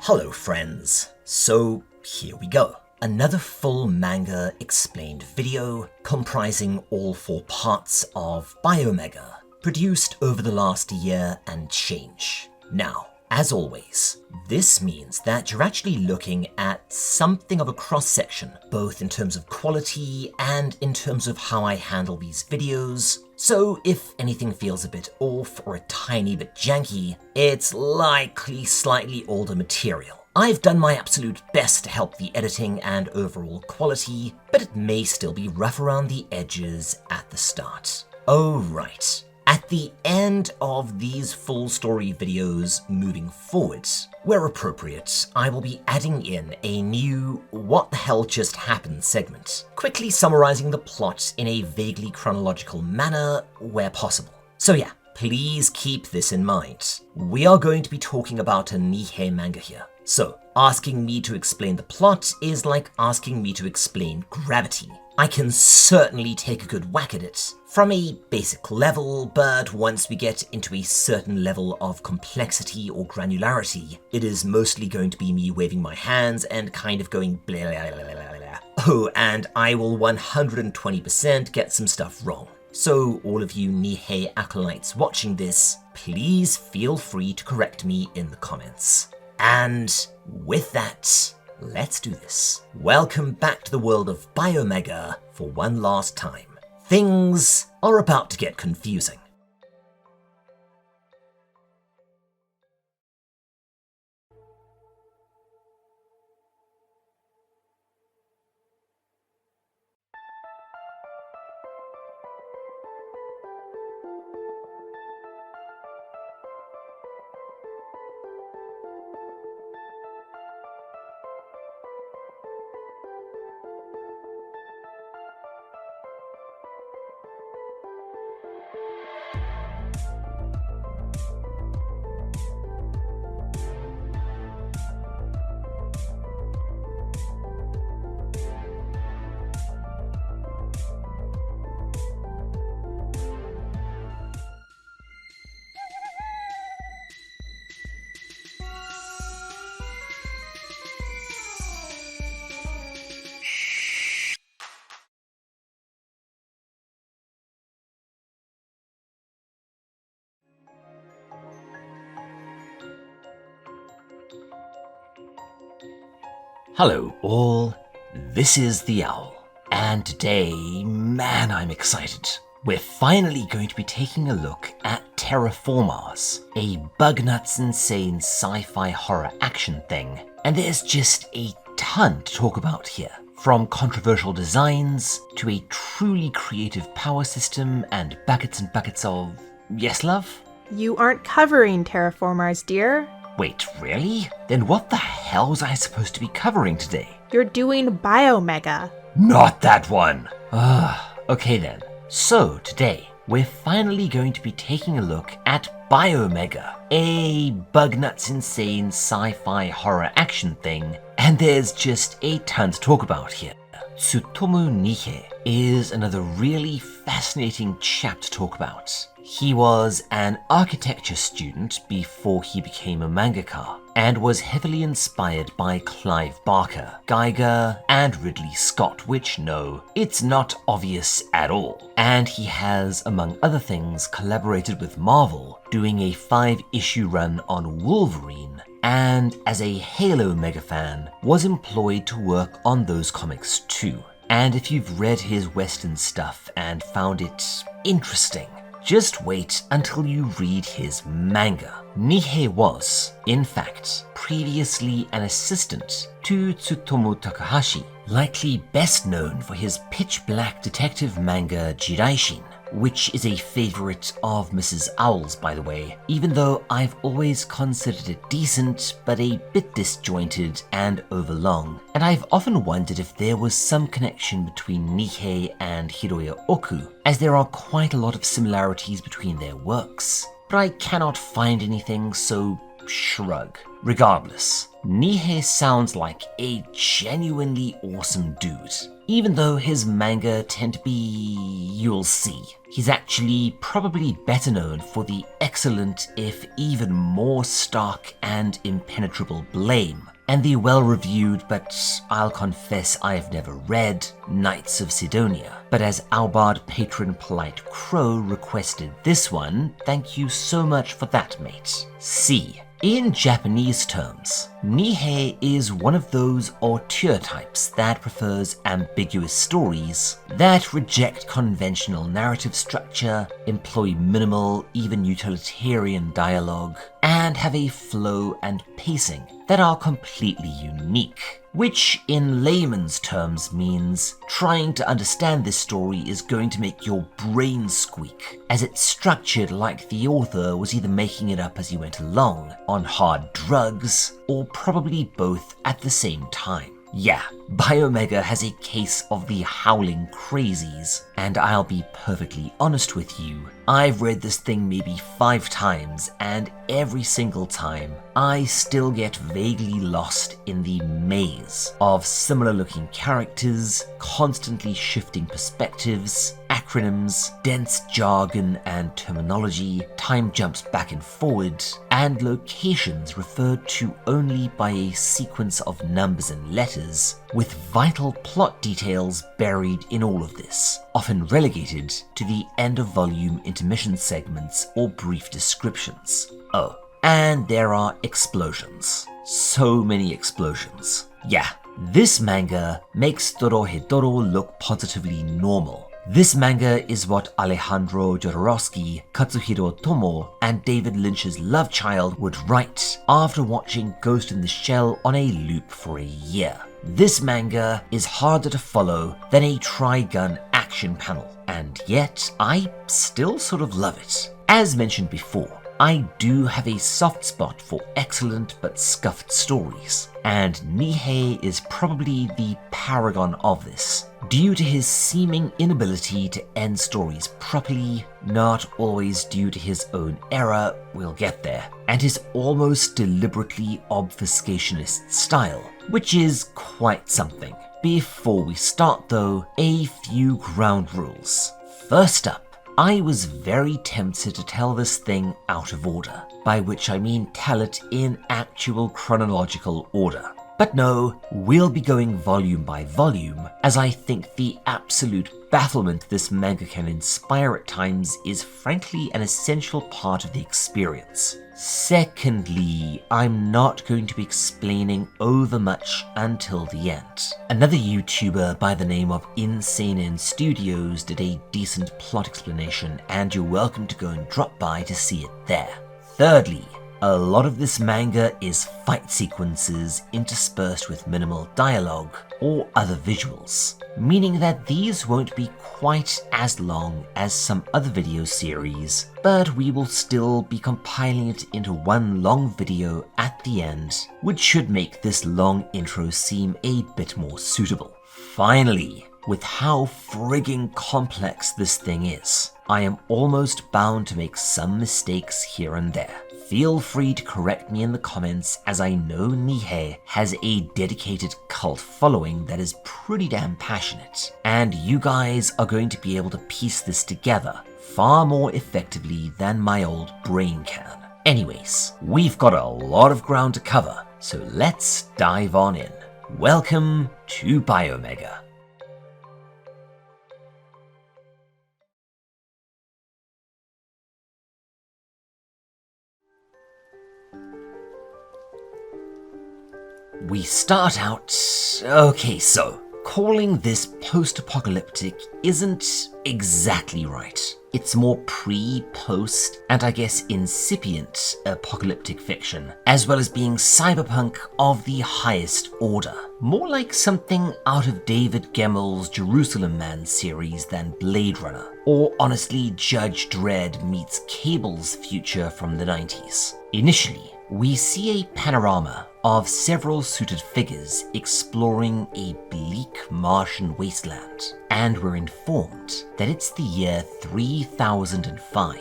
Hello friends, so here we go. Another full manga explained video comprising all 4 parts of Biomega, produced over the last year and change. Now, as always, this means that you're actually looking at something of a cross-section, both in terms of quality and in terms of how I handle these videos. So if anything feels a bit off or a tiny bit janky, it's likely slightly older material. I've done my absolute best to help the editing and overall quality, but it may still be rough around the edges at the start. Oh right. At the end of these full story videos moving forward, where appropriate, I will be adding in a new What the Hell Just Happened segment, quickly summarizing the plot in a vaguely chronological manner where possible. So yeah, please keep this in mind. We are going to be talking about a Nihei manga here. So, asking me to explain the plot is like asking me to explain gravity. I can certainly take a good whack at it from a basic level, but once we get into a certain level of complexity or granularity, it is mostly going to be me waving my hands and kind of going blah blah blah blah blah. Oh, and I will 120% get some stuff wrong. So all of you Nihei acolytes watching this, please feel free to correct me in the comments. And with that, let's do this. Welcome back to the world of Biomega for one last time. Things are about to get confusing. Hello all, this is the Owl, and today, man I'm excited. We're finally going to be taking a look at Terraformars, a bug-nuts insane sci-fi horror action thing, and there's just a ton to talk about here. From controversial designs, to a truly creative power system, and buckets of... yes, love? You aren't covering Terraformars, dear. Wait, really? Then what the hell was I supposed to be covering today? You're doing Biomega. Not that one! Okay then. So today, we're finally going to be taking a look at Biomega, a bug-nuts insane sci-fi horror action thing, and there's just a ton to talk about here. Tsutomu Nihei is another really fascinating chap to talk about. He was an architecture student before he became a mangaka, and was heavily inspired by Clive Barker, Geiger, and Ridley Scott, which no, it's not obvious at all. And he has, among other things, collaborated with Marvel, doing a 5-issue run on Wolverine, and as a Halo mega fan, was employed to work on those comics too. And if you've read his Western stuff and found it interesting, just wait until you read his manga. Nihei was, in fact, previously an assistant to Tsutomu Takahashi, likely best known for his pitch-black detective manga Jiraishin, which is a favorite of Mrs. Owl's, by the way, even though I've always considered it decent, but a bit disjointed and overlong. And I've often wondered if there was some connection between Nihei and Hiroya Oku, as there are quite a lot of similarities between their works. But I cannot find anything, so shrug. Regardless, Nihei sounds like a genuinely awesome dude. Even though his manga tend to be... you'll see. He's actually probably better known for the excellent, if even more stark and impenetrable blame, and the well-reviewed, but I'll confess I've never read, Knights of Sidonia. But as Albard patron Polite Crow requested this one, thank you so much for that, mate. C. In Japanese terms, Nihei is one of those auteur types that prefers ambiguous stories that reject conventional narrative structure, employ minimal, even utilitarian dialogue, and have a flow and pacing that are completely unique. Which in layman's terms means trying to understand this story is going to make your brain squeak, as it's structured like the author was either making it up as he went along, on hard drugs, or probably both at the same time. Yeah, Biomega has a case of the howling crazies, and I'll be perfectly honest with you, I've read this thing maybe 5 times, and every single time, I still get vaguely lost in the maze of similar looking characters, constantly shifting perspectives, acronyms, dense jargon and terminology, time jumps back and forward, and locations referred to only by a sequence of numbers and letters, with vital plot details buried in all of this, often relegated to the end of volume intermission segments or brief descriptions. Oh, and there are explosions. So many explosions. Yeah, this manga makes Dorohedoro look positively normal. This manga is what Alejandro Jodorowsky, Katsuhiro Tomo, and David Lynch's love child would write after watching Ghost in the Shell on a loop for a year. This manga is harder to follow than a Trigun action panel, and yet I still sort of love it. As mentioned before, I do have a soft spot for excellent but scuffed stories, and Nihei is probably the paragon of this, due to his seeming inability to end stories properly, not always due to his own error, we'll get there, and his almost deliberately obfuscationist style, which is quite something. Before we start though, a few ground rules. First up, I was very tempted to tell this thing out of order, by which I mean tell it in actual chronological order. But no, we'll be going volume by volume, as I think the absolute bafflement this manga can inspire at times is frankly an essential part of the experience. Secondly, I'm not going to be explaining over much until the end. Another YouTuber by the name of Insane Studios did a decent plot explanation, and you're welcome to go and drop by to see it there. Thirdly, a lot of this manga is fight sequences interspersed with minimal dialogue or other visuals, meaning that these won't be quite as long as some other video series, but we will still be compiling it into one long video at the end, which should make this long intro seem a bit more suitable. Finally, with how frigging complex this thing is, I am almost bound to make some mistakes here and there. Feel free to correct me in the comments, as I know Nihei has a dedicated cult following that is pretty damn passionate, and you guys are going to be able to piece this together far more effectively than my old brain can. Anyways, we've got a lot of ground to cover, so let's dive on in. Welcome to Biomega. We start out... Okay, so calling this post-apocalyptic isn't exactly right. It's more pre-post, and I guess incipient apocalyptic fiction, as well as being cyberpunk of the highest order. More like something out of David Gemmel's Jerusalem Man series than Blade Runner, or honestly Judge Dredd meets Cable's future from the 90s. Initially, we see a panorama of several suited figures exploring a bleak Martian wasteland, and we're informed that it's the year 3005.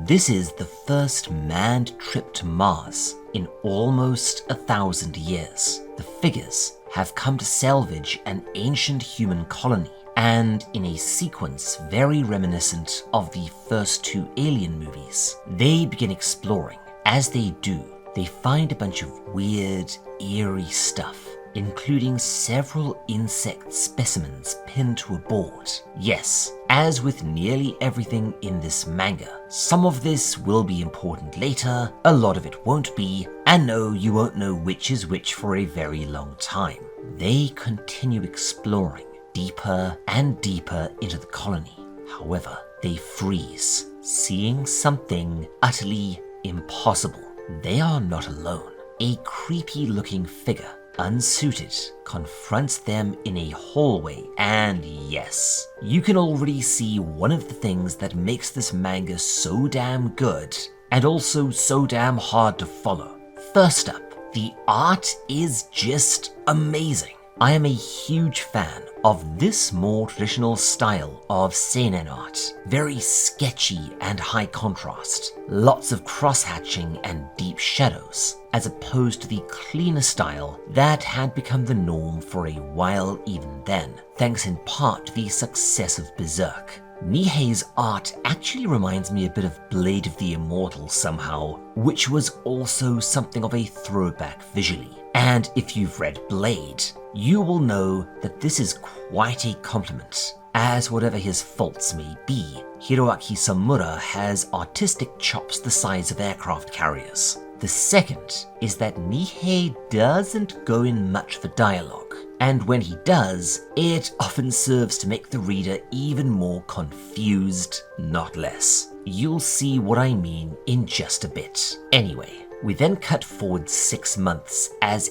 This is the first manned trip to Mars in almost 1,000 years. The figures have come to salvage an ancient human colony and in a sequence very reminiscent of the first 2 Alien movies, they begin exploring. As they do, they find a bunch of weird, eerie stuff, including several insect specimens pinned to a board. Yes, as with nearly everything in this manga, some of this will be important later, a lot of it won't be, and no, you won't know which is which for a very long time. They continue exploring deeper and deeper into the colony. However, they freeze, seeing something utterly impossible. They are not alone. A creepy-looking figure, unsuited, confronts them in a hallway, and yes, you can already see one of the things that makes this manga so damn good, and also so damn hard to follow. First up, the art is just amazing. I am a huge fan of this more traditional style of seinen art. Very sketchy and high contrast, lots of cross-hatching and deep shadows, as opposed to the cleaner style that had become the norm for a while even then, thanks in part to the success of Berserk. Nihei's art actually reminds me a bit of Blade of the Immortal somehow, which was also something of a throwback visually. And if you've read Blade, you will know that this is quite a compliment, as whatever his faults may be, Hiroaki Samura has artistic chops the size of aircraft carriers. The second is that Nihei doesn't go in much for dialogue, and when he does, it often serves to make the reader even more confused, not less. You'll see what I mean in just a bit. Anyway, we then cut forward 6 months as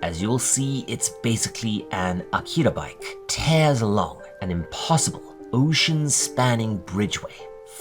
as you'll see, it's basically an ashedra bike, tears along an impossible, ocean-spanning bridgeway,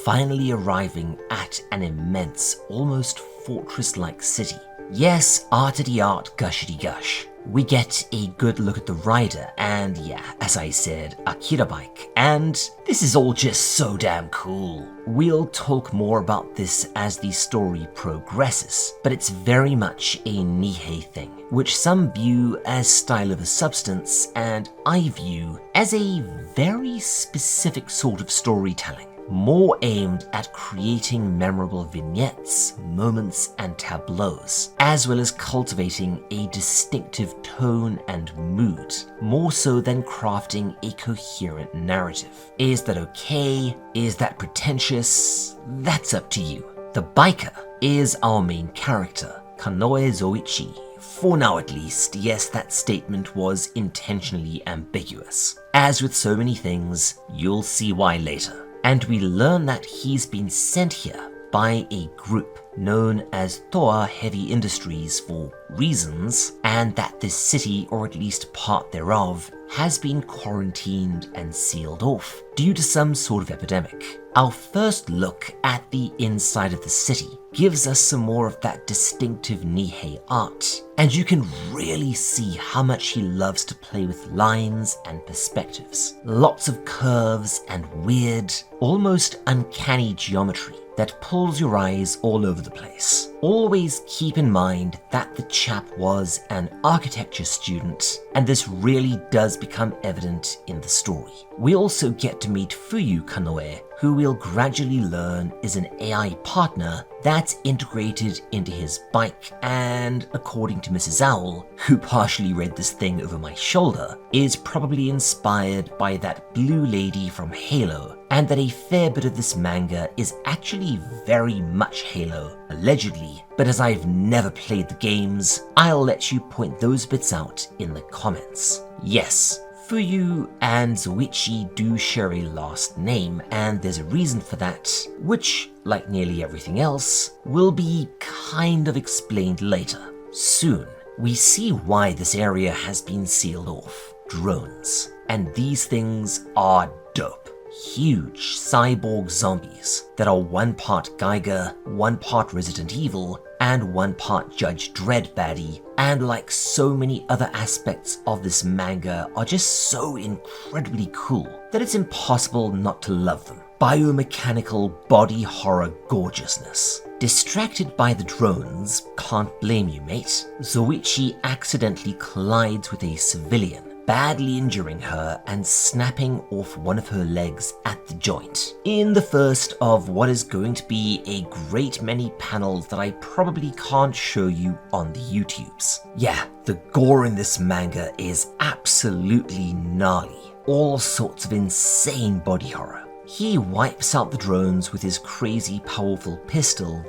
finally arriving at an immense, almost fortress-like city. Yes, artity art, gushity gush. We get a good look at the rider, and as I said, ashedra bike, and this is all just so damn cool. We'll talk more about this as the story progresses, but it's very much a Nihei thing, which some view as style of a substance, and I view as a very specific sort of storytelling, more aimed at creating memorable vignettes, moments, and tableaus, as well as cultivating a distinctive tone and mood, more so than crafting a coherent narrative. Is that okay? Is that pretentious? That's up to you. The biker is our main character, Kanoe Zoichi. For now at least, yes, that statement was intentionally ambiguous. As with so many things, you'll see why later. And we learn that he's been sent here by a group known as Toa Heavy Industries for reasons, and that this city, or at least part thereof, has been quarantined and sealed off due to some sort of epidemic. Our first look at the inside of the city gives us some more of that distinctive Nihei art, and you can really see how much he loves to play with lines and perspectives. Lots of curves and weird, almost uncanny geometry that pulls your eyes all over the place. Always keep in mind that the chap was an architecture student, and this really does become evident in the story. We also get to meet Fuyu Kanoe, who we'll gradually learn is an AI partner that's integrated into his bike, and according to Mrs. Owl, who partially read this thing over my shoulder, is probably inspired by that blue lady from Halo, and that a fair bit of this manga is actually very much Halo, allegedly, but as I've never played the games, I'll let you point those bits out in the comments. Yes, Fuyu and Zoichi do share a last name, and there's a reason for that, which, like nearly everything else, will be kind of explained later. Soon, we see why this area has been sealed off. Drones. And these things are dope. Huge cyborg zombies that are 1 part Geiger, 1 part Resident Evil, and 1 part Judge Dredd baddie, and like so many other aspects of this manga are just so incredibly cool that it's impossible not to love them. Biomechanical body horror gorgeousness. Distracted by the drones, can't blame you mate, Zoichi accidentally collides with a civilian, badly injuring her and snapping off one of her legs at the joint, in the first of what is going to be a great many panels that I probably can't show you on the YouTubes. Yeah, the gore in this manga is absolutely gnarly. All sorts of insane body horror. He wipes out the drones with his crazy powerful pistol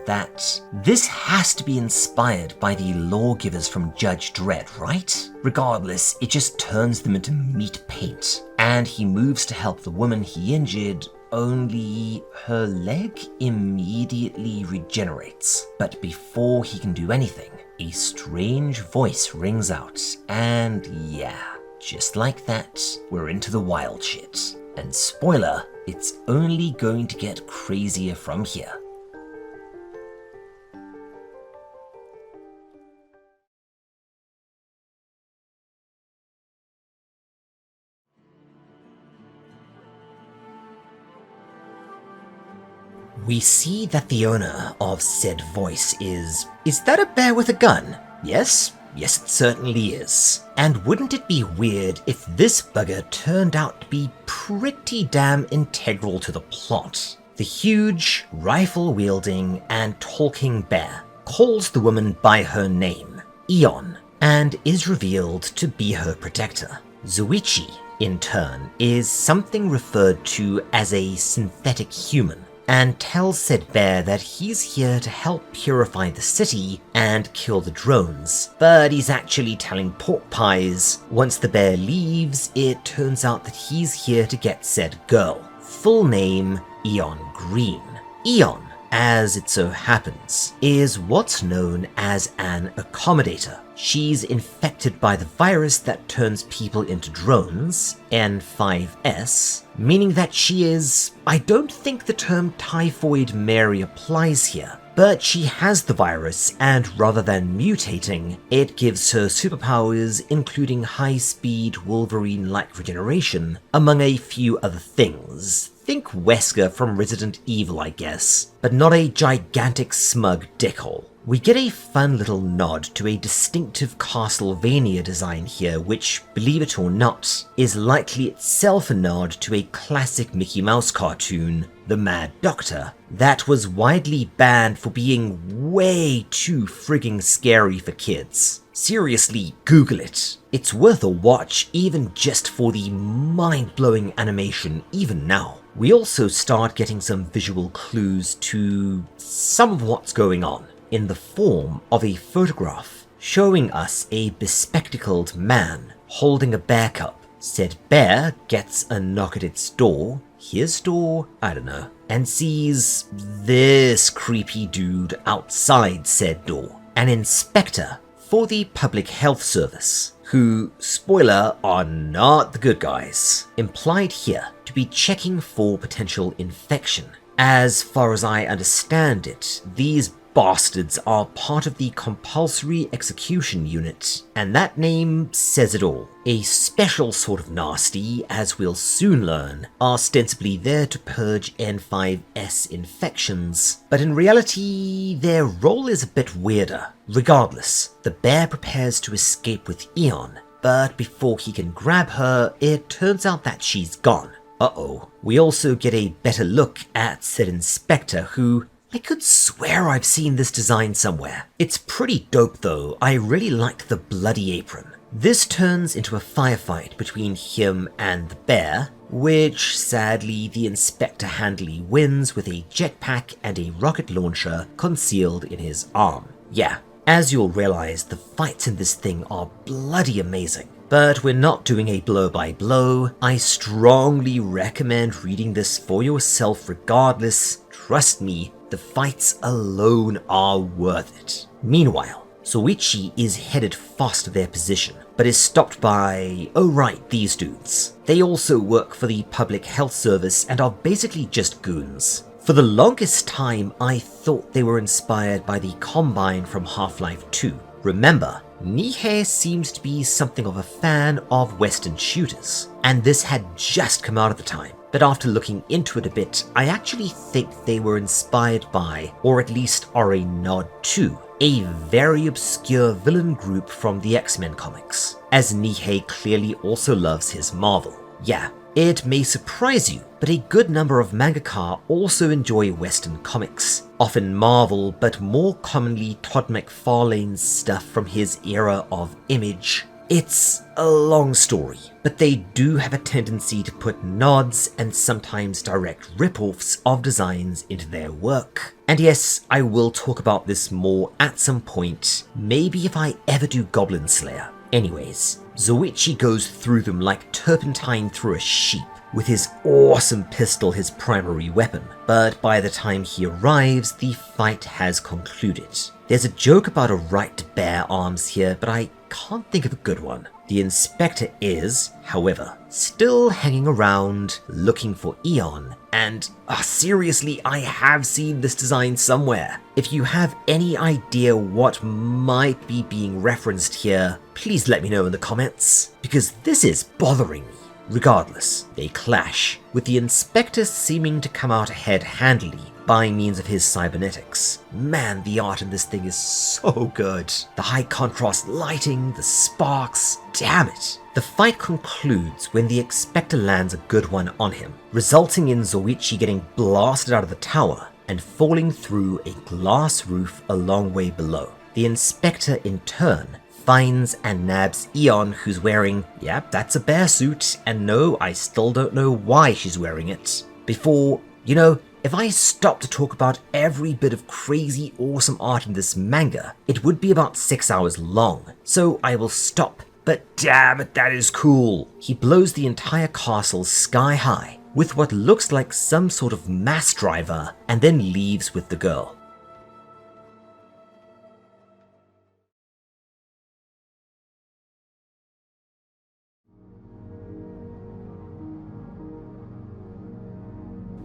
this has to be inspired by the lawgivers from Judge Dredd, right? Regardless, it just turns them into meat paint. And he moves to help the woman he injured, only her leg immediately regenerates. But before he can do anything, a strange voice rings out, and yeah, just like that, we're into the wild shit. And spoiler, it's only going to get crazier from here. We see that the owner of said voice is that a bear with a gun? Yes, it certainly is. And wouldn't it be weird if this bugger turned out to be pretty damn integral to the plot? The huge, rifle-wielding and talking bear calls the woman by her name, Eon, and is revealed to be her protector. Zuichi, in turn, is something referred to as a synthetic human, and tells said bear that he's here to help purify the city and kill the drones, but he's actually telling pork pies. Once the bear leaves, it turns out that he's here to get said girl. Full name, Eon Green. Eon, as it so happens, is what's known as an accommodator. She's infected by the virus that turns people into drones, N5S, meaning that she is... I don't think the term Typhoid Mary applies here, but she has the virus, and rather than mutating, it gives her superpowers including high-speed Wolverine-like regeneration, among a few other things. Think Wesker from Resident Evil, I guess, but not a gigantic smug dickhole. We get a fun little nod to a distinctive Castlevania design here, which, believe it or not, is likely itself a nod to a classic Mickey Mouse cartoon, The Mad Doctor, that was widely banned for being way too frigging scary for kids. Seriously, Google it. It's worth a watch even just for the mind-blowing animation even now. We also start getting some visual clues to some of what's going on, in the form of a photograph showing us a bespectacled man holding a bear cub. Said bear gets a knock at its door, his door, I don't know, and sees this creepy dude outside said door, an inspector for the Public Health Service, who, spoiler, are not the good guys, implied here to be checking for potential infection. As far as I understand it, these bastards are part of the compulsory execution unit, and that name says it all. A special sort of nasty, as we'll soon learn, ostensibly there to purge N5S infections, but in reality, their role is a bit weirder. Regardless, the bear prepares to escape with Eon, but before he can grab her, it turns out that she's gone. Uh-oh. We also get a better look at said inspector who... I could swear I've seen this design somewhere. It's pretty dope though, I really liked the bloody apron. This turns into a firefight between him and the bear, which sadly the inspector handily wins with a jetpack and a rocket launcher concealed in his arm. Yeah, as you'll realize, the fights in this thing are bloody amazing. But we're not doing a blow-by-blow. I strongly recommend reading this for yourself regardless. Trust me, the fights alone are worth it. Meanwhile, Soichi is headed fast to their position, but is stopped by, oh right, these dudes. They also work for the Public Health Service and are basically just goons. For the longest time, I thought they were inspired by the Combine from Half-Life 2. Remember, Nihei seems to be something of a fan of Western shooters, and this had just come out at the time. But after looking into it a bit, I actually think they were inspired by, or at least are a nod to, a very obscure villain group from the X-Men comics, as Nihei clearly also loves his Marvel. Yeah, it may surprise you, but a good number of mangaka also enjoy Western comics, often Marvel, but more commonly Todd McFarlane's stuff from his era of Image. It's a long story, but they do have a tendency to put nods and sometimes direct rip-offs of designs into their work. And yes, I will talk about this more at some point, maybe if I ever do Goblin Slayer. Anyways, Zoichi goes through them like turpentine through a sheep, with his awesome pistol his primary weapon, but by the time he arrives, the fight has concluded. There's a joke about a right to bear arms here, but I can't think of a good one. The Inspector is, however, still hanging around looking for Eon, and seriously, I have seen this design somewhere. If you have any idea what might be being referenced here, please let me know in the comments, because this is bothering me. Regardless, they clash, with the Inspector seeming to come out ahead handily by means of his cybernetics. Man, the art in this thing is so good. The high contrast lighting, the sparks, damn it. The fight concludes when the Inspector lands a good one on him, resulting in Zoichi getting blasted out of the tower and falling through a glass roof a long way below. The Inspector, in turn, finds and nabs Eon, who's wearing, yep, that's a bear suit, and no, I still don't know why she's wearing it. Before, if I stop to talk about every bit of crazy awesome art in this manga, it would be about 6 hours long, so I will stop. But damn it, that is cool. He blows the entire castle sky high with what looks like some sort of mass driver, and then leaves with the girl.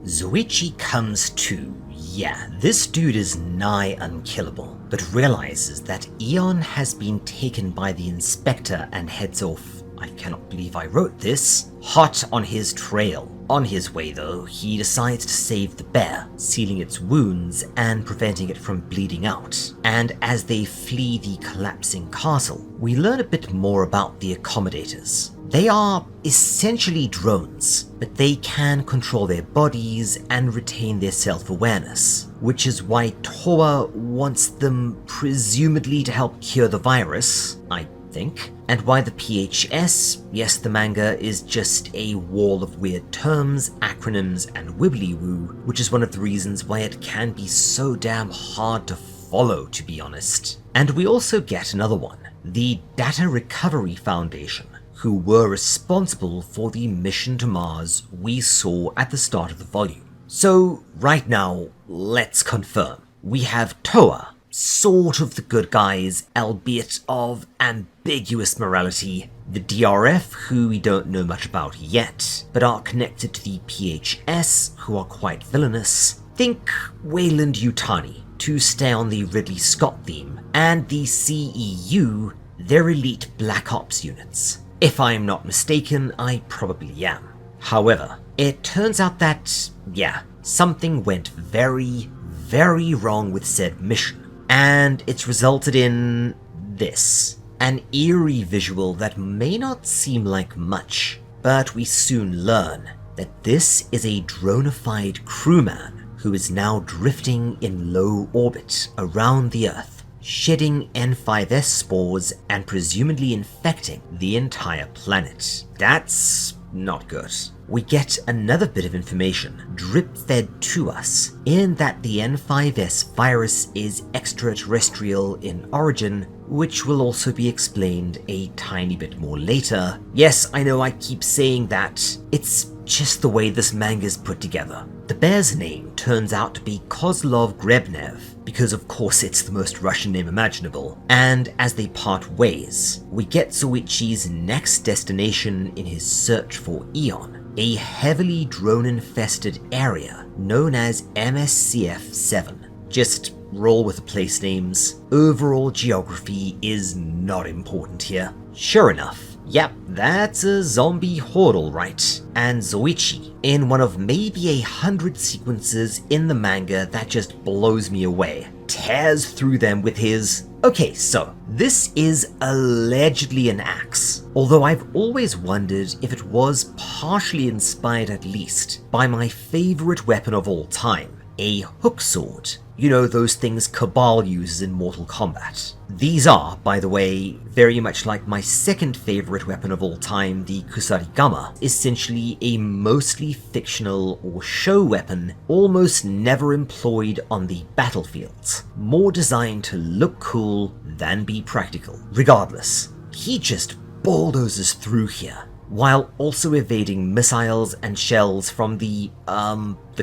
Zoichi comes to. Yeah, this dude is nigh unkillable, but realizes that Eon has been taken by the Inspector and heads off, I cannot believe I wrote this, hot on his trail. On his way though, he decides to save the bear, sealing its wounds and preventing it from bleeding out. And as they flee the collapsing castle, we learn a bit more about the accommodators. They are essentially drones, but they can control their bodies and retain their self-awareness, which is why Toa wants them presumably to help cure the virus, I think, and why the PHS, yes, the manga is just a wall of weird terms, acronyms, and wibbly-woo, which is one of the reasons why it can be so damn hard to follow, to be honest. And we also get another one, the Data Recovery Foundation, who were responsible for the mission to Mars we saw at the start of the volume. So right now, let's confirm. We have Toa, sort of the good guys, albeit of ambiguous morality. The DRF, who we don't know much about yet, but are connected to the PHS, who are quite villainous. Think Wayland Yutani, to stay on the Ridley Scott theme, and the CEU, their elite Black Ops units. If I'm not mistaken, I probably am. However, it turns out that, yeah, something went very, very wrong with said mission, and it's resulted in this. An eerie visual that may not seem like much, but we soon learn that this is a dronified crewman who is now drifting in low orbit around the Earth, shedding N5S spores and presumably infecting the entire planet. That's not good. We get another bit of information drip-fed to us in that the N5S virus is extraterrestrial in origin, which will also be explained a tiny bit more later. Yes, I know I keep saying that. It's just the way this manga is put together. The bear's name turns out to be Kozlov Grebnev, because of course it's the most Russian name imaginable, and as they part ways, we get Zoichi's next destination in his search for Eon, a heavily drone-infested area known as MSCF-7. Just roll with the place names. Overall geography is not important here. Sure enough, yep, that's a zombie horde alright, and Zoichi, in one of maybe 100 sequences in the manga that just blows me away, tears through them with his... Okay, so this is allegedly an axe, although I've always wondered if it was partially inspired at least by my favorite weapon of all time, a hook sword. You know, those things Cabal uses in Mortal Kombat. These are, by the way, very much like my second favorite weapon of all time, the Kusarigama, essentially a mostly fictional or show weapon, almost never employed on the battlefields, more designed to look cool than be practical. Regardless, he just bulldozes through here, while also evading missiles and shells from the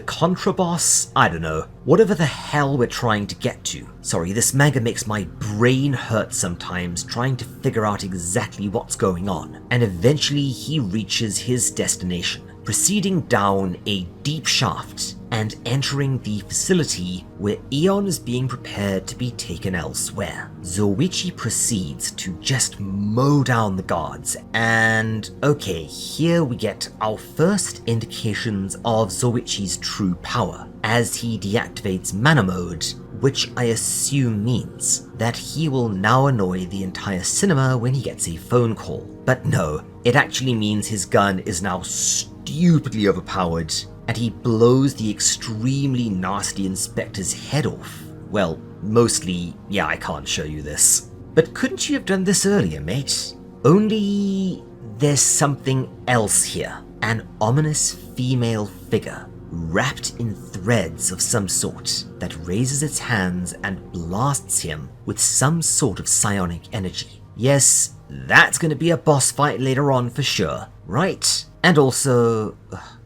Contra boss? I don't know. Whatever the hell we're trying to get to. Sorry, this manga makes my brain hurt sometimes trying to figure out exactly what's going on. And eventually he reaches his destination, proceeding down a deep shaft and entering the facility where Aeon is being prepared to be taken elsewhere. Zoichi proceeds to just mow down the guards, and okay, here we get our first indications of Zoichi's true power as he deactivates mana mode, which I assume means that he will now annoy the entire cinema when he gets a phone call. But no, it actually means his gun is now stupidly overpowered, and he blows the extremely nasty inspector's head off. Well, mostly, yeah, I can't show you this. But couldn't you have done this earlier, mate? Only there's something else here. An ominous female figure, wrapped in threads of some sort, that raises its hands and blasts him with some sort of psionic energy. Yes, that's gonna be a boss fight later on for sure, right? And also,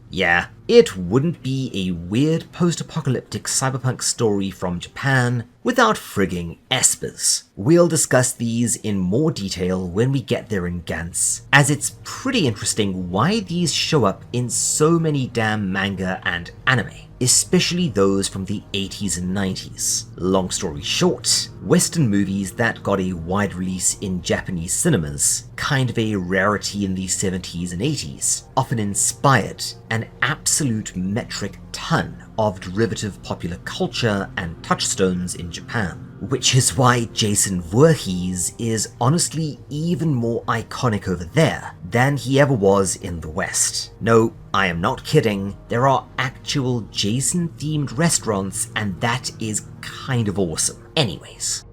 yeah, it wouldn't be a weird post-apocalyptic cyberpunk story from Japan without frigging espers. We'll discuss these in more detail when we get there in Gantz, as it's pretty interesting why these show up in so many damn manga and anime, especially those from the 80s and 90s. Long story short, Western movies that got a wide release in Japanese cinemas, kind of a rarity in the 70s and 80s, often inspired an absolute metric ton of derivative popular culture and touchstones in Japan, which is why Jason Voorhees is honestly even more iconic over there than he ever was in the West. No, I am not kidding, there are actual Jason-themed restaurants, and that is kind of awesome. Anyways.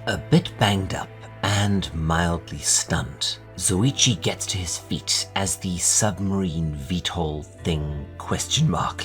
A bit banged up and mildly stunned, Zoichi gets to his feet as the submarine VTOL thing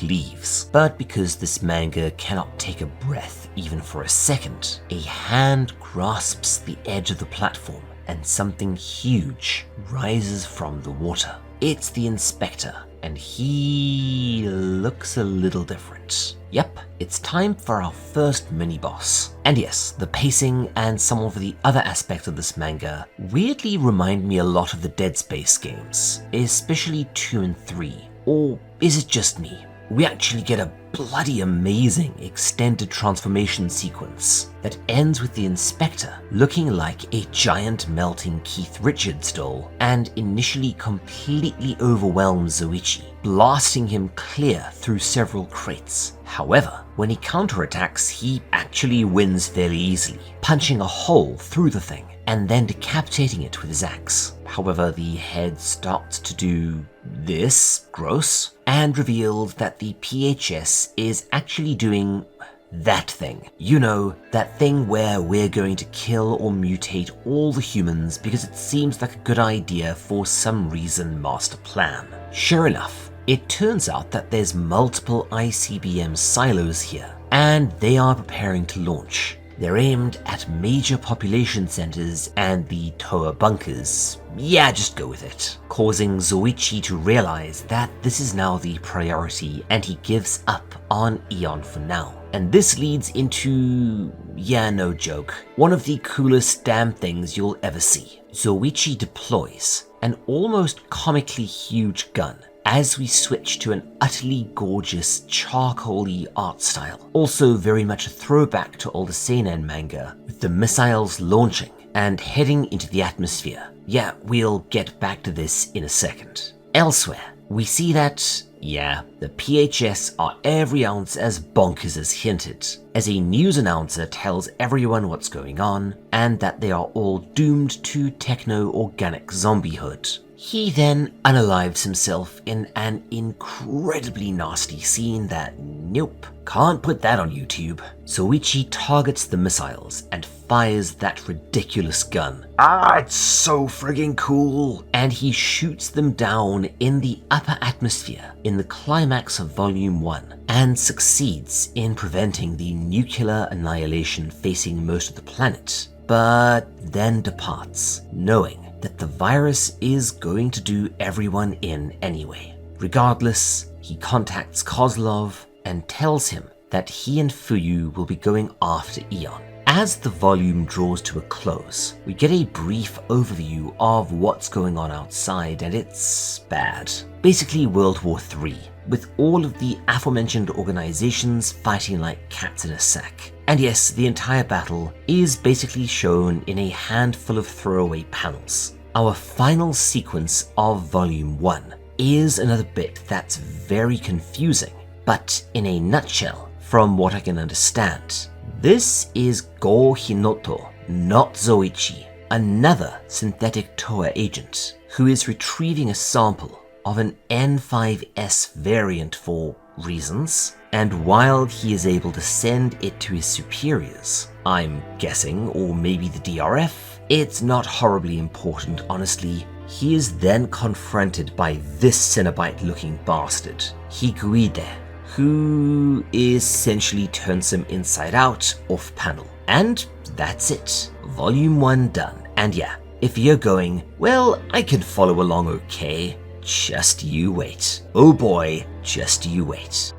leaves. But because this manga cannot take a breath even for a second, a hand grasps the edge of the platform and something huge rises from the water. It's the inspector, and he looks a little different. Yep, it's time for our first mini-boss. And yes, the pacing and some of the other aspects of this manga weirdly remind me a lot of the Dead Space games, especially 2 and 3. Or is it just me? We actually get a bloody amazing extended transformation sequence that ends with the inspector looking like a giant melting Keith Richards doll and initially completely overwhelms Zoichi, blasting him clear through several crates. However, when he counterattacks, he actually wins fairly easily, punching a hole through the thing and then decapitating it with his axe. However, the head starts to do this, gross, and revealed that the PHS is actually doing that thing. You know, that thing where we're going to kill or mutate all the humans because it seems like a good idea for some reason master plan. Sure enough, it turns out that there's multiple ICBM silos here, and they are preparing to launch. They're aimed at major population centers and the Toa bunkers. Yeah, just go with it. Causing Zoichi to realize that this is now the priority and he gives up on Aeon for now. And this leads into, yeah, no joke, one of the coolest damn things you'll ever see. Zoichi deploys an almost comically huge gun as we switch to an utterly gorgeous charcoal-y art style. Also very much a throwback to older seinen manga, with the missiles launching and heading into the atmosphere. Yeah, we'll get back to this in a second. Elsewhere, we see that, yeah, the PHS are every ounce as bonkers as hinted, as a news announcer tells everyone what's going on and that they are all doomed to techno-organic zombiehood. He then unalives himself in an incredibly nasty scene that, nope, can't put that on YouTube. Soichi targets the missiles and fires that ridiculous gun. It's so friggin' cool! And he shoots them down in the upper atmosphere in the climax of Volume 1 and succeeds in preventing the nuclear annihilation facing most of the planet, but then departs, knowing that the virus is going to do everyone in anyway. Regardless, he contacts Kozlov and tells him that he and Fuyu will be going after Eon. As the volume draws to a close, we get a brief overview of what's going on outside, and it's bad. Basically World War III, with all of the aforementioned organizations fighting like cats in a sack. And yes, the entire battle is basically shown in a handful of throwaway panels. Our final sequence of Volume 1 is another bit that's very confusing, but in a nutshell, from what I can understand, this is Go Hinoto, not Zoichi, another synthetic Toa agent, who is retrieving a sample of an N5S variant for reasons, and while he is able to send it to his superiors, I'm guessing, or maybe the DRF, it's not horribly important honestly, he is then confronted by this Cenobite-looking bastard, Higuide, who essentially turns him inside out off-panel. And that's it. Volume 1 done. And yeah, if you're going, well, I can follow along okay, just you wait. Oh boy, just you wait.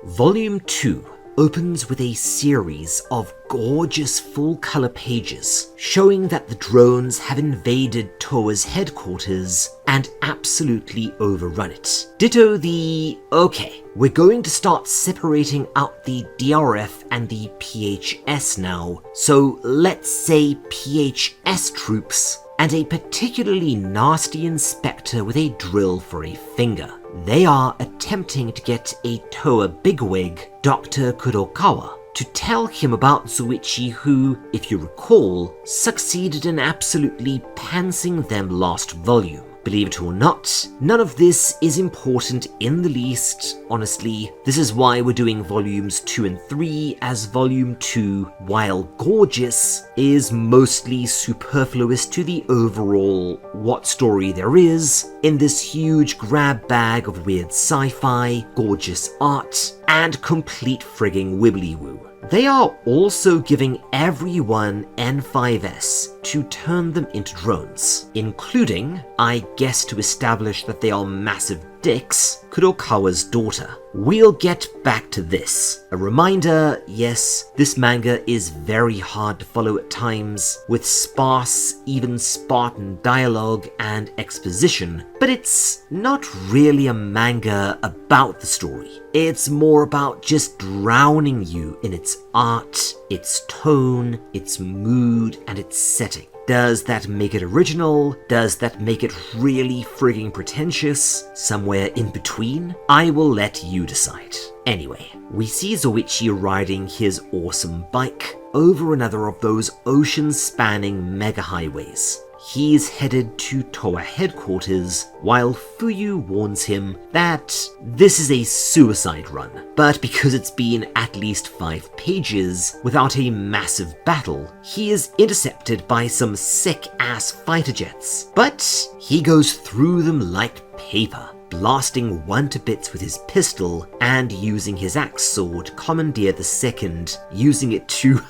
Volume 2 opens with a series of gorgeous full-color pages showing that the drones have invaded Toa's headquarters and absolutely overrun it. Ditto the, okay, we're going to start separating out the DRF and the PHS now, so let's say PHS troops and a particularly nasty inspector with a drill for a finger. They are attempting to get a Toa bigwig, Dr. Kurokawa, to tell him about Zoichi who, if you recall, succeeded in absolutely pantsing them last volume. Believe it or not, none of this is important in the least. Honestly, this is why we're doing volumes 2 and 3, as volume 2, while gorgeous, is mostly superfluous to the overall what story there is in this huge grab bag of weird sci-fi, gorgeous art, and complete frigging wibbly-woo. They are also giving everyone N5S to turn them into drones, including, I guess to establish that they are massive dicks, Kurokawa's daughter. We'll get back to this. A reminder, yes, this manga is very hard to follow at times, with sparse, even Spartan dialogue and exposition, but it's not really a manga about the story. It's more about just drowning you in its art, its tone, its mood, and its setting. Does that make it original? Does that make it really frigging pretentious? Somewhere in between? I will let you decide. Anyway, we see Zoichi riding his awesome bike over another of those ocean-spanning mega highways. He's headed to Toa headquarters, while Fuyu warns him that this is a suicide run, but because it's been at least 5 pages without a massive battle, he is intercepted by some sick-ass fighter jets, but he goes through them like paper, blasting one to bits with his pistol and using his axe sword, Commandeer II, using it to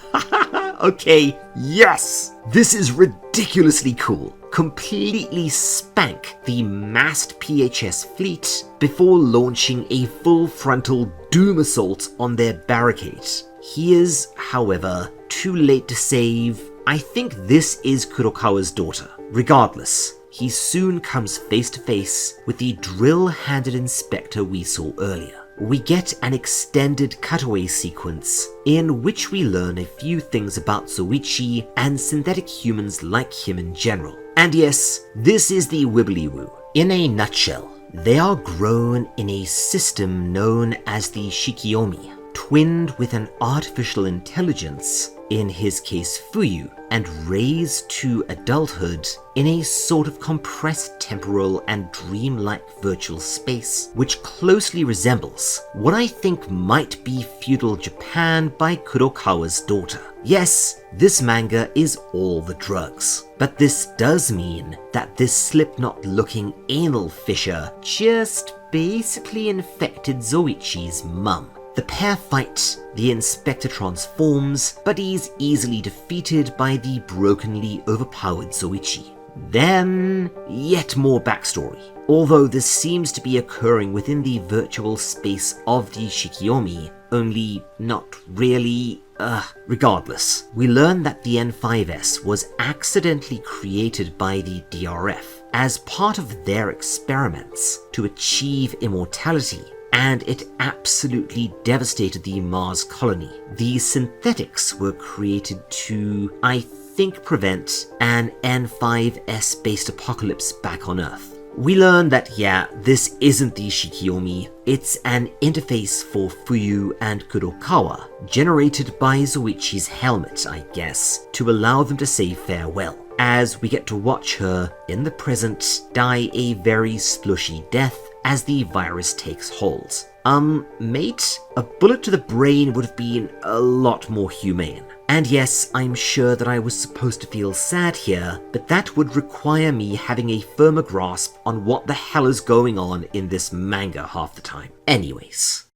okay, yes! This is ridiculously cool. Completely spank the massed PHS fleet before launching a full frontal doom assault on their barricade. He is, however, too late to save I think this is Kurokawa's daughter. Regardless, he soon comes face to face with the drill-handed inspector we saw earlier. We get an extended cutaway sequence in which we learn a few things about Zoichi and synthetic humans like him in general. And yes, this is the wibbly-woo. In a nutshell, they are grown in a system known as the Shikiomi, twinned with an artificial intelligence, in his case Fuyu, and raised to adulthood in a sort of compressed temporal and dreamlike virtual space, which closely resembles what I think might be feudal Japan by Kurokawa's daughter. Yes, this manga is all the drugs, but this does mean that this Slipknot-looking anal fisher just basically infected Zoichi's mum. The pair fight, the inspector transforms, but he's easily defeated by the brokenly overpowered Zoichi. Then, yet more backstory. Although this seems to be occurring within the virtual space of the Shikiomi, only not really. Regardless, we learn that the N5S was accidentally created by the DRF as part of their experiments to achieve immortality, and it absolutely devastated the Mars colony. These synthetics were created to, I think, prevent an N5S-based apocalypse back on Earth. We learn that, yeah, this isn't the Shikiomi, it's an interface for Fuyu and Kurokawa, generated by Zoichi's helmet, I guess, to allow them to say farewell, as we get to watch her, in the present, die a very splushy death as the virus takes hold. Mate, a bullet to the brain would have been a lot more humane. And yes, I'm sure that I was supposed to feel sad here, but that would require me having a firmer grasp on what the hell is going on in this manga half the time. Anyways.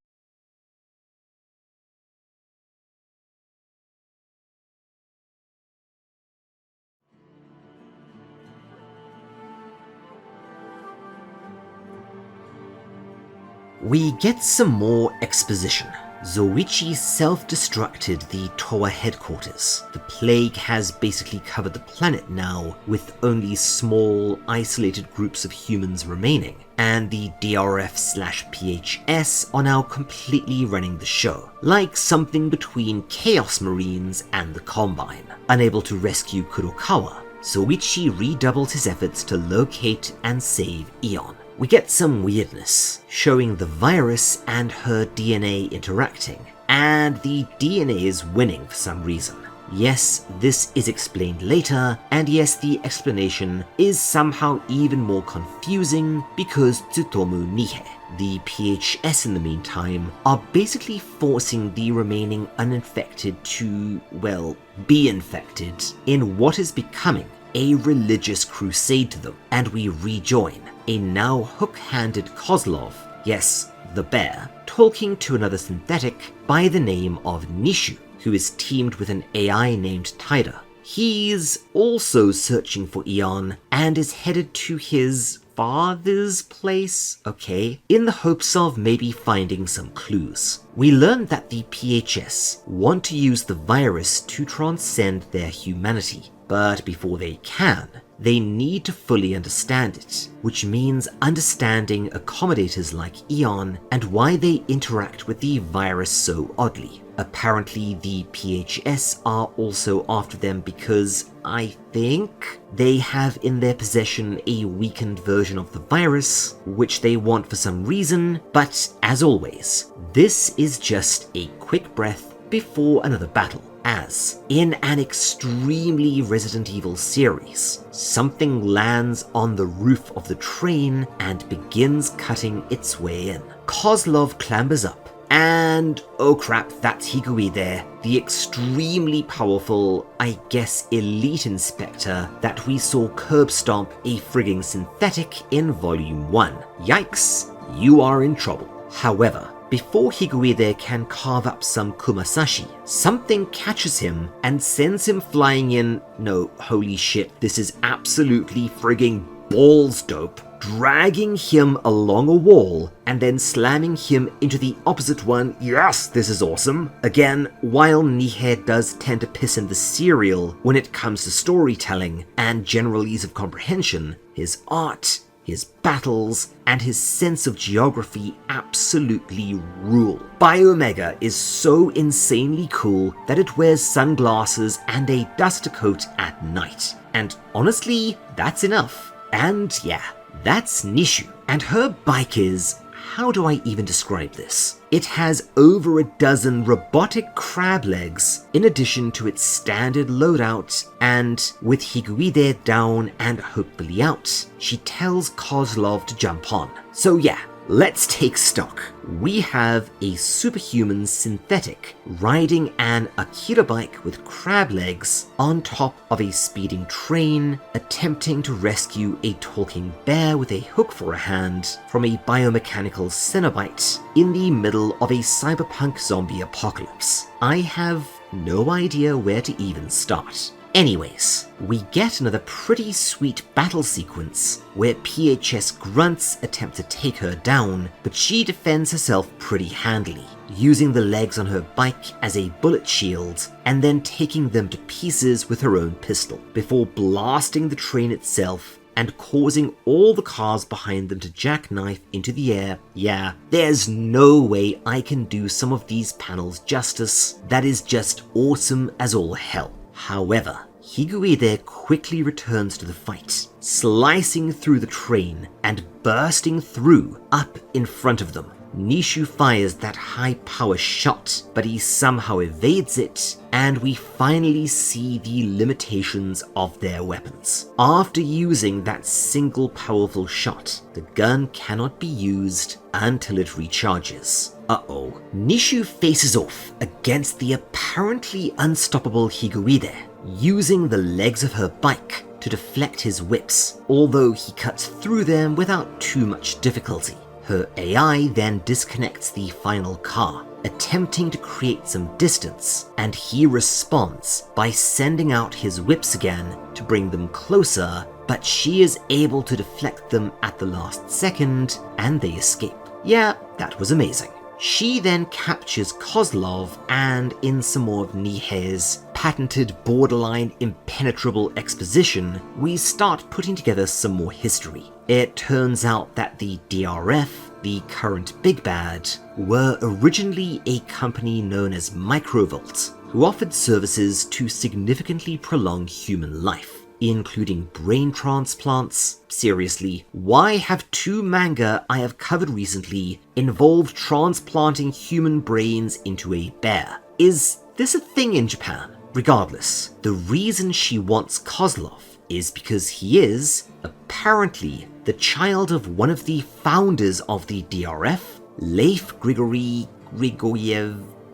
We get some more exposition. Zoichi self-destructed the Toa headquarters. The plague has basically covered the planet now, with only small, isolated groups of humans remaining, and the DRF/PHS are now completely running the show, like something between Chaos Marines and the Combine. Unable to rescue Kurokawa, Zoichi redoubles his efforts to locate and save Aeon. We get some weirdness, showing the virus and her DNA interacting, and the DNA is winning for some reason. Yes, this is explained later, and yes, the explanation is somehow even more confusing because Tsutomu Nihei, the PHS in the meantime, are basically forcing the remaining uninfected to, well, be infected in what is becoming a religious crusade to them, and we rejoin a now hook-handed Kozlov, yes, the bear, talking to another synthetic by the name of Nishu, who is teamed with an AI named Taira. He's also searching for Aeon and is headed to his father's place, okay, in the hopes of maybe finding some clues. We learn that the PHS want to use the virus to transcend their humanity, but before they can, they need to fully understand it, which means understanding accommodators like Aeon and why they interact with the virus so oddly. Apparently the PHS are also after them because I think they have in their possession a weakened version of the virus, which they want for some reason, but as always, this is just a quick breath before another battle. As, in an extremely Resident Evil series, something lands on the roof of the train and begins cutting its way in. Kozlov clambers up, and oh crap, that's Higui there, the extremely powerful, I guess elite inspector that we saw curb stomp a frigging synthetic in Volume 1. Yikes, you are in trouble. However, before Higui there can carve up some kumasashi, something catches him and sends him flying in. No, holy shit, this is absolutely frigging balls dope, dragging him along a wall and then slamming him into the opposite one. Yes, this is awesome. Again, while Nihei does tend to piss in the cereal when it comes to storytelling and general ease of comprehension, his art, his battles, and his sense of geography absolutely rule. Biomega is so insanely cool that it wears sunglasses and a duster coat at night. And honestly, that's enough. And yeah, that's Nishu. And her bike is, how do I even describe this? It has over a dozen robotic crab legs in addition to its standard loadout, and with Higuide down and hopefully out, she tells Kozlov to jump on. So yeah, let's take stock. We have a superhuman synthetic riding an Akira bike with crab legs on top of a speeding train, attempting to rescue a talking bear with a hook for a hand from a biomechanical Cenobite in the middle of a cyberpunk zombie apocalypse. I have no idea where to even start. Anyways, we get another pretty sweet battle sequence where PHS grunts attempt to take her down, but she defends herself pretty handily, using the legs on her bike as a bullet shield and then taking them to pieces with her own pistol, before blasting the train itself and causing all the cars behind them to jackknife into the air. Yeah, there's no way I can do some of these panels justice. That is just awesome as all hell. However, Higuide quickly returns to the fight, slicing through the train and bursting through up in front of them. Nishu fires that high-power shot, but he somehow evades it, and we finally see the limitations of their weapons. After using that single powerful shot, the gun cannot be used until it recharges. Uh-oh. Nishu faces off against the apparently unstoppable Higuide, using the legs of her bike to deflect his whips, although he cuts through them without too much difficulty. Her AI then disconnects the final car, attempting to create some distance, and he responds by sending out his whips again to bring them closer, but she is able to deflect them at the last second, and they escape. Yeah, that was amazing. She then captures Kozlov, and in some more of Nihei's patented borderline impenetrable exposition, we start putting together some more history. It turns out that the DRF, the current big bad, were originally a company known as Microvolt, who offered services to significantly prolong human life, including brain transplants. Seriously, why have 2 manga I have covered recently involved transplanting human brains into a bear? Is this a thing in Japan? Regardless, the reason she wants Kozlov is because he is, apparently, the child of one of the founders of the DRF, Leif Grigoriev.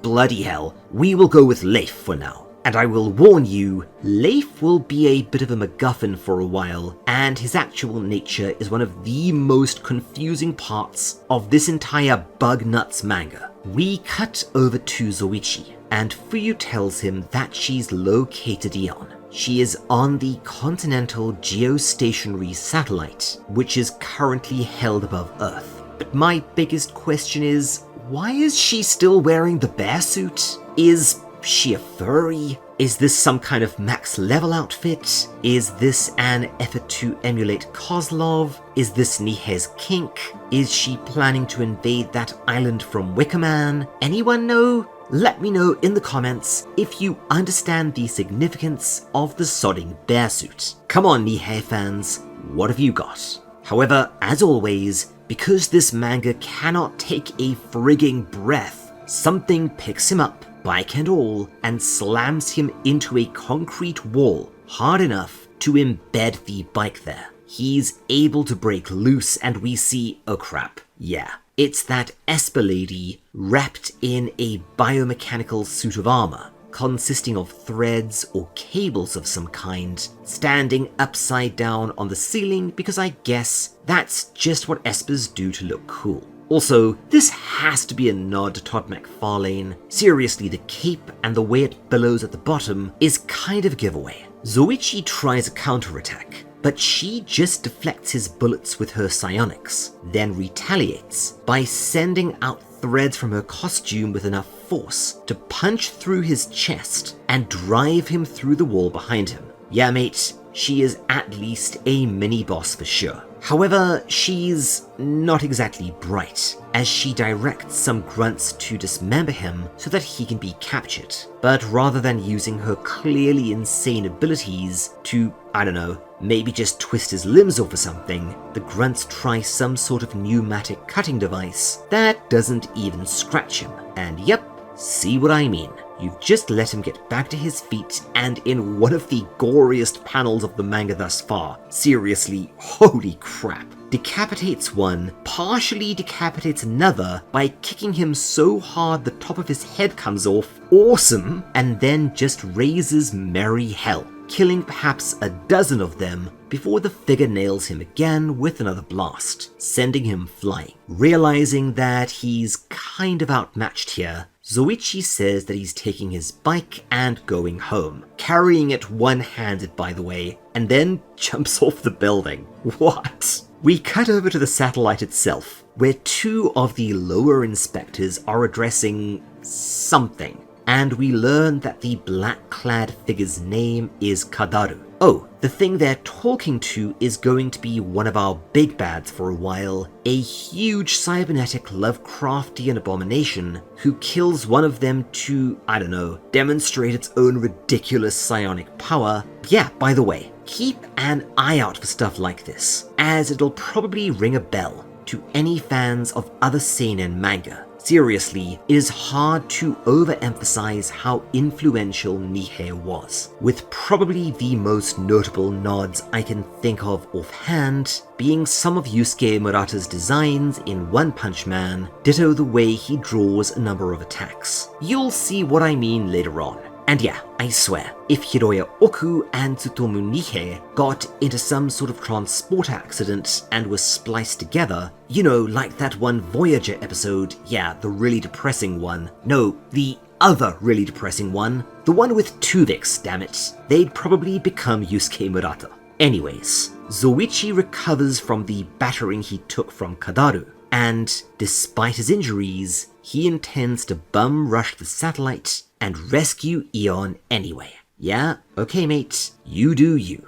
Bloody hell, we will go with Leif for now. And I will warn you, Leif will be a bit of a MacGuffin for a while, and his actual nature is one of the most confusing parts of this entire Bug Nuts manga. We cut over to Zoichi, and Fuyu tells him that she's located Eon. She is on the Continental Geostationary Satellite, which is currently held above Earth. But my biggest question is, why is she still wearing the bear suit? Is she a furry? Is this some kind of max level outfit? Is this an effort to emulate Kozlov? Is this Nihei's kink? Is she planning to invade that island from Wicker Man? Anyone know? Let me know in the comments if you understand the significance of the sodding bear suit. Come on, Nihei fans, what have you got? However, as always, because this manga cannot take a frigging breath, something picks him up, bike and all, and slams him into a concrete wall hard enough to embed the bike there. He's able to break loose and we see, oh crap, yeah. It's that Esper lady wrapped in a biomechanical suit of armor, consisting of threads or cables of some kind, standing upside down on the ceiling because I guess that's just what espers do to look cool. Also, this has to be a nod to Todd McFarlane. Seriously, the cape and the way it billows at the bottom is kind of a giveaway. Zoichi tries a counterattack, but she just deflects his bullets with her psionics, then retaliates by sending out threads from her costume with enough force to punch through his chest and drive him through the wall behind him. Yeah, mate, she is at least a mini-boss for sure. However, she's not exactly bright, as she directs some grunts to dismember him so that he can be captured. But rather than using her clearly insane abilities to, I don't know, maybe just twist his limbs off or something, the grunts try some sort of pneumatic cutting device that doesn't even scratch him. And yep, see what I mean. You've just let him get back to his feet, and in one of the goriest panels of the manga thus far, seriously, holy crap, decapitates one, partially decapitates another by kicking him so hard the top of his head comes off, awesome, and then just raises merry hell, killing perhaps a dozen of them before the figure nails him again with another blast, sending him flying. Realizing that he's kind of outmatched here, Zoichi says that he's taking his bike and going home, carrying it one-handed by the way, and then jumps off the building. What? We cut over to the satellite itself, where two of the lower inspectors are addressing something, and we learn that the black-clad figure's name is Kadaru. Oh, the thing they're talking to is going to be one of our big bads for a while, a huge cybernetic Lovecraftian abomination who kills one of them to, I don't know, demonstrate its own ridiculous psionic power. Yeah, by the way, keep an eye out for stuff like this, as it'll probably ring a bell to any fans of other seinen manga. Seriously, it is hard to overemphasize how influential Nihei was, with probably the most notable nods I can think of offhand being some of Yusuke Murata's designs in One Punch Man, ditto the way he draws a number of attacks. You'll see what I mean later on. And yeah, I swear, if Hiroya Oku and Tsutomu Nihei got into some sort of transport accident and were spliced together, you know, like that one Voyager episode, yeah, the really depressing one. No, the other really depressing one. The one with Tuvix, damn it. They'd probably become Yusuke Murata. Anyways, Zoichi recovers from the battering he took from Kadaru, and despite his injuries, he intends to bum rush the satellite and rescue Eon anyway. Yeah, okay mate, you do you.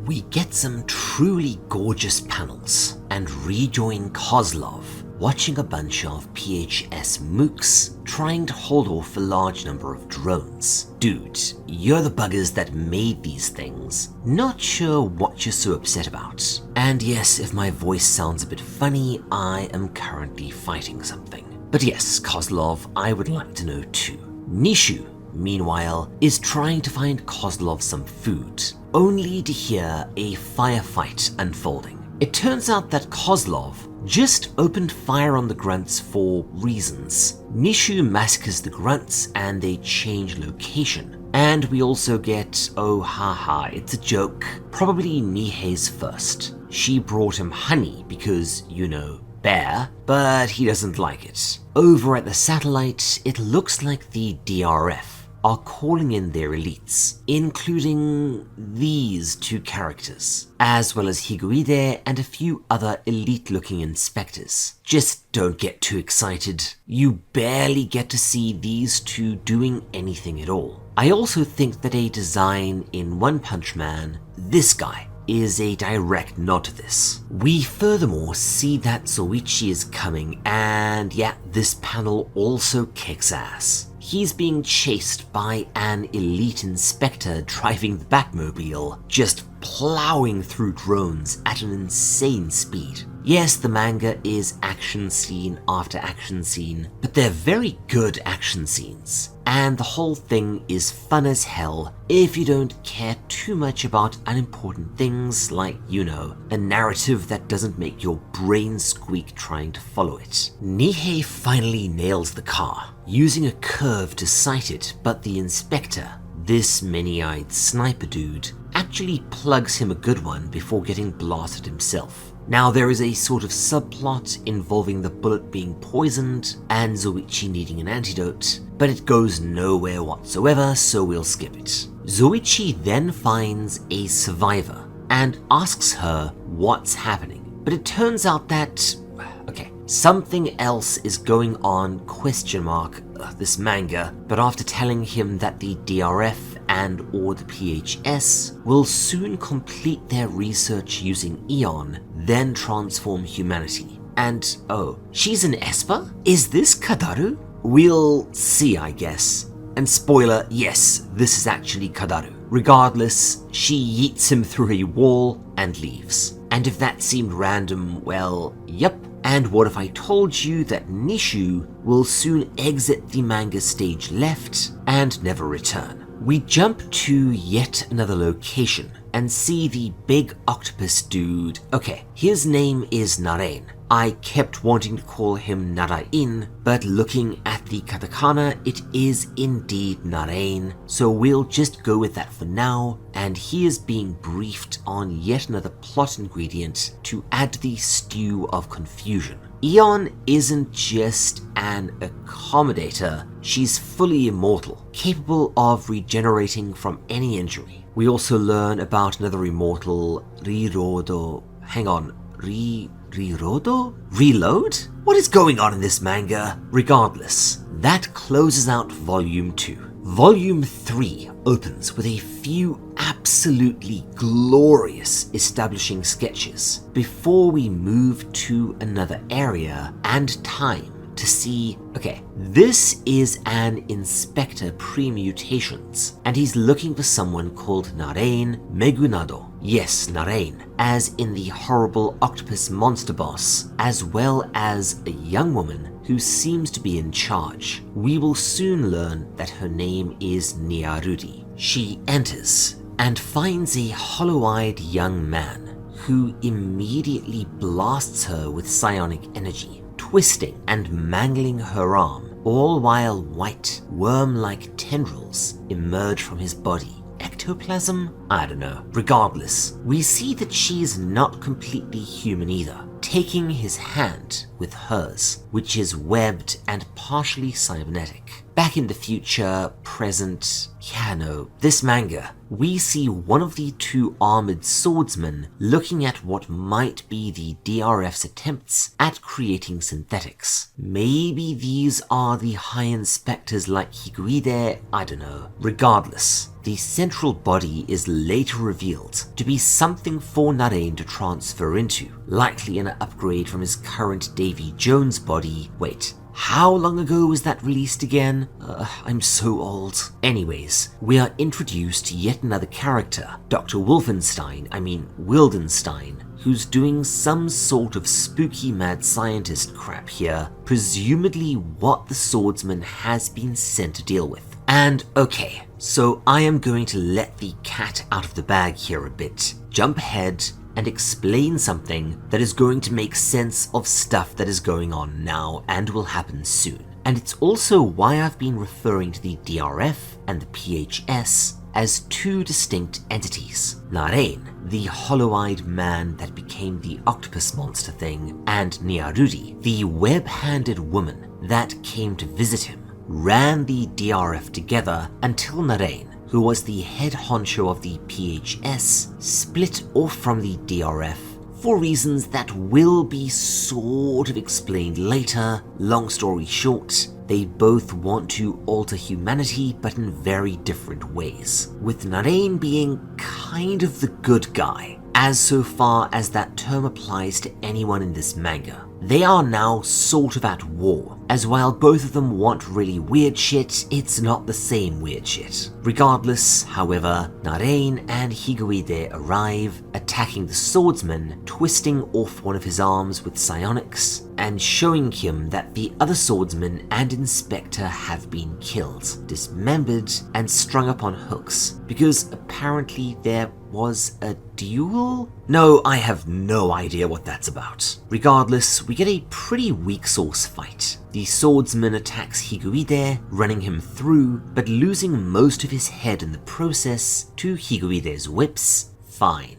We get some truly gorgeous panels and rejoin Kozlov, watching a bunch of PHS mooks trying to hold off a large number of drones. Dude, you're the buggers that made these things. Not sure what you're so upset about. And yes, if my voice sounds a bit funny, I am currently fighting something. But yes, Kozlov, I would like to know too. Nishu, meanwhile, is trying to find Kozlov some food, only to hear a firefight unfolding. It turns out that Kozlov just opened fire on the grunts for reasons. Nishu massacres the grunts and they change location. And we also get, oh haha, it's a joke, probably Nihei's first. She brought him honey because, you know, bear, but he doesn't like it. Over at the satellite, it looks like the DRF are calling in their elites, including these two characters, as well as Higuide and a few other elite-looking inspectors. Just don't get too excited. You barely get to see these two doing anything at all. I also think that a design in One Punch Man, this guy, is a direct nod to this. We furthermore see that Zoichi is coming, and yeah, this panel also kicks ass. He's being chased by an elite inspector driving the Batmobile, just plowing through drones at an insane speed. Yes, the manga is action scene after action scene, but they're very good action scenes. And the whole thing is fun as hell if you don't care too much about unimportant things like, you know, a narrative that doesn't make your brain squeak trying to follow it. Nihei finally nails the car, using a curve to sight it, but the inspector, this many-eyed sniper dude, actually plugs him a good one before getting blasted himself. Now there is a sort of subplot involving the bullet being poisoned and Zoichi needing an antidote, but it goes nowhere whatsoever, so we'll skip it. Zoichi then finds a survivor and asks her what's happening, but it turns out that, okay, something else is going on, this manga, but after telling him that the DRF and or the PHS will soon complete their research using Eon, then transform humanity. And oh, she's an esper? Is this Kadaru? We'll see, I guess. And spoiler, yes, this is actually Kadaru. Regardless, she yeets him through a wall and leaves. And if that seemed random, well, yep. And what if I told you that Nishu will soon exit the manga stage left and never return? We jump to yet another location and see the big octopus dude. Okay, his name is Narain. I kept wanting to call him Narain, but looking at the katakana, it is indeed Narain, so we'll just go with that for now, and he is being briefed on yet another plot ingredient to add to the stew of confusion. Eon isn't just an accommodator, she's fully immortal, capable of regenerating from any injury. We also learn about another immortal, Rirodo. Reload? What is going on in this manga? Regardless, that closes out Volume 2. Volume 3 opens with a few absolutely glorious establishing sketches before we move to another area and time to see, okay, this is an Inspector Pre-Mutations, and he's looking for someone called Narain Megunado. Yes, Narain, as in the horrible octopus monster boss, as well as a young woman who seems to be in charge. We will soon learn that her name is Niarudi. She enters and finds a hollow-eyed young man who immediately blasts her with psionic energy, twisting and mangling her arm, all while white, worm-like tendrils emerge from his body. Ectoplasm? I don't know. Regardless, we see that she is not completely human either, taking his hand with hers, which is webbed and partially cybernetic. Back in the future, present, this manga, we see one of the two armored swordsmen looking at what might be the DRF's attempts at creating synthetics. Maybe these are the high inspectors like Higuide, I don't know. Regardless, the central body is later revealed to be something for Narain to transfer into, likely an upgrade from his current Davy Jones body. Wait, how long ago was that released again? I'm so old. Anyways, we are introduced to yet another character, Dr. Wildenstein, who's doing some sort of spooky mad scientist crap here, presumably what the swordsman has been sent to deal with. And okay, so I am going to let the cat out of the bag here a bit, jump ahead, and explain something that is going to make sense of stuff that is going on now and will happen soon. And it's also why I've been referring to the DRF and the PHS as two distinct entities. Narain, the hollow-eyed man that became the octopus monster thing, and Niarudi, the web-handed woman that came to visit him, ran the DRF together until Narain, who was the head honcho of the PHS, split off from the DRF for reasons that will be sort of explained later. Long story short, they both want to alter humanity, but in very different ways, with Narain being kind of the good guy, as so far as that term applies to anyone in this manga. They are now sort of at war, as while both of them want really weird shit, it's not the same weird shit. Regardless, however, Narain and Higuide arrive, attacking the swordsman, twisting off one of his arms with psionics, and showing him that the other swordsman and inspector have been killed, dismembered, and strung up on hooks, because apparently there was a duel? No, I have no idea what that's about. Regardless, we get a pretty weak source fight. The swordsman attacks Higuide, running him through, but losing most of his head in the process to Higuide's whips. Fine.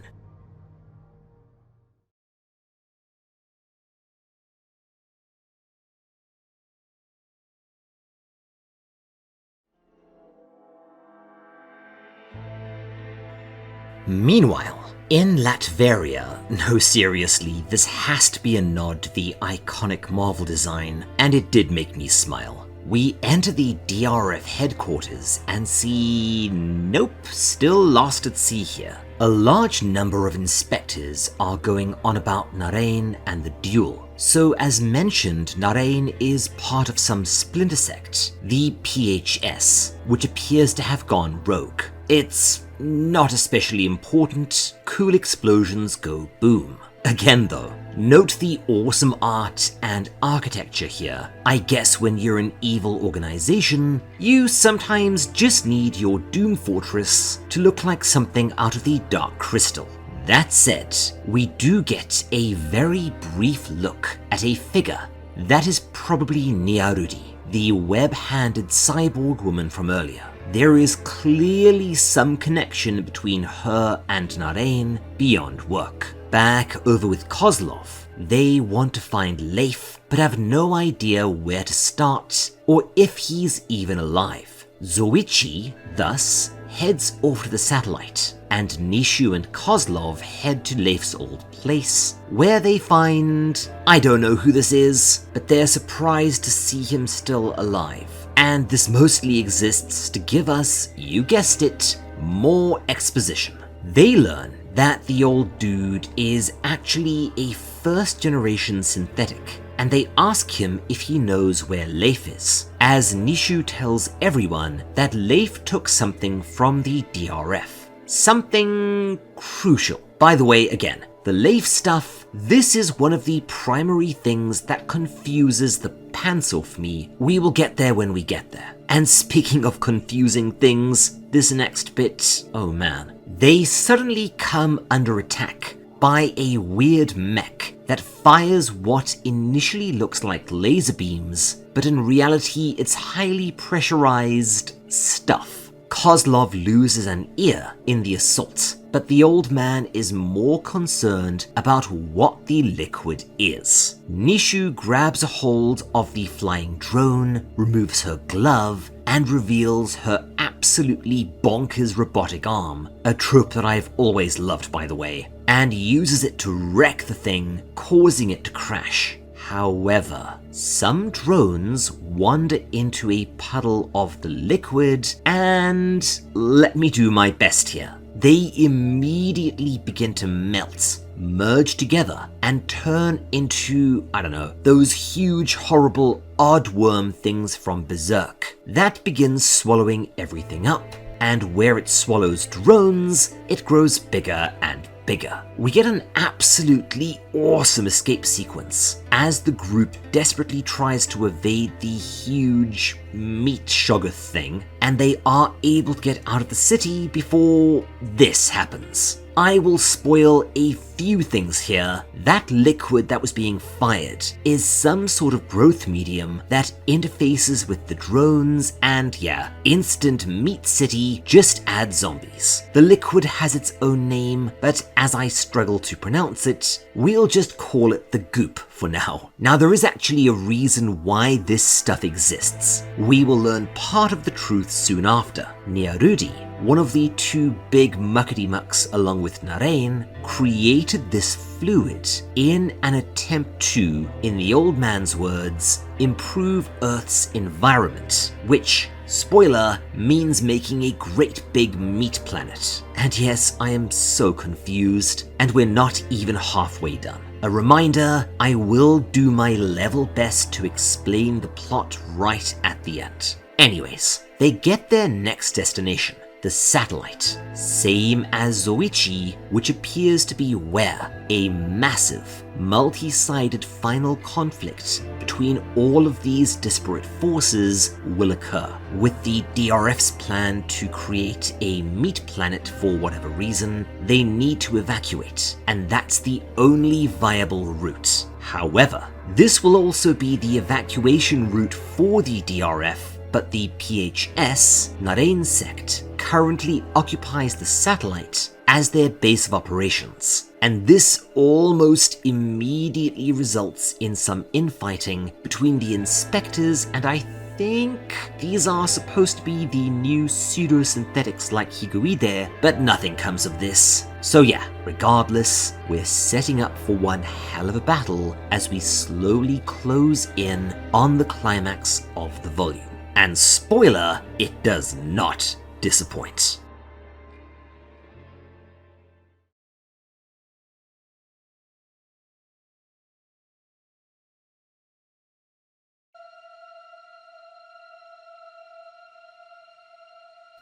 Meanwhile, in Latveria, no seriously, this has to be a nod to the iconic Marvel design, and it did make me smile. We enter the DRF headquarters and see... nope, still lost at sea here. A large number of inspectors are going on about Narain and the duel. So as mentioned, Narain is part of some splinter sect, the PHS, which appears to have gone rogue. It's not especially important, cool explosions go boom. Again though, note the awesome art and architecture here. I guess when you're an evil organization, you sometimes just need your Doom Fortress to look like something out of the Dark Crystal. That said, we do get a very brief look at a figure that is probably Niarudi, the web-handed cyborg woman from earlier. There is clearly some connection between her and Narain beyond work. Back over with Kozlov, they want to find Leif, but have no idea where to start, or if he's even alive. Zoichi, thus, heads off to the satellite, and Nishu and Kozlov head to Leif's old place, where they find... I don't know who this is, but they're surprised to see him still alive. And this mostly exists to give us, you guessed it, more exposition. They learn that the old dude is actually a first-generation synthetic, and they ask him if he knows where Leif is, as Nishu tells everyone that Leif took something from the DRF. Something crucial. By the way, again, the Leif stuff, this is one of the primary things that confuses the pants off me. We will get there when we get there. And speaking of confusing things, this next bit, oh man. They suddenly come under attack by a weird mech that fires what initially looks like laser beams, but in reality it's highly pressurized stuff. Kozlov loses an ear in the assault, but the old man is more concerned about what the liquid is. Nishu grabs a hold of the flying drone, removes her glove, and reveals her absolutely bonkers robotic arm, a trope that I've always loved by the way, and uses it to wreck the thing, causing it to crash. However, some drones wander into a puddle of the liquid and let me do my best here. They immediately begin to melt, merge together, and turn into, I don't know, those huge, horrible, oddworm things from Berserk that begins swallowing everything up, and where it swallows drones, it grows bigger and bigger. We get an absolutely awesome escape sequence as the group desperately tries to evade the huge meat shoggoth thing, and they are able to get out of the city before this happens. I will spoil a few things here. That liquid that was being fired is some sort of growth medium that interfaces with the drones, and yeah, instant meat city just add zombies. The liquid has its own name, but as I struggle to pronounce it, we'll just call it the goop for now. Now there is actually a reason why this stuff exists. We will learn part of the truth soon after. Niarudi, one of the two big muckety mucks along with Narain, created this fluid in an attempt to, in the old man's words, improve Earth's environment, which, spoiler, means making a great big meat planet. And yes, I am so confused, and we're not even halfway done. A reminder, I will do my level best to explain the plot right at the end. Anyways, they get their next destination, the satellite, same as Zoichi, which appears to be where a massive, multi-sided final conflict between all of these disparate forces will occur, with the DRF's plan to create a meat planet for whatever reason. They need to evacuate, and that's the only viable route. However, this will also be the evacuation route for the DRF, but the PHS, Narain sect, currently occupies the satellite as their base of operations, and this almost immediately results in some infighting between the inspectors and I think these are supposed to be the new pseudo-synthetics like Higuide, but nothing comes of this. So yeah, regardless, we're setting up for one hell of a battle as we slowly close in on the climax of the volume. And spoiler, it does not disappoint.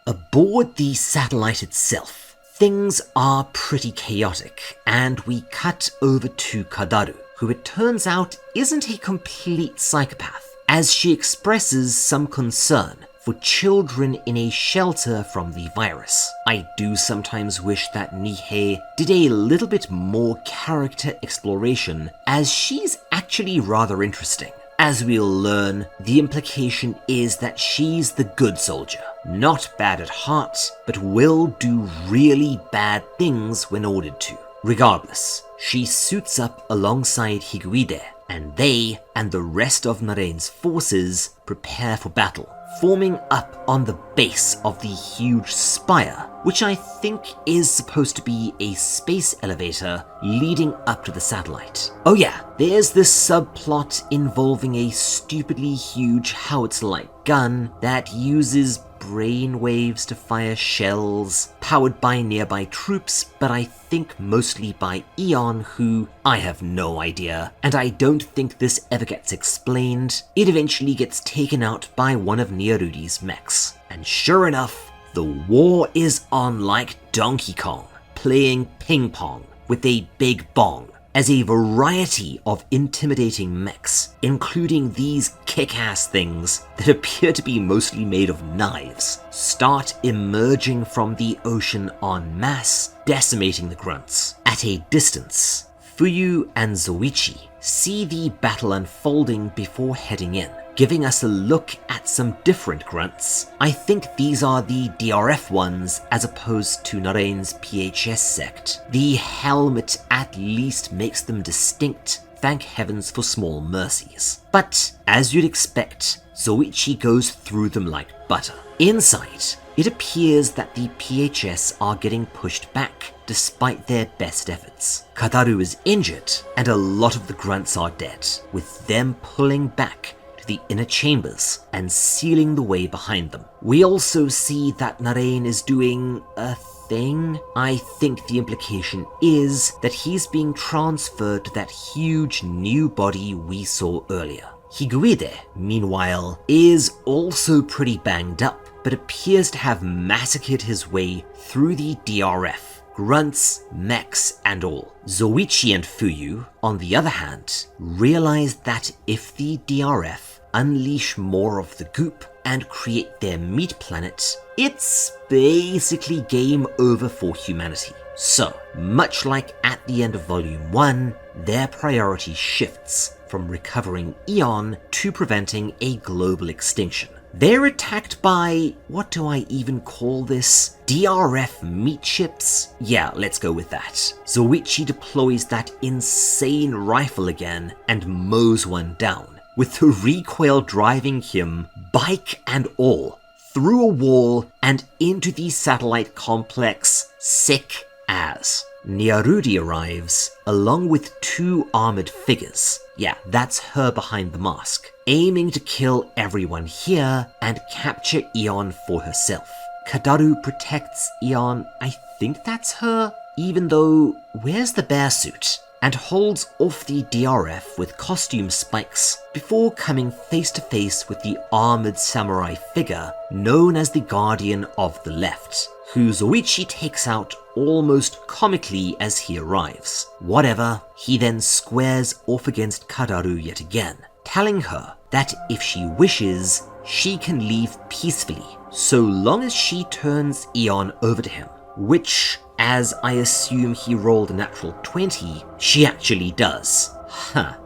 Aboard the satellite itself, things are pretty chaotic, and we cut over to Kadaru, who it turns out isn't a complete psychopath, as she expresses some concern for children in a shelter from the virus. I do sometimes wish that Nihei did a little bit more character exploration, as she's actually rather interesting. As we'll learn, the implication is that she's the good soldier, not bad at heart, but will do really bad things when ordered to. Regardless, she suits up alongside Higuide, and they and the rest of Narain's forces prepare for battle, forming up on the base of the huge spire, which I think is supposed to be a space elevator leading up to the satellite. Oh yeah, there's this subplot involving a stupidly huge howitzer-like gun that uses brainwaves to fire shells, powered by nearby troops, but I think mostly by Eon, who I have no idea, and I don't think this ever gets explained. It eventually gets taken out by one of Niarudi's mechs. And sure enough, the war is on like Donkey Kong, playing ping pong with a big bong, as a variety of intimidating mechs, including these kick-ass things that appear to be mostly made of knives, start emerging from the ocean en masse, decimating the grunts. At a distance, Fuyu and Zoichi see the battle unfolding before heading in, giving us a look at some different grunts. I think these are the DRF ones as opposed to Narain's PHS sect. The helmet at least makes them distinct, thank heavens for small mercies. But as you'd expect, Zoichi goes through them like butter. Inside, it appears that the PHS are getting pushed back despite their best efforts. Kadaru is injured, and a lot of the grunts are dead, with them pulling back the inner chambers and sealing the way behind them. We also see that Narain is doing a thing. I think the implication is that he's being transferred to that huge new body we saw earlier. Higuide, meanwhile, is also pretty banged up, but appears to have massacred his way through the DRF. Grunts, mechs, and all. Zoichi and Fuyu, on the other hand, realize that if the DRF unleash more of the goop and create their meat planet, it's basically game over for humanity. So, much like at the end of Volume 1, their priority shifts from recovering Eon to preventing a global extinction. They're attacked by, what do I even call this? DRF meat ships? Yeah, let's go with that. Zoichi deploys that insane rifle again and mows one down, with the recoil driving him, bike and all, through a wall and into the satellite complex, sick as. Niarudi arrives, along with two armored figures. Yeah, that's her behind the mask, aiming to kill everyone here and capture Eon for herself. Kadaru protects Eon, I think that's her, even though, where's the bear suit? And holds off the DRF with costume spikes before coming face to face with the armored samurai figure known as the Guardian of the Left, who Zoichi takes out almost comically as he arrives. Whatever, he then squares off against Kadaru yet again, telling her that if she wishes, she can leave peacefully, so long as she turns Eon over to him, which, as I assume he rolled a natural 20, she actually does.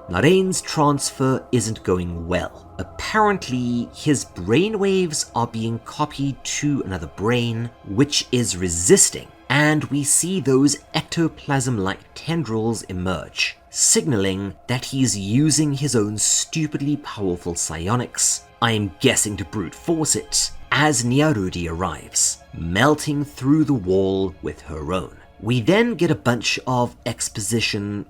Narain's transfer isn't going well. Apparently, his brainwaves are being copied to another brain, which is resisting, and we see those ectoplasm-like tendrils emerge, signaling that he's using his own stupidly powerful psionics, I'm guessing to brute force it, as Nyarudi arrives, melting through the wall with her own. We then get a bunch of exposition,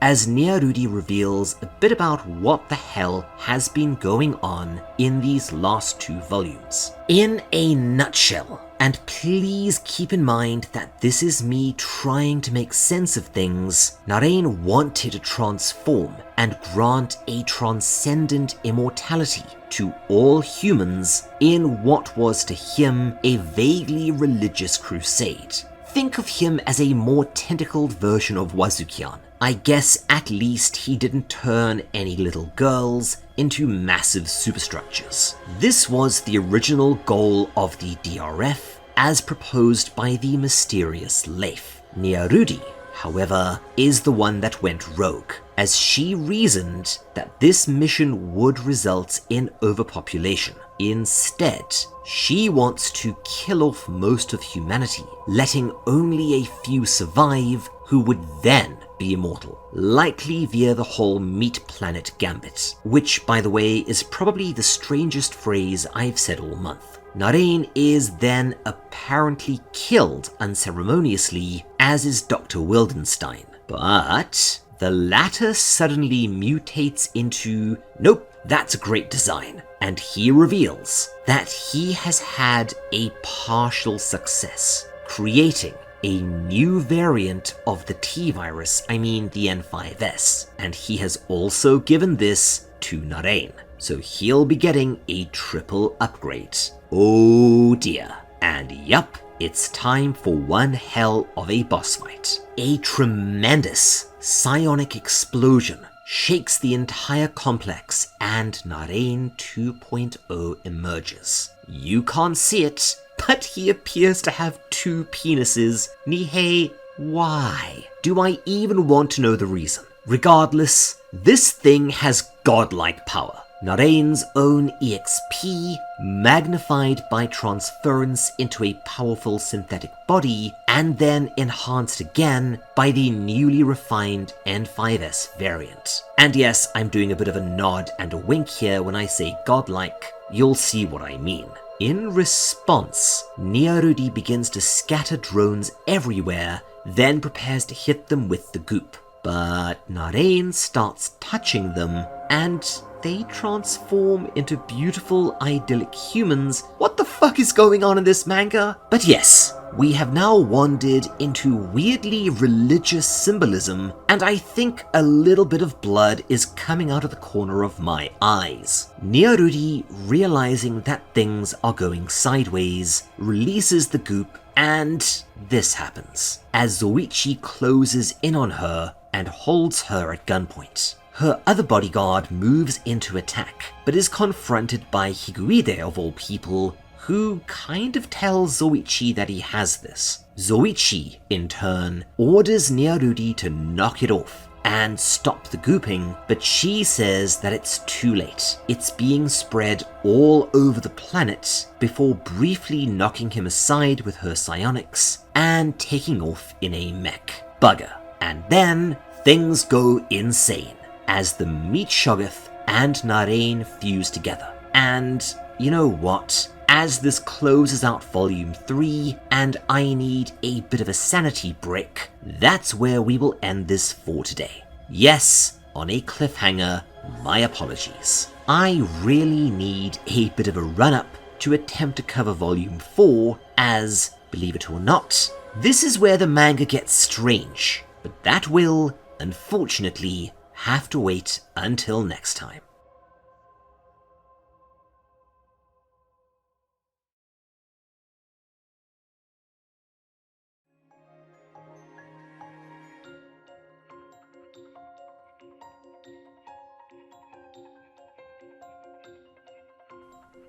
as Nyarudi reveals a bit about what the hell has been going on in these last 2 volumes. In a nutshell, and please keep in mind that this is me trying to make sense of things, Narain wanted to transform and grant a transcendent immortality to all humans in what was to him a vaguely religious crusade. Think of him as a more tentacled version of Wazukyan. I guess at least he didn't turn any little girls into massive superstructures. This was the original goal of the DRF as proposed by the mysterious Leif. Nyarudi, however, is the one that went rogue, as she reasoned that this mission would result in overpopulation. Instead, she wants to kill off most of humanity, letting only a few survive who would then be immortal, likely via the whole meat planet gambit, which, by the way, is probably the strangest phrase I've said all month. Narain is then apparently killed unceremoniously, as is Dr. Wildenstein, but the latter suddenly mutates into, nope, that's a great design, and he reveals that he has had a partial success, creating a new variant of the T-virus, the N5S, and he has also given this to Narain, so he'll be getting a triple upgrade. Oh dear. And yup, it's time for one hell of a boss fight. A tremendous psionic explosion shakes the entire complex and Narain 2.0 emerges. You can't see it, but he appears to have 2 penises. Nihei, why? Do I even want to know the reason? Regardless, this thing has godlike power. Narain's own EXP, magnified by transference into a powerful synthetic body, and then enhanced again by the newly refined N5S variant. And yes, I'm doing a bit of a nod and a wink here when I say godlike. You'll see what I mean. In response, Nyarudi begins to scatter drones everywhere, then prepares to hit them with the goop. But Narain starts touching them, and they transform into beautiful, idyllic humans. What the fuck is going on in this manga? But yes, we have now wandered into weirdly religious symbolism, and I think a little bit of blood is coming out of the corner of my eyes. Nyarudi, realizing that things are going sideways, releases the goop, and this happens, as Zoichi closes in on her and holds her at gunpoint. Her other bodyguard moves in to attack, but is confronted by Higuide of all people, who kind of tells Zoichi that he has this. Zoichi, in turn, orders Nyarudi to knock it off and stop the gooping, but she says that it's too late. It's being spread all over the planet before briefly knocking him aside with her psionics and taking off in a mech. Bugger. And then things go insane as the Meat Shoggoth and Narain fuse together. And you know what? As this closes out Volume 3 and I need a bit of a sanity break, that's where we will end this for today. Yes, on a cliffhanger, my apologies. I really need a bit of a run-up to attempt to cover Volume 4 as, believe it or not, this is where the manga gets strange, but that will, unfortunately, have to wait until next time.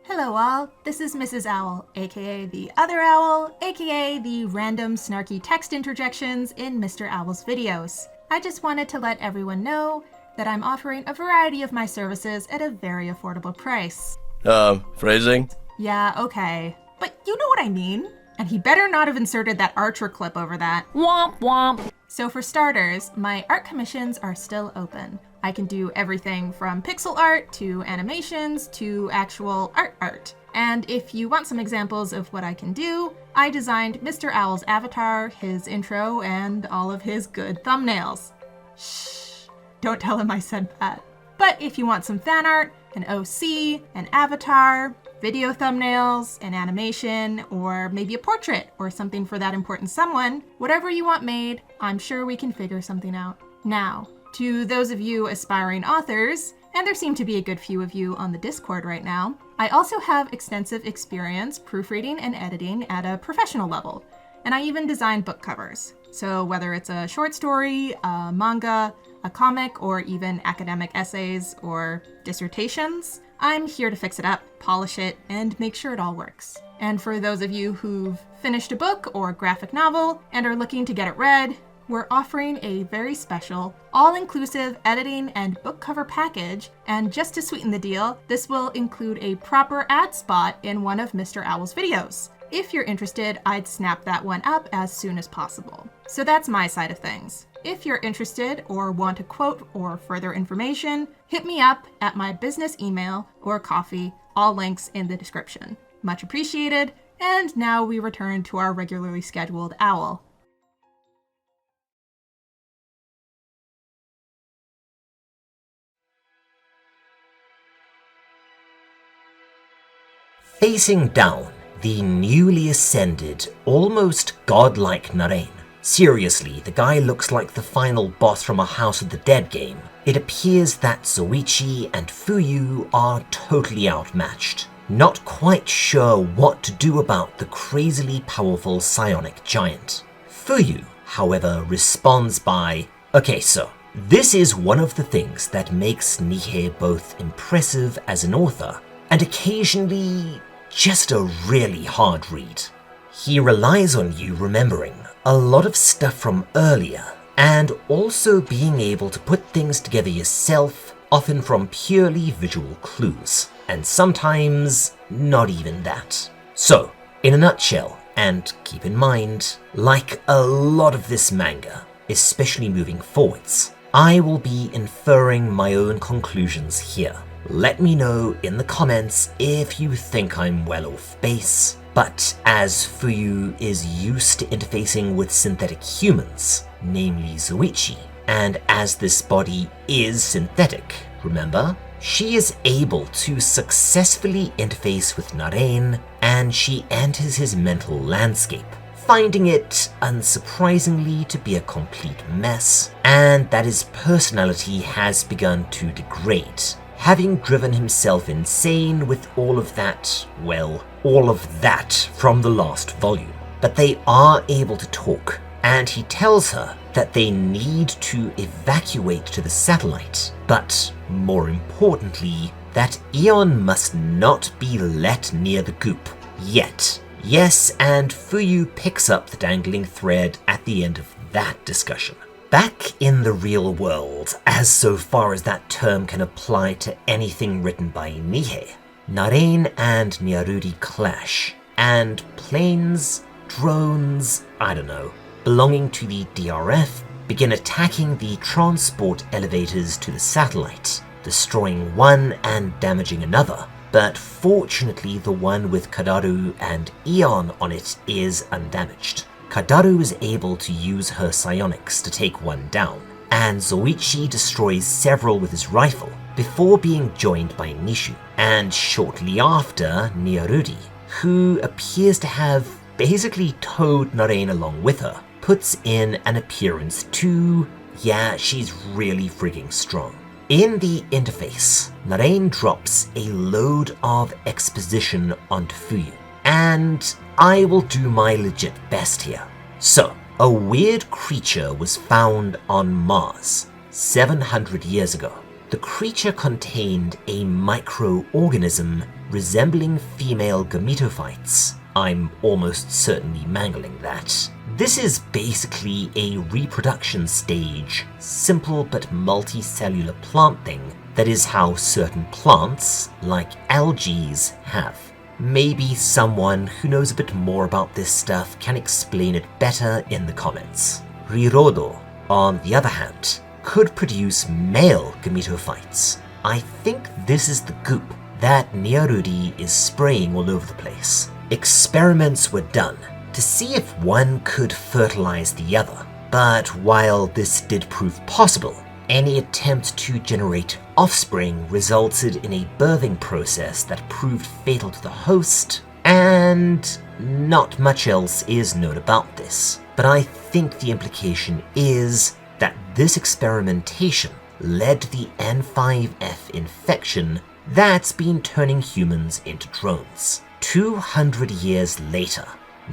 Hello all, this is Mrs. Owl, aka the other owl, aka the random snarky text interjections in Mr. Owl's videos. I just wanted to let everyone know that I'm offering a variety of my services at a very affordable price. Phrasing? Yeah, okay. But you know what I mean. And he better not have inserted that Archer clip over that. Womp womp. So for starters, my art commissions are still open. I can do everything from pixel art to animations to actual art. And if you want some examples of what I can do, I designed Mr. Owl's avatar, his intro, and all of his good thumbnails. Shh, don't tell him I said that. But if you want some fan art, an OC, an avatar, video thumbnails, an animation, or maybe a portrait or something for that important someone, whatever you want made, I'm sure we can figure something out. Now, to those of you aspiring authors, and there seem to be a good few of you on the Discord right now, I also have extensive experience proofreading and editing at a professional level, and I even design book covers. So whether it's a short story, a manga, a comic, or even academic essays or dissertations, I'm here to fix it up, polish it, and make sure it all works. And for those of you who've finished a book or graphic novel and are looking to get it read, we're offering a very special, all-inclusive editing and book cover package, and just to sweeten the deal, this will include a proper ad spot in one of Mr. Owl's videos. If you're interested, I'd snap that one up as soon as possible. So that's my side of things. If you're interested or want a quote or further information, hit me up at my business email or coffee, all links in the description. Much appreciated, and now we return to our regularly scheduled owl. Facing down, the newly ascended, almost godlike Narain. Seriously, the guy looks like the final boss from a House of the Dead game. It appears that Zoichi and Fuyu are totally outmatched. Not quite sure what to do about the crazily powerful psionic giant. Fuyu, however, responds by, "Okay, so this is one of the things that makes Nihei both impressive as an author and occasionally just a really hard read. He relies on you remembering a lot of stuff from earlier, and also being able to put things together yourself, often from purely visual clues, and sometimes not even that. So, in a nutshell, and keep in mind, like a lot of this manga, especially moving forwards, I will be inferring my own conclusions here. Let me know in the comments if you think I'm well off base. But as Fuyu is used to interfacing with synthetic humans, namely Zoichi, and as this body is synthetic, remember, she is able to successfully interface with Narain, and she enters his mental landscape, finding it, unsurprisingly, to be a complete mess, and that his personality has begun to degrade, having driven himself insane with all of that from the last volume. But they are able to talk, and he tells her that they need to evacuate to the satellite, but more importantly, that Eon must not be let near the goop yet. Yes, and Fuyu picks up the dangling thread at the end of that discussion. Back in the real world, as so far as that term can apply to anything written by Nihei, Narain and Nyarudi clash, and planes, drones, belonging to the DRF begin attacking the transport elevators to the satellite, destroying one and damaging another. But fortunately, the one with Kadaru and Eon on it is undamaged. Kadaru is able to use her psionics to take one down, and Zoichi destroys several with his rifle before being joined by Nishu, and shortly after, Nyarudi, who appears to have basically towed Narain along with her, puts in an appearance too. Yeah, she's really frigging strong. In the interface, Narain drops a load of exposition onto Fuyu, and I will do my legit best here. So, a weird creature was found on Mars 700 years ago. The creature contained a microorganism resembling female gametophytes. I'm almost certainly mangling that. This is basically a reproduction stage, simple but multicellular plant thing that is how certain plants, like algae, have. Maybe someone who knows a bit more about this stuff can explain it better in the comments. Rirodo, on the other hand, could produce male gametophytes. I think this is the goop that Niarudi is spraying all over the place. Experiments were done to see if one could fertilize the other, but while this did prove possible, any attempt to generate offspring resulted in a birthing process that proved fatal to the host, and not much else is known about this. But I think the implication is that this experimentation led to the N5F infection that's been turning humans into drones. 200 years later,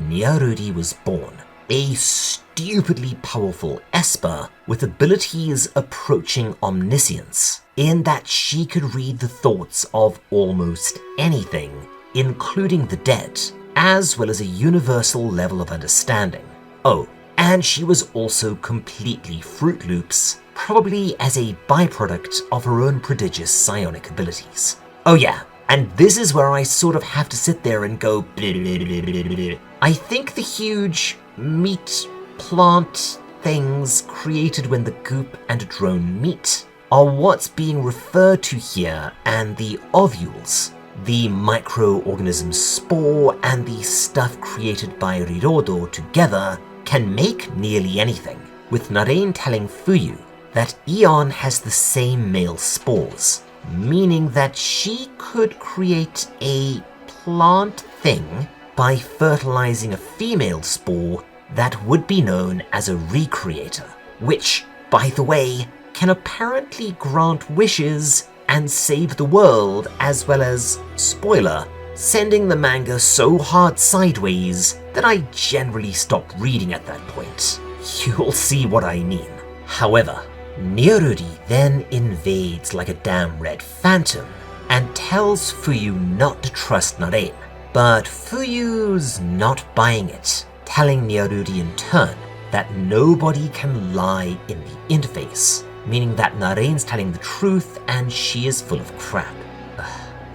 Niarudi was born, a stupidly powerful esper with abilities approaching omniscience, in that she could read the thoughts of almost anything, including the dead, as well as a universal level of understanding. Oh, and she was also completely Fruit Loops, probably as a byproduct of her own prodigious psionic abilities. Oh yeah, and this is where I sort of have to sit there and go blah, blah, blah, blah, blah, blah. I think the huge meat plant things created when the goop and drone meet are what's being referred to here, and the ovules, the microorganism spore and the stuff created by Rirodo together can make nearly anything, with Narain telling Fuyu that Eon has the same male spores, meaning that she could create a plant thing by fertilizing a female spore that would be known as a recreator, which, by the way, can apparently grant wishes and save the world, as well as, spoiler, sending the manga so hard sideways that I generally stopped reading at that point. You'll see what I mean. However, Niarudi then invades like a damn red phantom and tells Fuyu not to trust Narain, but Fuyu's not buying it, telling Niarudi in turn that nobody can lie in the interface, meaning that Narain's telling the truth and she is full of crap.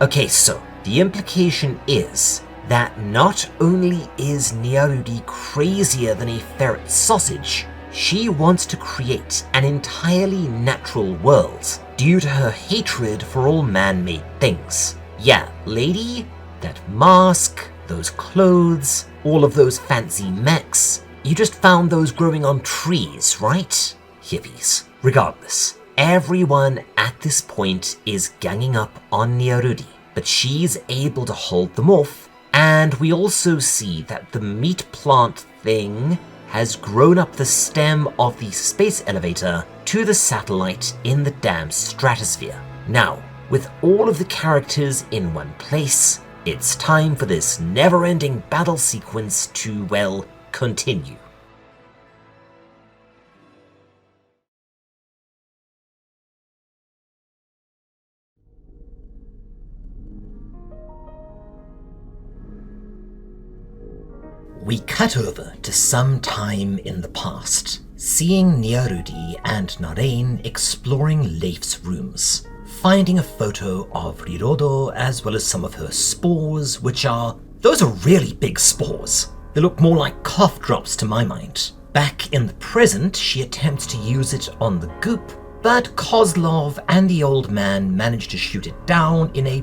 Okay, so the implication is that not only is Niarudi crazier than a ferret sausage, she wants to create an entirely natural world due to her hatred for all man-made things. Yeah, lady, that mask, those clothes, all of those fancy mechs, you just found those growing on trees, right? Hippies. Regardless, everyone at this point is ganging up on Niarudi, but she's able to hold them off, and we also see that the meat plant thing has grown up the stem of the space elevator to the satellite in the damn stratosphere. Now, with all of the characters in one place, it's time for this never-ending battle sequence to, well, continue. We cut over to some time in the past, seeing Niarudi and Narain exploring Leif's rooms, finding a photo of Rirodo as well as some of her spores, those are really big spores. They look more like cough drops to my mind. Back in the present, she attempts to use it on the goop, but Kozlov and the old man manage to shoot it down in a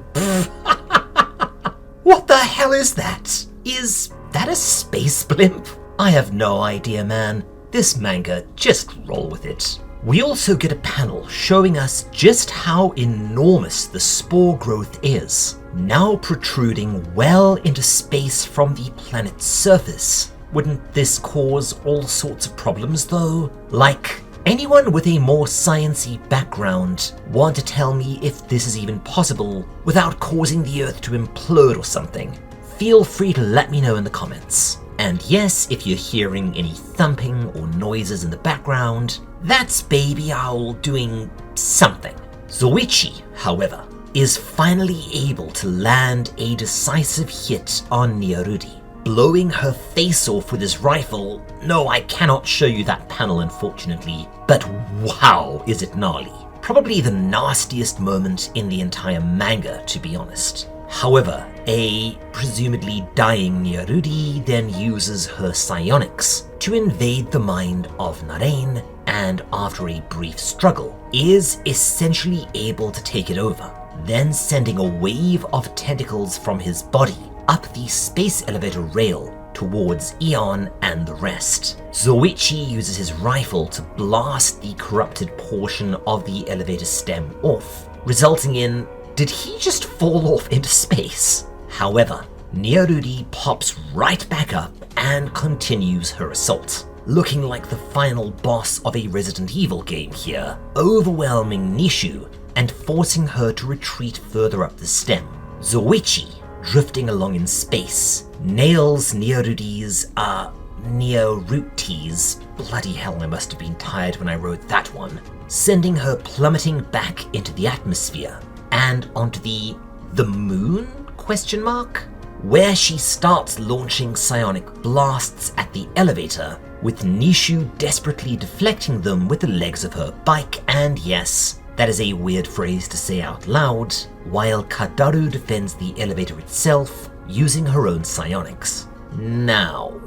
What the hell is that? Is that a space blimp? I have no idea, man. This manga, just roll with it. We also get a panel showing us just how enormous the spore growth is, now protruding well into space from the planet's surface. Wouldn't this cause all sorts of problems though? Like, anyone with a more science-y background want to tell me if this is even possible without causing the Earth to implode or something? Feel free to let me know in the comments. And yes, if you're hearing any thumping or noises in the background, that's Baby Owl doing something. Zoichi, however, is finally able to land a decisive hit on Niarudi, blowing her face off with his rifle. No, I cannot show you that panel, unfortunately, but wow, is it gnarly. Probably the nastiest moment in the entire manga, to be honest. However, a presumably dying Nyarudi then uses her psionics to invade the mind of Narain, and after a brief struggle, is essentially able to take it over, then sending a wave of tentacles from his body up the space elevator rail towards Eon and the rest. Zoichi uses his rifle to blast the corrupted portion of the elevator stem off, resulting in, did he just fall off into space? However, Nyarudi pops right back up and continues her assault, looking like the final boss of a Resident Evil game here, overwhelming Nishu and forcing her to retreat further up the stem. Zoichi, drifting along in space, nails Nyaruti's, bloody hell, I must have been tired when I wrote that one, sending her plummeting back into the atmosphere and onto the moon? Where she starts launching psionic blasts at the elevator, with Nishu desperately deflecting them with the legs of her bike, and yes, that is a weird phrase to say out loud, while Kadaru defends the elevator itself using her own psionics. Now,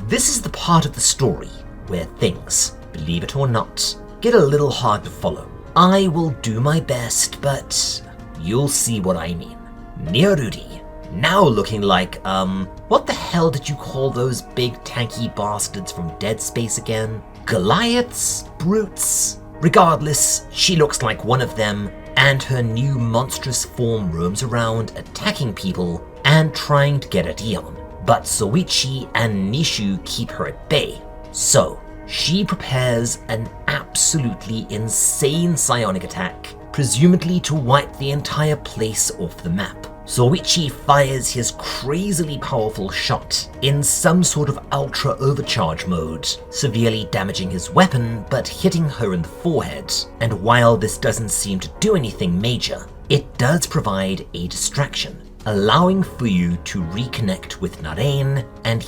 this is the part of the story where things, believe it or not, get a little hard to follow. I will do my best, but you'll see what I mean. Nyarudi, now looking like, what the hell did you call those big tanky bastards from Dead Space again? Goliaths? Brutes? Regardless, she looks like one of them, and her new monstrous form roams around attacking people and trying to get at Eon. But Zoichi and Nishu keep her at bay, so she prepares an absolutely insane psionic attack, presumably to wipe the entire place off the map. Zoichi fires his crazily powerful shot in some sort of ultra overcharge mode, severely damaging his weapon but hitting her in the forehead. And while this doesn't seem to do anything major, it does provide a distraction, allowing Fuyu to reconnect with Narain, and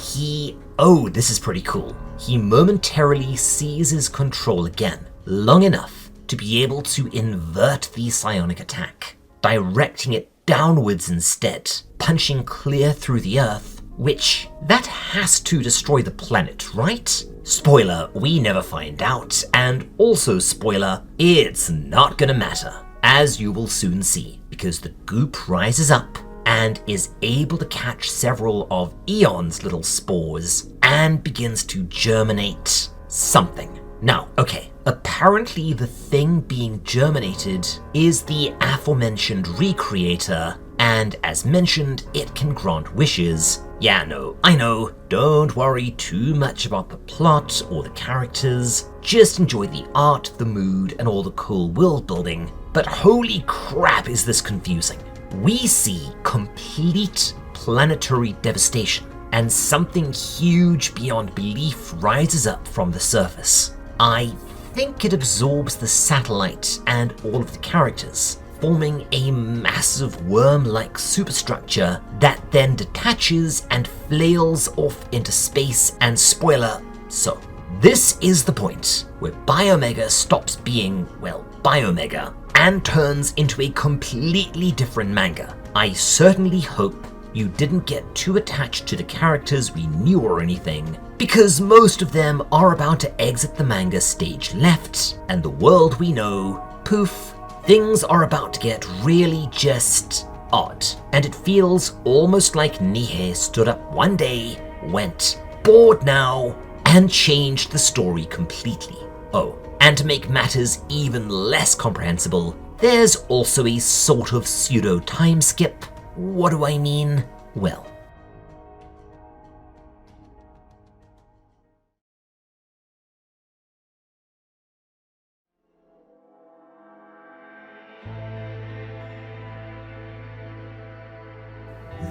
this is pretty cool. He momentarily seizes control again, long enough to be able to invert the psionic attack, directing it downwards instead, punching clear through the Earth, which that has to destroy the planet, right? Spoiler, we never find out, and also spoiler, it's not gonna matter, as you will soon see, because the goop rises up and is able to catch several of Eon's little spores and begins to germinate something. Now, okay, apparently the thing being germinated is the aforementioned Recreator, and as mentioned, it can grant wishes. Yeah, no, I know, don't worry too much about the plot or the characters, just enjoy the art, the mood, and all the cool world building, but holy crap is this confusing. We see complete planetary devastation, and something huge beyond belief rises up from the surface. I think it absorbs the satellite and all of the characters, forming a massive worm-like superstructure that then detaches and flails off into space, and spoiler, so this is the point where Biomega stops being, well, Biomega, and turns into a completely different manga. I certainly hope you didn't get too attached to the characters we knew or anything, because most of them are about to exit the manga stage left, and the world we know, poof, things are about to get really just odd. And it feels almost like Nihei stood up one day, went, bored now, and changed the story completely. Oh, and to make matters even less comprehensible, there's also a sort of pseudo time skip. What do I mean? Well,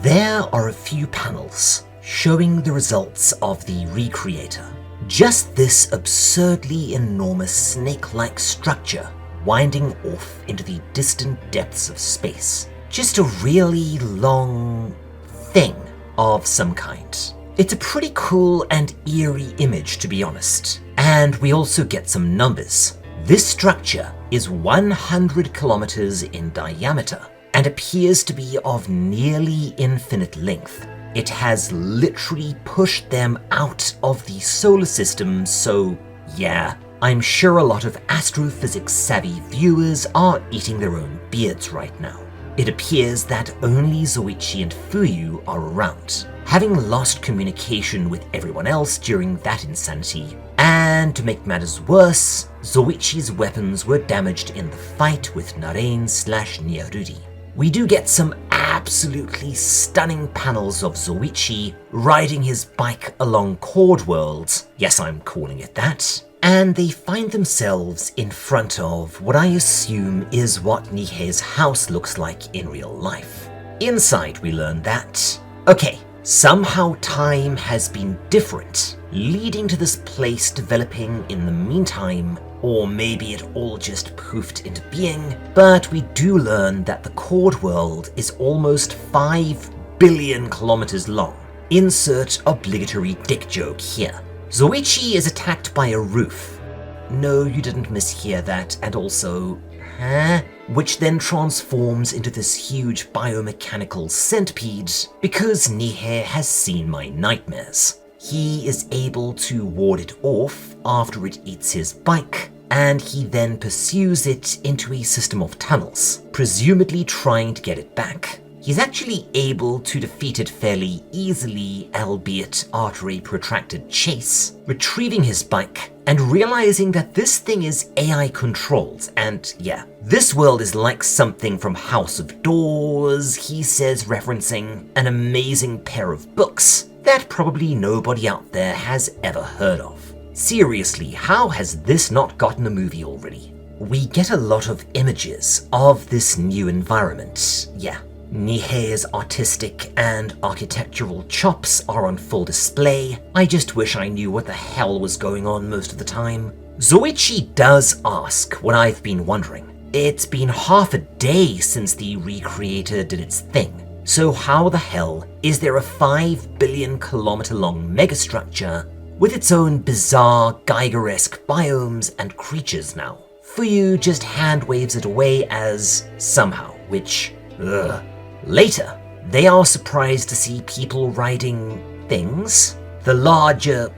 there are a few panels showing the results of the Recreator. Just this absurdly enormous snake-like structure winding off into the distant depths of space. Just a really long thing of some kind. It's a pretty cool and eerie image, to be honest. And we also get some numbers. This structure is 100 kilometers in diameter and appears to be of nearly infinite length. It has literally pushed them out of the solar system, so yeah, I'm sure a lot of astrophysics-savvy viewers are eating their own beards right now. It appears that only Zoichi and Fuyu are around, having lost communication with everyone else during that insanity. And to make matters worse, Zoichi's weapons were damaged in the fight with Narain/Nyaruri. We do get some absolutely stunning panels of Zoichi riding his bike along Cordworld, yes, I'm calling it that, and they find themselves in front of what I assume is what Nihei's house looks like in real life. Inside we learn that, okay, somehow time has been different, leading to this place developing in the meantime, or maybe it all just poofed into being, but we do learn that the Cordworld is almost 5 billion kilometers long. Insert obligatory dick joke here. Zoichi is attacked by a roof. No, you didn't mishear that, and also, which then transforms into this huge biomechanical centipede because Nihei has seen my nightmares. He is able to ward it off after it eats his bike, and he then pursues it into a system of tunnels, presumably trying to get it back. He's actually able to defeat it fairly easily, albeit after a protracted chase, retrieving his bike and realizing that this thing is AI controlled, and yeah, this world is like something from House of Doors, he says, referencing an amazing pair of books that probably nobody out there has ever heard of. Seriously, how has this not gotten a movie already? We get a lot of images of this new environment, yeah. Nihei's artistic and architectural chops are on full display. I just wish I knew what the hell was going on most of the time. Zoichi does ask what I've been wondering. It's been half a day since the Recreator did its thing. So how the hell is there a 5 billion kilometer long megastructure with its own bizarre Geiger-esque biomes and creatures now? Fuyu just hand waves it away as somehow, which, ugh. Later, they are surprised to see people riding things, the larger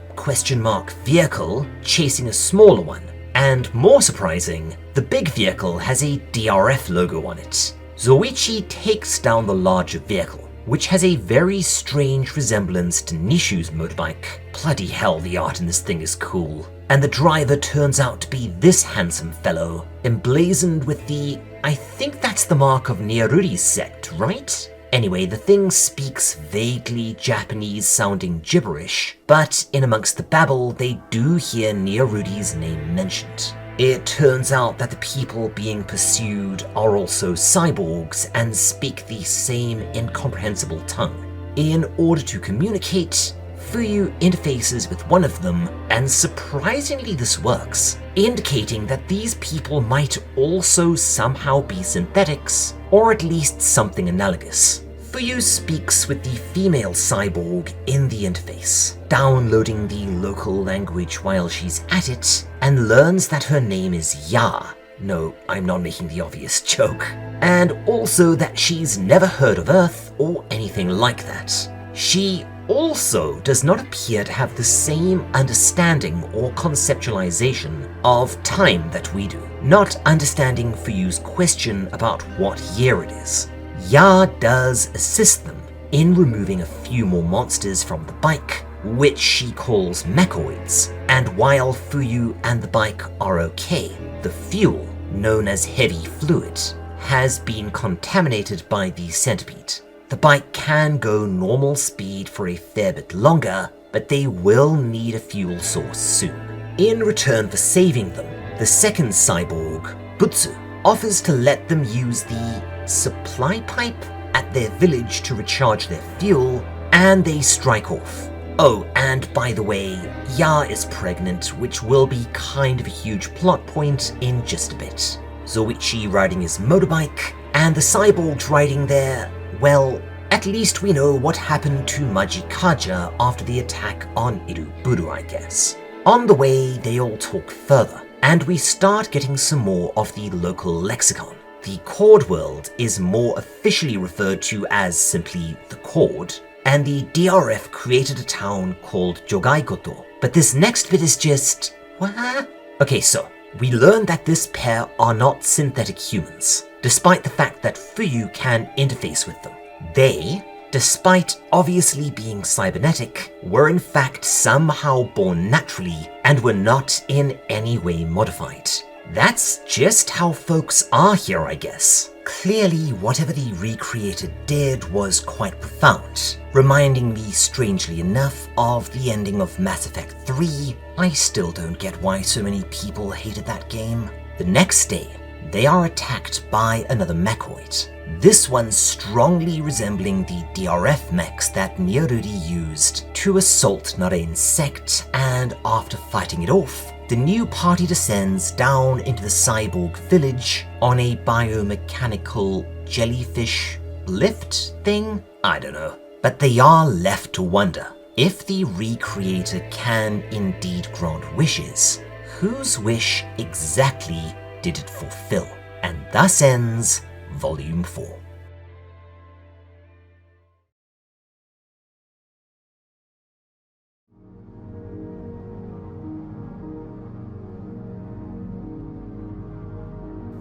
vehicle chasing a smaller one, and more surprising, the big vehicle has a DRF logo on it. Zoichi takes down the larger vehicle, which has a very strange resemblance to Nishu's motorbike. Bloody hell, the art in this thing is cool. And the driver turns out to be this handsome fellow, emblazoned with the, I think that's the mark of Nyaruri's sect, right? Anyway, the thing speaks vaguely Japanese-sounding gibberish, but in amongst the babble, they do hear Nyaruri's name mentioned. It turns out that the people being pursued are also cyborgs and speak the same incomprehensible tongue. In order to communicate, Fuyu interfaces with one of them, and surprisingly this works, indicating that these people might also somehow be synthetics, or at least something analogous. Fuyu speaks with the female cyborg in the interface, downloading the local language while she's at it, and learns that her name is Ya. No, I'm not making the obvious joke. And also that she's never heard of Earth or anything like that. She also does not appear to have the same understanding or conceptualization of time that we do, not understanding Fuyu's question about what year it is. Ya does assist them in removing a few more monsters from the bike, which she calls mechoids, and while Fuyu and the bike are okay, the fuel, known as heavy fluid, has been contaminated by the centipede. The bike can go normal speed for a fair bit longer, but they will need a fuel source soon. In return for saving them, the second cyborg, Butsu, offers to let them use the supply pipe at their village to recharge their fuel, and they strike off. Oh, and by the way, Ya is pregnant, which will be kind of a huge plot point in just a bit. Zoichi riding his motorbike, and the cyborgs riding their, well, at least we know what happened to Majikaja after the attack on Iruburu, I guess. On the way, they all talk further, and we start getting some more of the local lexicon. The Cordworld is more officially referred to as simply the Cord, and the DRF created a town called Jogaikoto. But this next bit is just... what? Okay, so we learned that this pair are not synthetic humans, despite the fact that Fuyu can interface with them. They, despite obviously being cybernetic, were in fact somehow born naturally and were not in any way modified. That's just how folks are here, I guess. Clearly, whatever the Recreator did was quite profound, reminding me strangely enough of the ending of Mass Effect 3. I still don't get why so many people hated that game. The next day, they are attacked by another mechoid, this one strongly resembling the DRF mechs that Nyoruri used to assault Narain's sect, and after fighting it off, the new party descends down into the cyborg village on a biomechanical jellyfish lift thing? I don't know. But they are left to wonder, if the Recreator can indeed grant wishes, whose wish exactly did it fulfill? And thus ends Volume 4.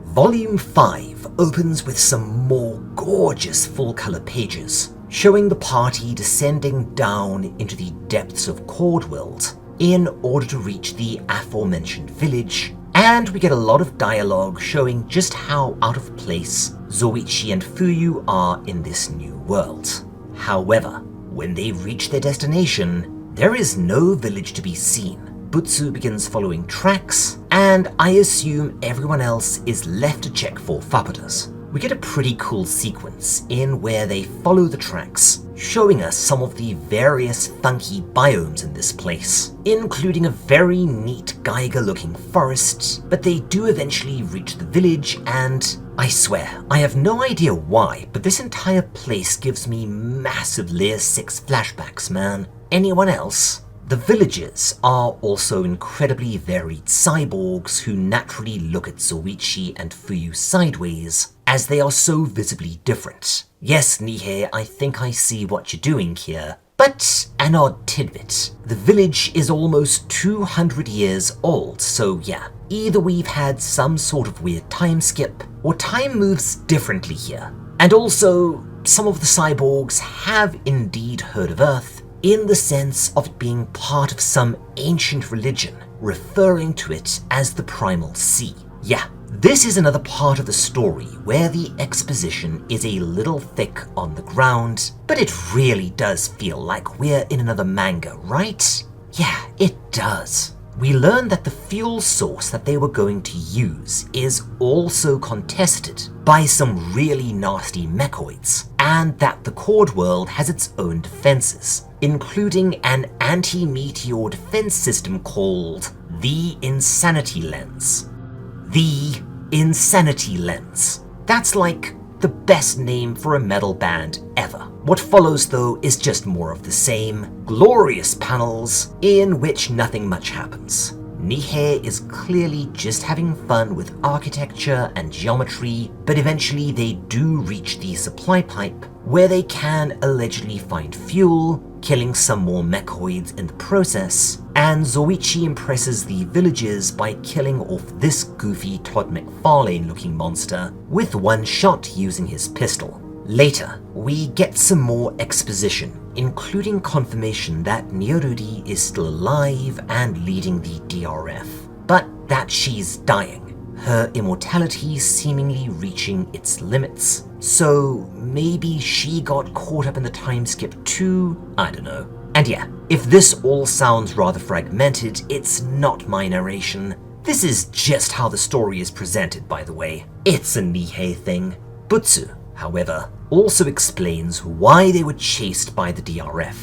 Volume 5 opens with some more gorgeous full-color pages, showing the party descending down into the depths of Cordworld in order to reach the aforementioned village, and we get a lot of dialogue showing just how out of place Zoichi and Fuyu are in this new world. However, when they reach their destination, there is no village to be seen. Butsu begins following tracks, and I assume everyone else is left to check for Fapotas. We get a pretty cool sequence in where they follow the tracks, showing us some of the various funky biomes in this place, including a very neat Geiger-looking forest, but they do eventually reach the village, and I swear, I have no idea why, but this entire place gives me massive Layer 6 flashbacks, man. Anyone else? The villagers are also incredibly varied cyborgs who naturally look at Zoichi and Fuyu sideways, as they are so visibly different. Yes, Nihei, I think I see what you're doing here. But an odd tidbit. The village is almost 200 years old, so yeah, either we've had some sort of weird time skip, or time moves differently here. And also, some of the cyborgs have indeed heard of Earth, in the sense of it being part of some ancient religion, referring to it as the Primal Sea. Yeah, this is another part of the story where the exposition is a little thick on the ground, but it really does feel like we're in another manga, right? Yeah, it does. We learn that the fuel source that they were going to use is also contested by some really nasty mechoids, and that the Cordworld has its own defenses, including an anti-meteor defense system called the Insanity Lens. The Insanity Lens. That's like the best name for a metal band ever. What follows though is just more of the same, glorious panels in which nothing much happens. Nihei is clearly just having fun with architecture and geometry, but eventually they do reach the supply pipe, where they can allegedly find fuel, killing some more mechoids in the process, and Zoichi impresses the villagers by killing off this goofy Todd McFarlane looking monster with one shot using his pistol. Later, we get some more exposition, including confirmation that Nyoruri is still alive and leading the DRF, but that she's dying, her immortality seemingly reaching its limits. So maybe she got caught up in the time skip too? I don't know. And yeah, if this all sounds rather fragmented, it's not my narration. This is just how the story is presented, by the way. It's a Nihei thing. Butsu, however, also explains why they were chased by the DRF.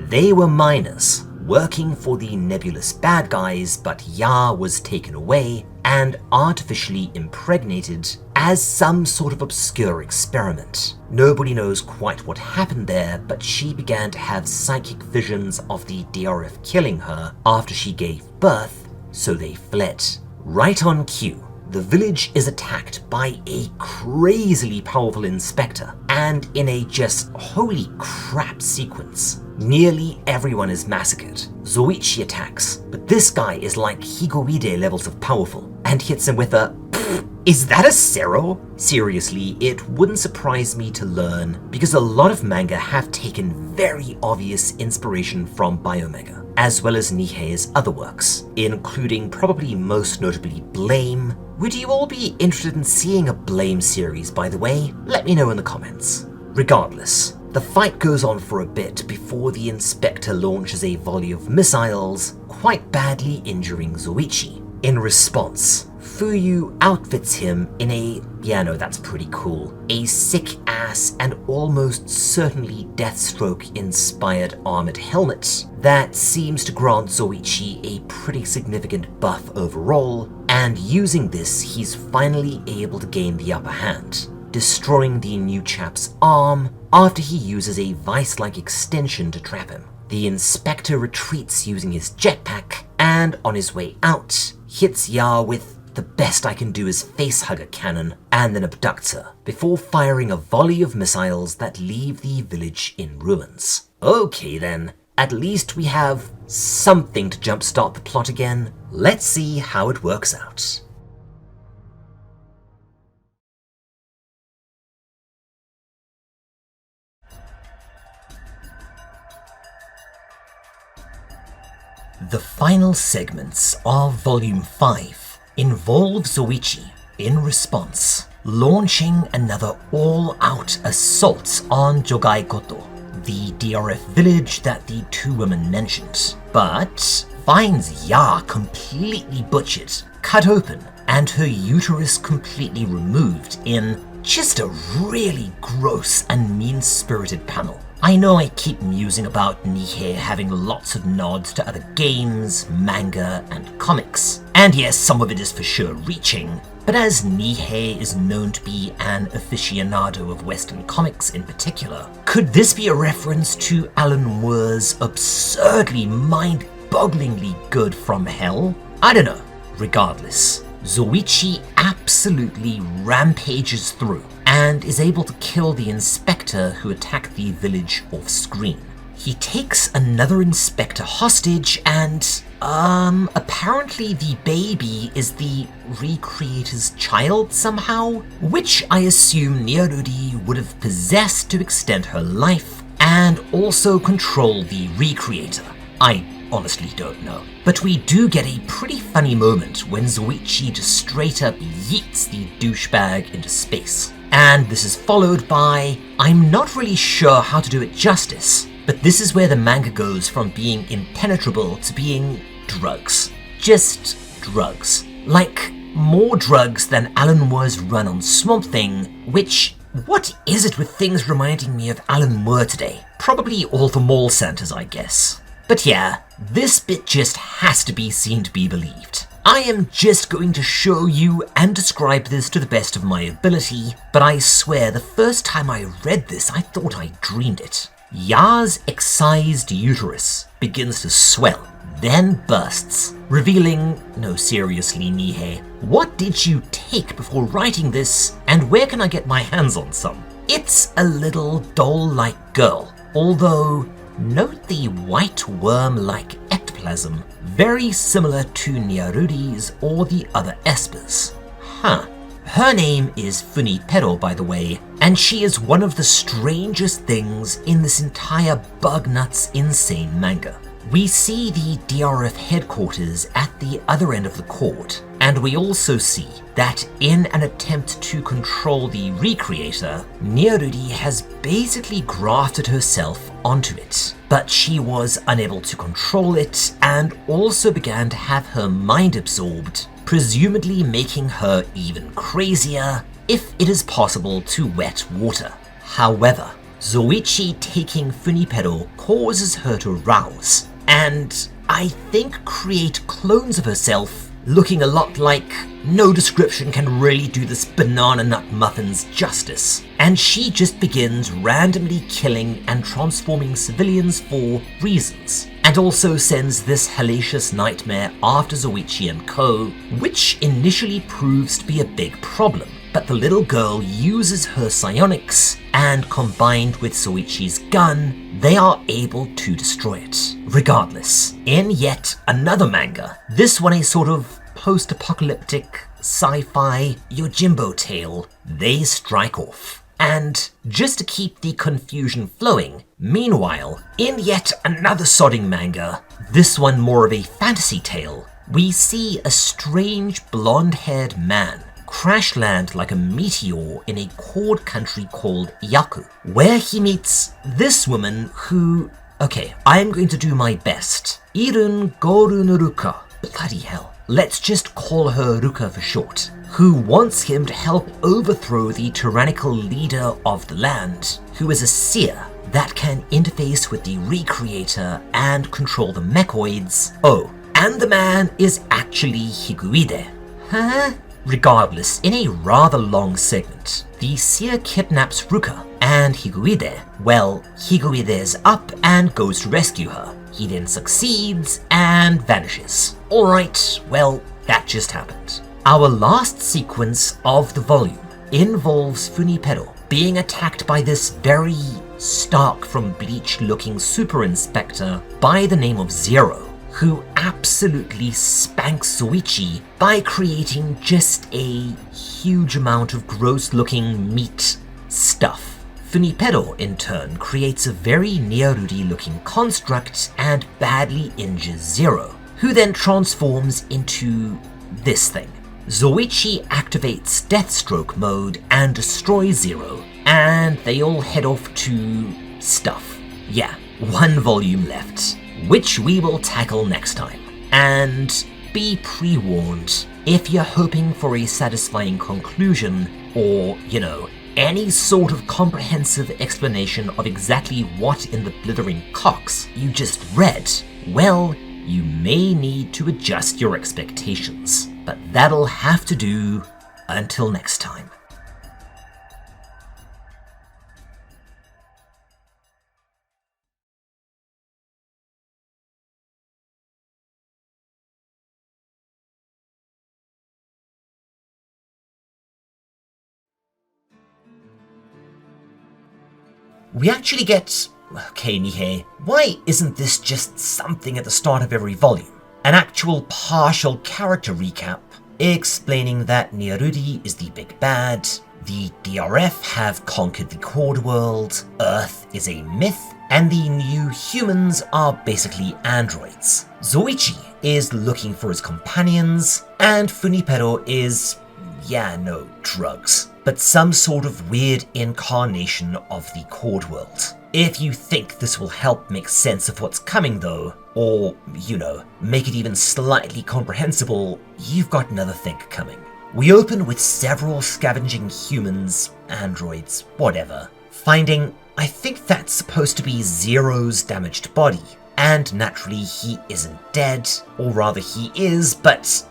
They were miners, working for the nebulous bad guys, but Ya was taken away and artificially impregnated as some sort of obscure experiment. Nobody knows quite what happened there, but she began to have psychic visions of the DRF killing her after she gave birth, so they fled. Right on cue, the village is attacked by a crazily powerful inspector, and in a just holy crap sequence, nearly everyone is massacred. Zoichi attacks, but this guy is like Higowide levels of powerful, and hits him with a is that a Zero? Seriously, it wouldn't surprise me to learn, because a lot of manga have taken very obvious inspiration from Biomega, as well as Nihei's other works, including probably most notably Blame. Would you all be interested in seeing a Blame series, by the way? Let me know in the comments. Regardless, the fight goes on for a bit before the inspector launches a volley of missiles, quite badly injuring Zoichi. In response, Fuyu outfits him in a, yeah no that's pretty cool, a sick ass and almost certainly Deathstroke inspired armored helmet that seems to grant Zoichi a pretty significant buff overall, and using this he's finally able to gain the upper hand, destroying the new chap's arm after he uses a vice-like extension to trap him. The inspector retreats using his jetpack, and on his way out, hits Ya with the best I can do is facehugger cannon, and then abducts her, before firing a volley of missiles that leave the village in ruins. Okay then, at least we have something to jumpstart the plot again. Let's see how it works out. The final segments of Volume 5 involve Zoichi, in response, launching another all-out assault on Jogaikoto, the DRF village that the two women mentioned, but finds Ya completely butchered, cut open, and her uterus completely removed in just a really gross and mean-spirited panel. I know I keep musing about Nihei having lots of nods to other games, manga, and comics, and yes, some of it is for sure reaching, but as Nihei is known to be an aficionado of Western comics in particular, could this be a reference to Alan Moore's absurdly mind-bogglingly good From Hell? I don't know. Regardless, Zoichi absolutely rampages through and is able to kill the inspector who attacked the village off screen. He takes another inspector hostage and, apparently the baby is the Recreator's child somehow, which I assume Nirudi would have possessed to extend her life and also control the Recreator. I honestly don't know. But we do get a pretty funny moment when Zoichi just straight up yeets the douchebag into space. And this is followed by, I'm not really sure how to do it justice, but this is where the manga goes from being impenetrable to being drugs. Just drugs. Like, more drugs than Alan Moore's run on Swamp Thing, which, what is it with things reminding me of Alan Moore today? Probably all the mall centers, I guess. But yeah, this bit just has to be seen to be believed. I am just going to show you and describe this to the best of my ability, but I swear the first time I read this I thought I dreamed it. Ya's excised uterus begins to swell, then bursts, revealing, no seriously Nihei, what did you take before writing this, and where can I get my hands on some? It's a little doll-like girl, although note the white worm-like ectoplasm, very similar to Nyarudi's or the other espers. Huh. Her name is Funipero, by the way, and she is one of the strangest things in this entire bug-nuts insane manga. We see the DRF headquarters at the other end of the court, and we also see that in an attempt to control the Recreator, Nyarudi has basically grafted herself onto it, but she was unable to control it and also began to have her mind absorbed, presumably making her even crazier, if it is possible to wet water. However, Zoichi taking Funipero causes her to rouse, and I think create clones of herself looking a lot like no description can really do this banana nut muffins justice. And she just begins randomly killing and transforming civilians for reasons. And also sends this hellacious nightmare after Zoichi and co, which initially proves to be a big problem. But the little girl uses her psionics, and combined with Zoichi's gun, they are able to destroy it. Regardless, in yet another manga, this one a sort of post-apocalyptic sci-fi Yojimbo tale, they strike off. And just to keep the confusion flowing, meanwhile, in yet another sodding manga, this one more of a fantasy tale, we see a strange blonde-haired man crash land like a meteor in a cord country called Yaku, where he meets this woman who, okay, I'm going to do my best. Irun Goru no Ruka. Bloody hell. Let's just call her Ruka for short, who wants him to help overthrow the tyrannical leader of the land, who is a seer that can interface with the Recreator and control the mechoids. Oh, and the man is actually Higuide. Huh? Regardless, in a rather long segment, the seer kidnaps Ruka, and Higuide, well, Higuide's up and goes to rescue her. He then succeeds and vanishes. Alright, well, that just happened. Our last sequence of the volume involves Funipero being attacked by this very stark from Bleach looking super inspector by the name of Zero, who absolutely spanks Zoichi by creating just a huge amount of gross-looking meat stuff. Funipero, in turn, creates a very Nearudi-looking construct and badly injures Zero, who then transforms into this thing. Zoichi activates Deathstroke mode and destroys Zero, and they all head off to stuff. Yeah, one volume left, which we will tackle next time. And be pre-warned, if you're hoping for a satisfying conclusion, or, you know, any sort of comprehensive explanation of exactly what in the blithering cocks you just read, well, you may need to adjust your expectations. But that'll have to do until next time. We actually get... Okay, Nihei, why isn't this just something at the start of every volume? An actual partial character recap, explaining that Nearudi is the big bad, the DRF have conquered the Cordworld, Earth is a myth, and the new humans are basically androids. Zoichi is looking for his companions, and Funipero is... yeah, no, drugs, but some sort of weird incarnation of the Cordworld. If you think this will help make sense of what's coming though, or, you know, make it even slightly comprehensible, you've got another thing coming. We open with several scavenging humans, androids, whatever, finding, I think that's supposed to be Zero's damaged body, and naturally he isn't dead, or rather he is, but...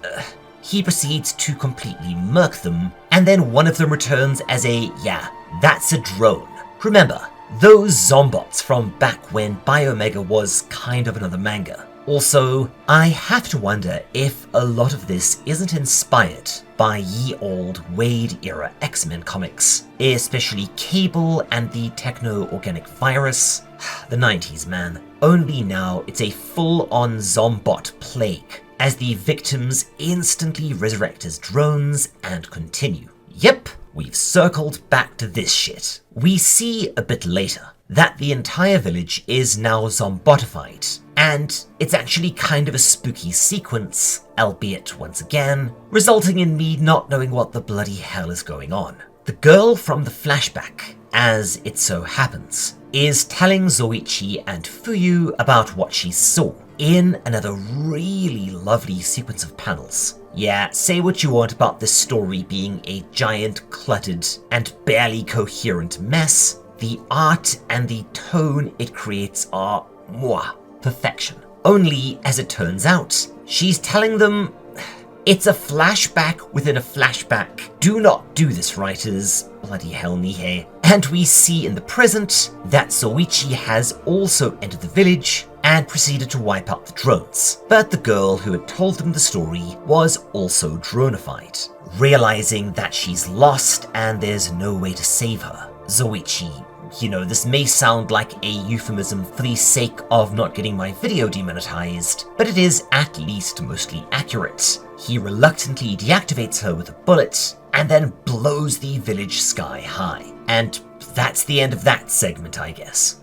he proceeds to completely murk them, and then one of them returns as a, yeah, that's a drone. Remember, those zombots from back when Biomega was kind of another manga. Also, I have to wonder if a lot of this isn't inspired by ye old Wade-era X-Men comics, especially Cable and the techno-organic virus. The 90s, man. Only now it's a full-on zombot plague, as the victims instantly resurrect as drones and continue. Yep, we've circled back to this shit. We see a bit later that the entire village is now zombotified, and it's actually kind of a spooky sequence, albeit once again, resulting in me not knowing what the bloody hell is going on. The girl from the flashback, as it so happens, is telling Zoichi and Fuyu about what she saw in another really lovely sequence of panels. Yeah, say what you want about this story being a giant, cluttered, and barely coherent mess, the art and the tone it creates are, perfection. Only, as it turns out, she's telling them It's a flashback within a flashback. Do not do this, writers. Bloody hell, Nihei. And we see in the present that Zoichi has also entered the village and proceeded to wipe out the drones. But the girl who had told them the story was also dronified. Realizing that she's lost and there's no way to save her, Zoichi, this may sound like a euphemism for the sake of not getting my video demonetized, but it is at least mostly accurate. He reluctantly deactivates her with a bullet and then blows the village sky high. And that's the end of that segment, I guess.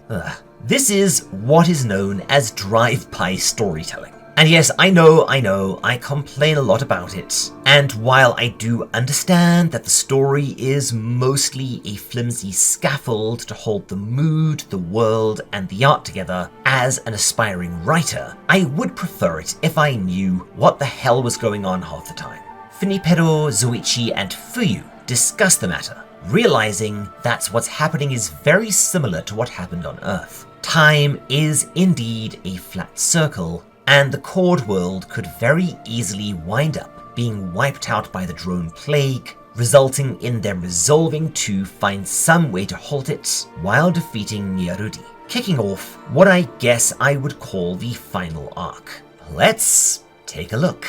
This is what is known as drive-by storytelling. And yes, I know, I complain a lot about it. And while I do understand that the story is mostly a flimsy scaffold to hold the mood, the world, and the art together, as an aspiring writer, I would prefer it if I knew what the hell was going on half the time. Funipero, Zoichi, and Fuyu discuss the matter, realizing that what's happening is very similar to what happened on Earth. Time is indeed a flat circle, and the Cordworld could very easily wind up being wiped out by the drone plague, resulting in them resolving to find some way to halt it while defeating Nyarudi, kicking off what I guess I would call the final arc. Let's take a look.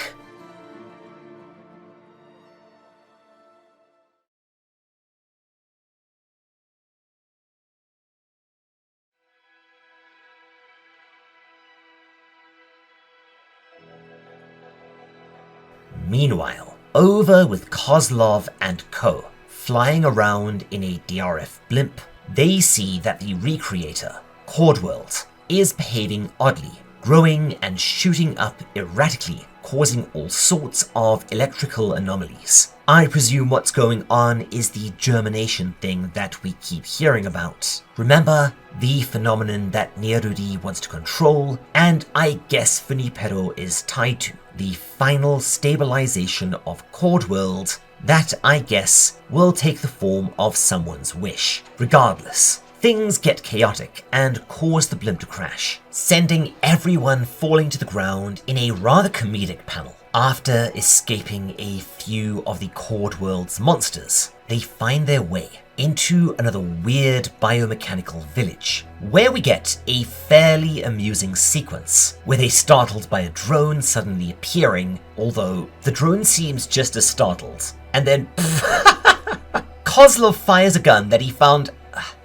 Meanwhile, over with Kozlov and co. Flying around in a DRF blimp, they see that the recreator, Cordworld, is behaving oddly, growing and shooting up erratically, causing all sorts of electrical anomalies. I presume what's going on is the germination thing that we keep hearing about. Remember, the phenomenon that Nyarudi wants to control, and I guess Funipero is tied to. The final stabilization of Cordworld that, I guess, will take the form of someone's wish. Regardless, things get chaotic and cause the blimp to crash, sending everyone falling to the ground in a rather comedic panel. After escaping a few of the Cordworld's monsters, they find their way into another weird biomechanical village, where we get a fairly amusing sequence, with a startled by a drone suddenly appearing, although the drone seems just as startled, and then Kozlov fires a gun that he found.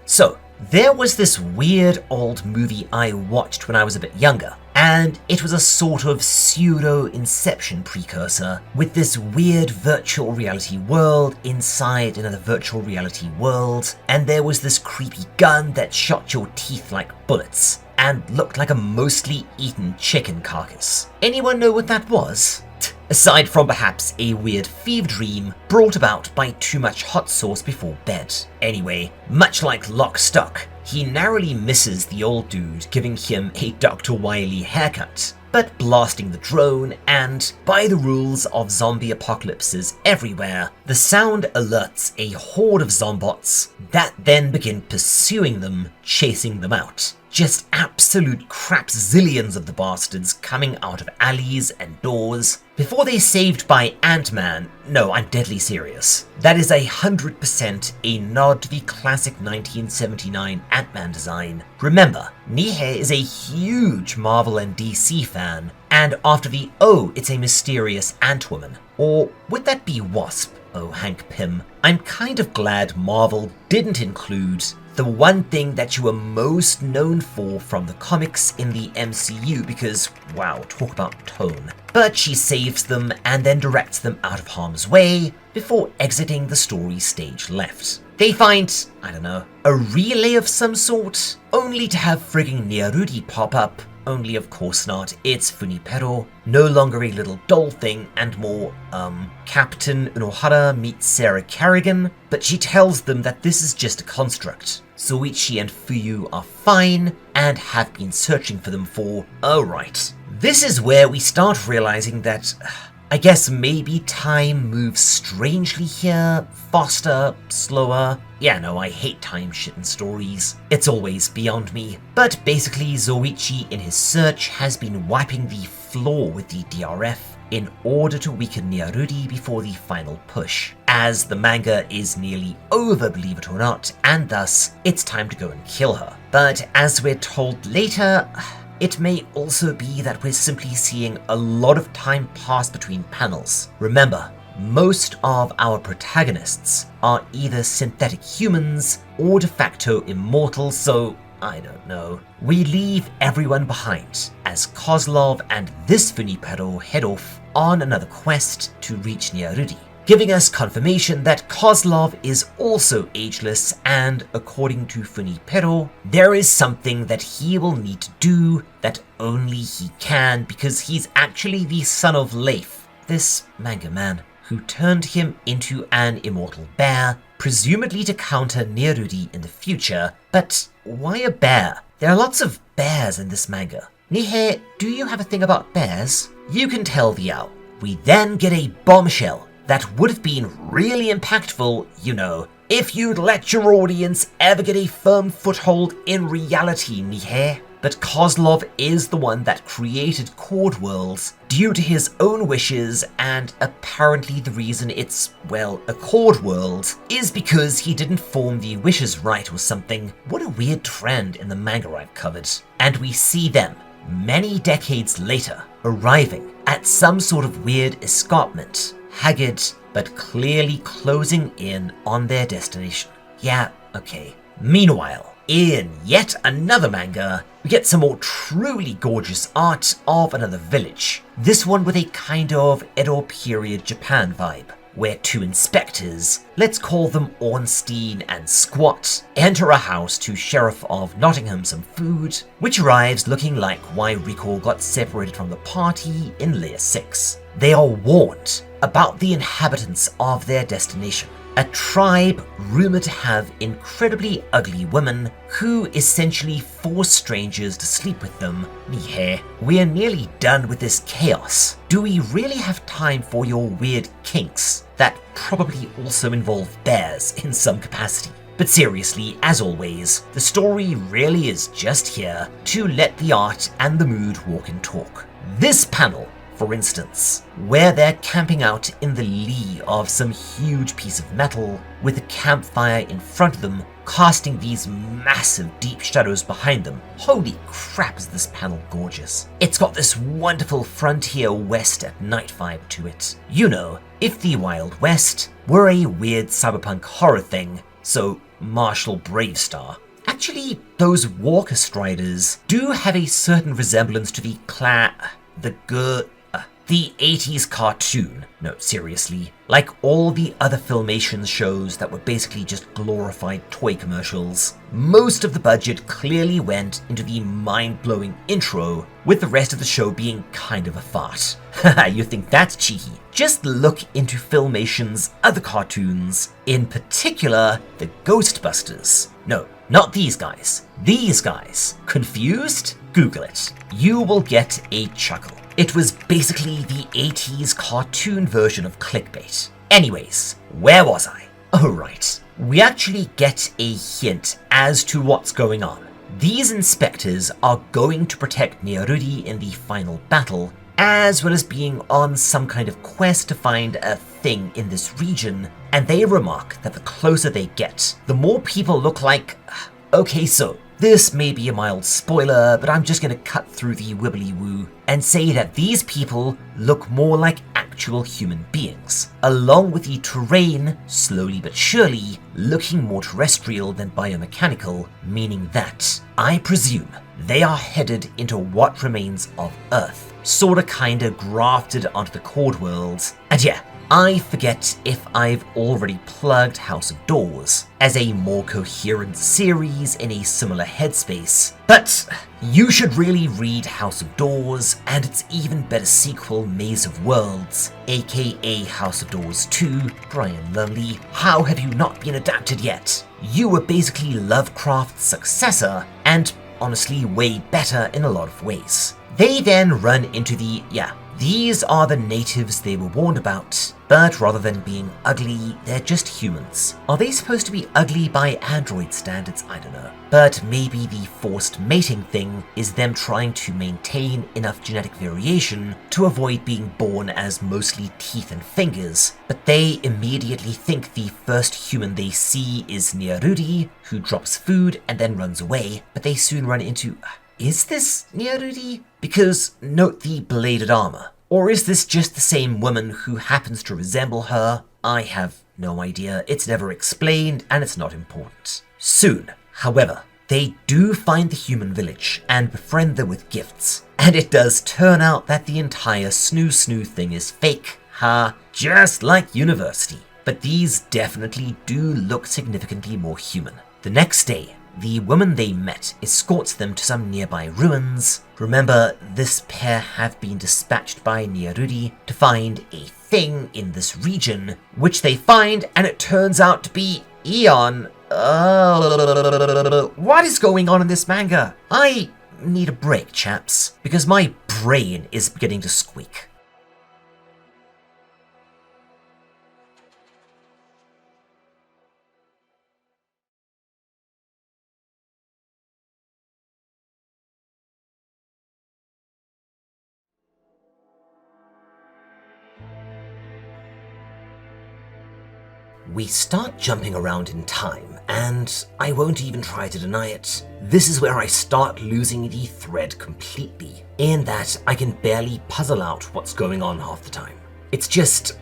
So, there was this weird old movie I watched when I was a bit younger, and it was a sort of pseudo-Inception precursor, with this weird virtual reality world inside another virtual reality world, and there was this creepy gun that shot your teeth like bullets, and looked like a mostly eaten chicken carcass. Anyone know what that was? Aside from perhaps a weird fever dream brought about by too much hot sauce before bed. Anyway, much like Lock, Stock, he narrowly misses the old dude, giving him a Dr. Wily haircut, but blasting the drone, and by the rules of zombie apocalypses everywhere, the sound alerts a horde of zombots that then begin pursuing them, chasing them out. Just absolute crapzillions of the bastards coming out of alleys and doors before they're saved by Ant-Man. No, I'm deadly serious. That is 100% a nod to the classic 1979 Ant-Man design. Remember, Nihei is a huge Marvel and DC fan, and after the "oh, it's a mysterious Ant-Woman," or would that be Wasp? Oh, Hank Pym. I'm kind of glad Marvel didn't include the one thing that you were most known for from the comics in the MCU, because, wow, talk about tone. But she saves them and then directs them out of harm's way before exiting the story stage left. They find, I don't know, a relay of some sort, only to have frigging Nyarudi pop up. Only of course not, it's Funipero, no longer a little doll thing and more, Captain Unohara meets Sarah Kerrigan, but she tells them that this is just a construct. Zoichi and Fuyu are fine and have been searching for them for, oh right. This is where we start realizing that, I guess maybe time moves strangely here, faster, slower. Yeah, no, I hate time shit in stories. It's always beyond me. But basically, Zoichi in his search has been wiping the floor with the DRF, in order to weaken Nihei before the final push, as the manga is nearly over, believe it or not, and thus it's time to go and kill her. But as we're told later, it may also be that we're simply seeing a lot of time pass between panels. Remember, most of our protagonists are either synthetic humans or de facto immortal, so I don't know. We leave everyone behind as Kozlov and this Funipero head off on another quest to reach Nihei, giving us confirmation that Kozlov is also ageless, and according to Funipero, there is something that he will need to do that only he can, because he's actually the son of Leif, this manga man, who turned him into an immortal bear, presumably to counter Nihei in the future. But why a bear? There are lots of bears in this manga. Nihei, do you have a thing about bears? You can tell the owl. We then get a bombshell that would have been really impactful, you know, if you'd let your audience ever get a firm foothold in reality, Nihei. But Kozlov is the one that created Cordworld due to his own wishes, and apparently the reason it's, well, a Cordworld is because he didn't form the wishes right or something. What a weird trend in the manga I've covered. And we see them, many decades later, arriving at some sort of weird escarpment, haggard, but clearly closing in on their destination. Yeah, okay. Meanwhile, in yet another manga, we get some more truly gorgeous art of another village. This one with a kind of Edo period Japan vibe, where two inspectors, let's call them Ornstein and Squat, enter a house to Sheriff of Nottingham some food, which arrives looking like why Rico got separated from the party in Layer 6. They are warned about the inhabitants of their destination, a tribe rumored to have incredibly ugly women who essentially force strangers to sleep with them. Nihei, we're nearly done with this chaos. Do we really have time for your weird kinks that probably also involve bears in some capacity? But seriously, as always, the story really is just here to let the art and the mood walk and talk. This panel, for instance, where they're camping out in the lee of some huge piece of metal with a campfire in front of them, casting these massive deep shadows behind them. Holy crap, is this panel gorgeous. It's got this wonderful Frontier West at night vibe to it. You know, if the Wild West were a weird cyberpunk horror thing, so Marshall Bravestar. Actually, those Walker Striders do have a certain resemblance to the 80s cartoon. No, seriously. Like all the other Filmation shows that were basically just glorified toy commercials, most of the budget clearly went into the mind-blowing intro, with the rest of the show being kind of a fart. Haha, you think that's cheeky? Just look into Filmation's other cartoons, in particular the Ghostbusters. No, not these guys. These guys. Confused? Google it. You will get a chuckle. It was basically the 80s cartoon version of clickbait. Anyways, where was I? Oh right, we actually get a hint as to what's going on. These inspectors are going to protect Nihei in the final battle, as well as being on some kind of quest to find a thing in this region, and they remark that the closer they get, the more people look like... Okay, so this may be a mild spoiler, but I'm just going to cut through the wibbly-woo and say that these people look more like actual human beings, along with the terrain, slowly but surely, looking more terrestrial than biomechanical, meaning that, I presume, they are headed into what remains of Earth, sorta kinda grafted onto the Cordworld. And yeah, I forget if I've already plugged House of Doors as a more coherent series in a similar headspace, but you should really read House of Doors and its even better sequel Maze of Worlds, aka House of Doors 2, Brian Lumley. How have you not been adapted yet? You were basically Lovecraft's successor, and honestly way better in a lot of ways. They then run into the, These are the natives they were warned about, but rather than being ugly, they're just humans. Are they supposed to be ugly by android standards? I don't know. But maybe the forced mating thing is them trying to maintain enough genetic variation to avoid being born as mostly teeth and fingers. But they immediately think the first human they see is Nyarudi, who drops food and then runs away, but they soon run into... Is this Nyarudi? Because note the bladed armor. Or is this just the same woman who happens to resemble her? I have no idea. It's never explained and it's not important. Soon, however, they do find the human village and befriend them with gifts. And it does turn out that the entire snoo thing is fake. Ha, just like university. But these definitely do look significantly more human. The next day, the woman they met escorts them to some nearby ruins. Remember, this pair have been dispatched by Nyarudi to find a thing in this region, which they find, and it turns out to be Eon. What is going on in this manga? I need a break, chaps, because my brain is beginning to squeak. We start jumping around in time, and I won't even try to deny it. This is where I start losing the thread completely, in that I can barely puzzle out what's going on half the time. It's just...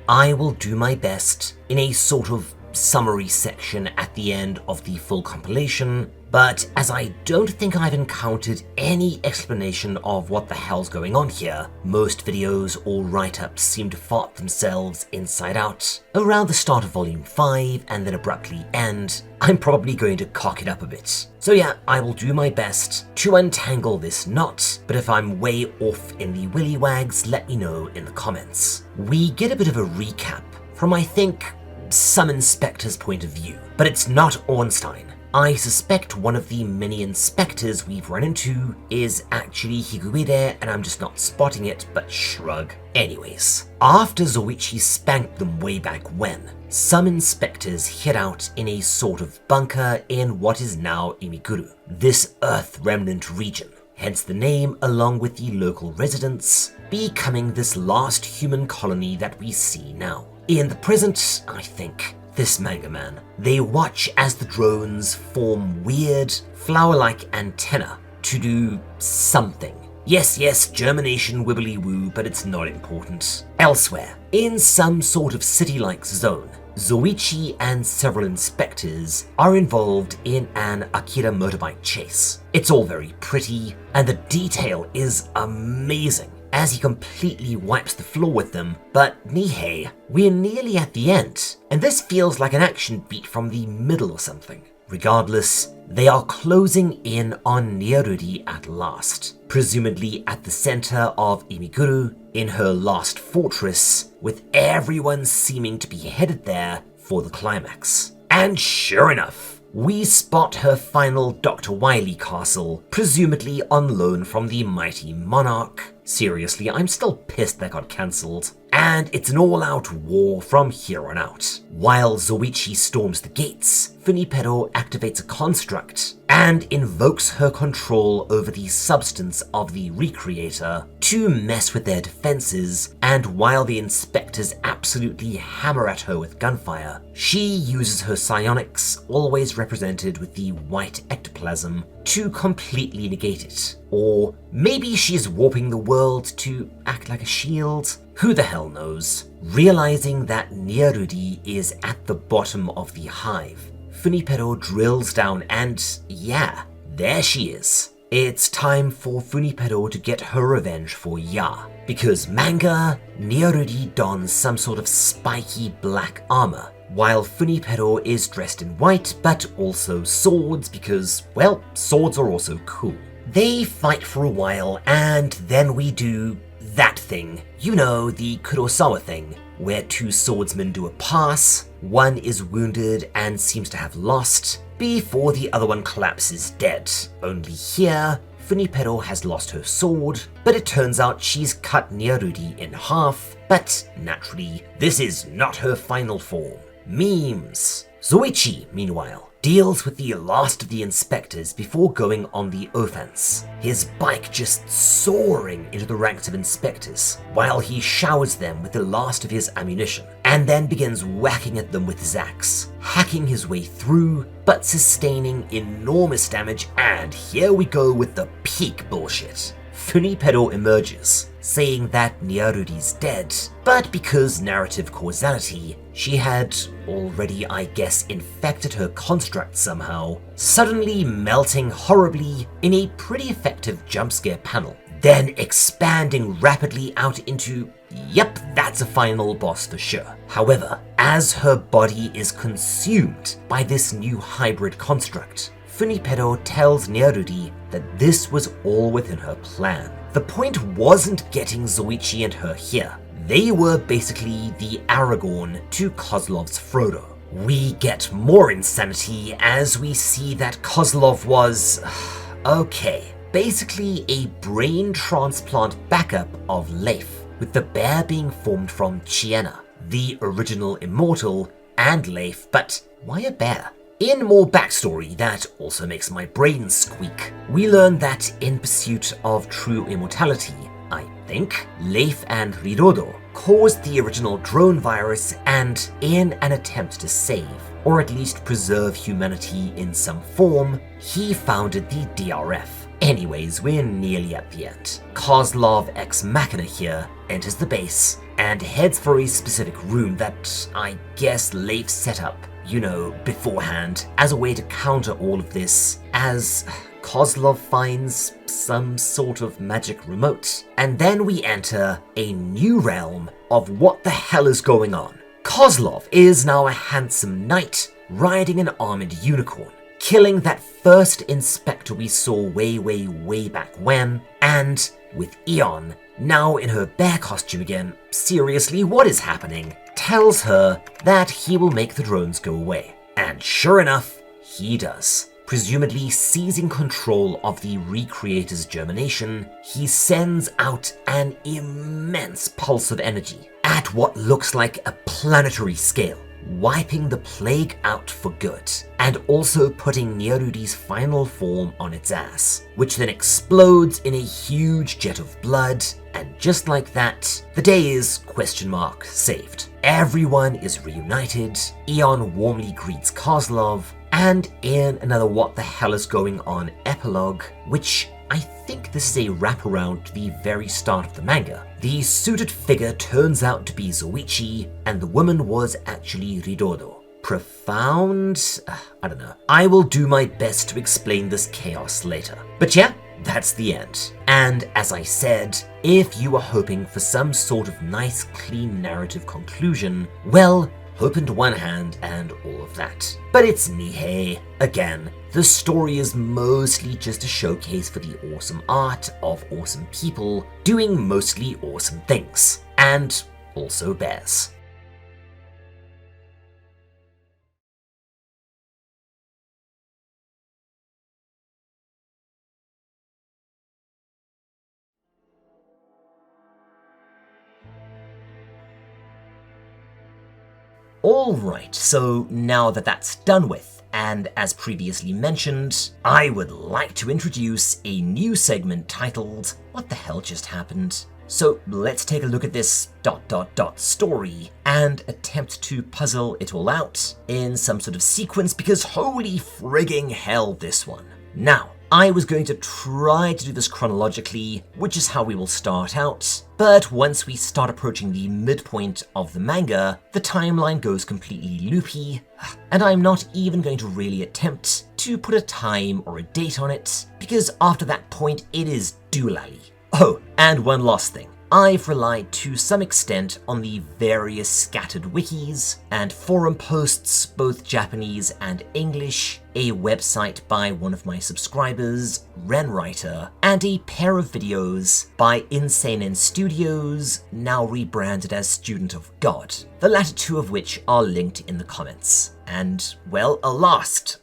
I will do my best in a sort of summary section at the end of the full compilation, but as I don't think I've encountered any explanation of what the hell's going on here, most videos or write-ups seem to fart themselves inside out around the start of volume 5 and then abruptly end. I'm probably going to cock it up a bit. So yeah, I will do my best to untangle this knot, but if I'm way off in the willy wags, let me know in the comments. We get a bit of a recap from, I think, some inspector's point of view, but it's not Ornstein. I suspect one of the many inspectors we've run into is actually Higuide, and I'm just not spotting it, but shrug. Anyways, after Zoichi spanked them way back when, some inspectors hid out in a sort of bunker in what is now Imiguru, this Earth remnant region, hence the name along with the local residents, becoming this last human colony that we see now. In the present, I think, this manga man, they watch as the drones form weird, flower-like antennae to do something. Yes, germination wibbly-woo, but it's not important. Elsewhere, in some sort of city-like zone, Zoichi and several inspectors are involved in an Akira motorbike chase. It's all very pretty, and the detail is amazing as he completely wipes the floor with them, but Nihei, we're nearly at the end, and this feels like an action beat from the middle or something. Regardless, they are closing in on Nyarudi at last, presumably at the center of Imiguru, in her last fortress, with everyone seeming to be headed there for the climax. And sure enough, we spot her final Dr. Wily castle, presumably on loan from the mighty monarch. Seriously, I'm still pissed that got cancelled. And it's an all-out war from here on out. While Zoichi storms the gates, Funipero activates a construct and invokes her control over the substance of the Recreator to mess with their defenses, and while the inspectors absolutely hammer at her with gunfire, she uses her psionics, always represented with the white ectoplasm, to completely negate it. Or maybe she's warping the world to act like a shield? Who the hell knows? Realizing that Nyarudi is at the bottom of the hive, Funipero drills down and yeah, there she is. It's time for Funipero to get her revenge for Ya, because manga, Nyarudi dons some sort of spiky black armor, while Funipero is dressed in white, but also swords because, well, swords are also cool. They fight for a while, and then we do that thing. You know, the Kurosawa thing, where two swordsmen do a pass, one is wounded and seems to have lost, before the other one collapses dead. Only here, Funipero has lost her sword, but it turns out she's cut Nyarudi in half, but naturally, this is not her final form. Memes. Zoichi, meanwhile, deals with the last of the inspectors before going on the offense, his bike just soaring into the ranks of inspectors, while he showers them with the last of his ammunition, and then begins whacking at them with his axe, hacking his way through, but sustaining enormous damage, and here we go with the peak bullshit. Funipero emerges, saying that Nyarudi's dead, but because narrative causality, she had already, I guess, infected her construct somehow, suddenly melting horribly in a pretty effective jump scare panel, then expanding rapidly out into, yep, that's a final boss for sure. However, as her body is consumed by this new hybrid construct, Funipero tells Nyarudi that this was all within her plan. The point wasn't getting Zoichi and her here. They were basically the Aragorn to Kozlov's Frodo. We get more insanity as we see that Kozlov was, okay, basically a brain transplant backup of Leif, with the bear being formed from Chiena, the original immortal, and Leif, but why a bear? In more backstory that also makes my brain squeak, we learn that in pursuit of true immortality, I think, Leif and Rirodo caused the original drone virus, and in an attempt to save, or at least preserve humanity in some form, he founded the DRF. Anyways, we're nearly at the end. Kozlov Ex Machina here enters the base and heads for a specific room that I guess Leif set up, you know, beforehand, as a way to counter all of this, as Kozlov finds some sort of magic remote. And then we enter a new realm of what the hell is going on. Kozlov is now a handsome knight riding an armored unicorn, killing that first inspector we saw way back when, and with Eon, now in her bear costume again, seriously, what is happening? Tells her that he will make the drones go away. And sure enough, he does. Presumably seizing control of the Recreator's germination, he sends out an immense pulse of energy at what looks like a planetary scale, wiping the plague out for good, and also putting Nyarudi's final form on its ass, which then explodes in a huge jet of blood, and just like that, the day is, saved. Everyone is reunited, Eon warmly greets Kozlov, and in another what the hell is going on epilogue, which I think this is a wraparound to the very start of the manga, the suited figure turns out to be Zoichi, and the woman was actually Ridodo. Profound? I don't know. I will do my best to explain this chaos later. But yeah, that's the end. And as I said, if you were hoping for some sort of nice, clean narrative conclusion, well, hope into one hand and all of that. But it's Nihei. Again, the story is mostly just a showcase for the awesome art of awesome people doing mostly awesome things. And also bears. Alright, so now that that's done with, and as previously mentioned, I would like to introduce a new segment titled, What the Hell Just Happened? So let's take a look at this ... story and attempt to puzzle it all out in some sort of sequence, because holy frigging hell this one. Now, I was going to try to do this chronologically, which is how we will start out, but once we start approaching the midpoint of the manga, the timeline goes completely loopy, and I'm not even going to really attempt to put a time or a date on it, because after that point it is doolally. Oh, and one last thing. I've relied to some extent on the various scattered wikis and forum posts, both Japanese and English, a website by one of my subscribers, Renwriter, and a pair of videos by Insane N Studios, now rebranded as Student of God, the latter two of which are linked in the comments. And, well, a last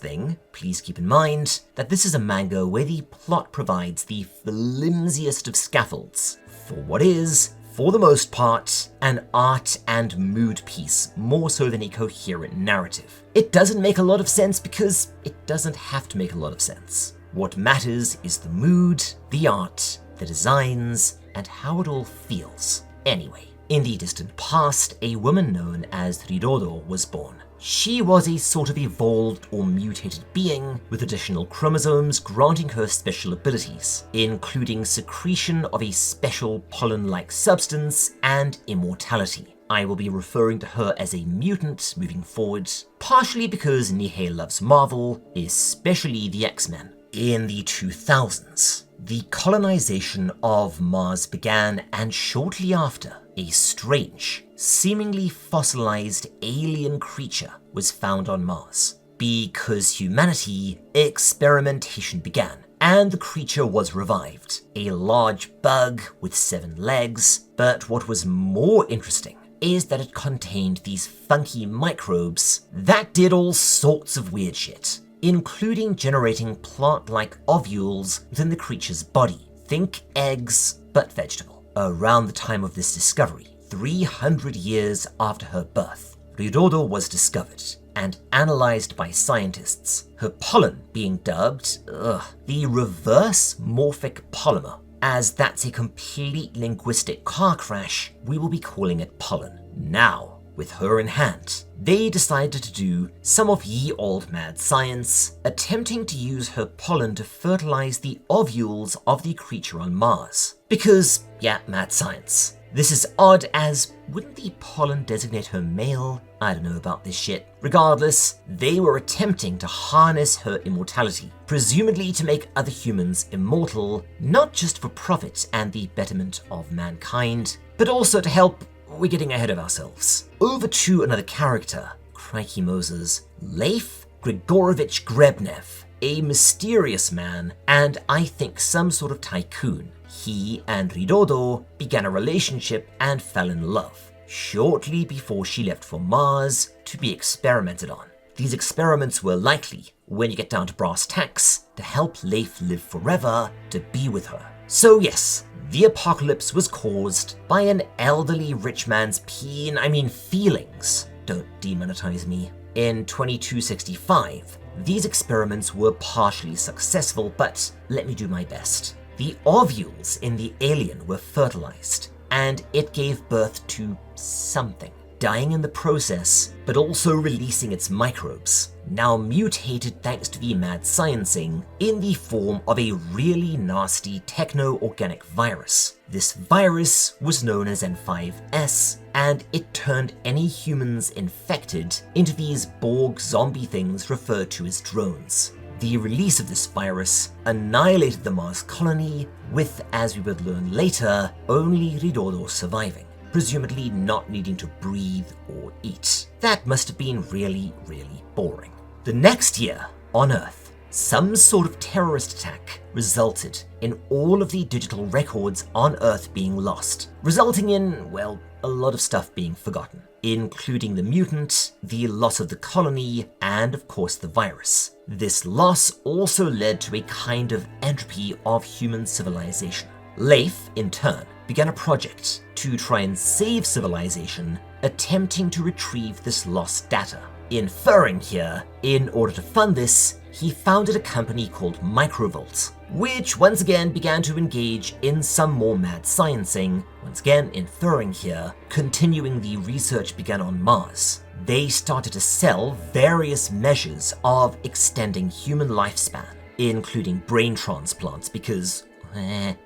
thing, please keep in mind that this is a manga where the plot provides the flimsiest of scaffolds for what is, for the most part, an art and mood piece more so than a coherent narrative. It doesn't make a lot of sense because it doesn't have to make a lot of sense. What matters is the mood, the art, the designs, and how it all feels. Anyway, in the distant past, a woman known as Ridodo was born. She was a sort of evolved or mutated being with additional chromosomes granting her special abilities, including secretion of a special pollen-like substance and immortality. I will be referring to her as a mutant moving forward, partially because Nihei loves Marvel, especially the X-Men. In the 2000s, the colonization of Mars began, and shortly after, a strange, seemingly fossilized alien creature was found on Mars. Because humanity, experimentation began, and the creature was revived. A large bug with 7 legs, but what was more interesting is that it contained these funky microbes that did all sorts of weird shit, including generating plant-like ovules within the creature's body. Think eggs, but vegetable. Around the time of this discovery, 300 years after her birth, Ridodo was discovered and analyzed by scientists, her pollen being dubbed the reverse morphic polymer. As that's a complete linguistic car crash, we will be calling it pollen. Now, with her in hand, they decided to do some of ye old mad science, attempting to use her pollen to fertilize the ovules of the creature on Mars. Because, yeah, mad science. This is odd, as wouldn't the pollen designate her male? I don't know about this shit. Regardless, they were attempting to harness her immortality, presumably to make other humans immortal, not just for profit and the betterment of mankind, but also to help. We're getting ahead of ourselves. Over to another character, crikey Moses, Leif Grigorovich Grebnev, a mysterious man, and I think some sort of tycoon. He and Ridodo began a relationship and fell in love, shortly before she left for Mars to be experimented on. These experiments were likely, when you get down to brass tacks, to help Leif live forever, to be with her. So yes, the apocalypse was caused by an elderly rich man's feelings. Don't demonetize me. In 2265, these experiments were partially successful, but let me do my best. The ovules in the alien were fertilized, and it gave birth to something, dying in the process, but also releasing its microbes, now mutated thanks to the mad sciencing in the form of a really nasty techno-organic virus. This virus was known as N5S, and it turned any humans infected into these Borg zombie things referred to as drones. The release of this virus annihilated the Mars colony, with, as we would learn later, only Ridodo surviving, presumably not needing to breathe or eat. That must have been really, really boring. The next year, on Earth, some sort of terrorist attack resulted in all of the digital records on Earth being lost, resulting in, well, a lot of stuff being forgotten, including the mutant, the loss of the colony, and of course the virus. This loss also led to a kind of entropy of human civilization. Leif, in turn, began a project to try and save civilization, attempting to retrieve this lost data. Inferring here, in order to fund this, he founded a company called Microvolt, which once again began to engage in some more mad sciencing, once again inferring here, continuing the research began on Mars. They started to sell various measures of extending human lifespan, including brain transplants, because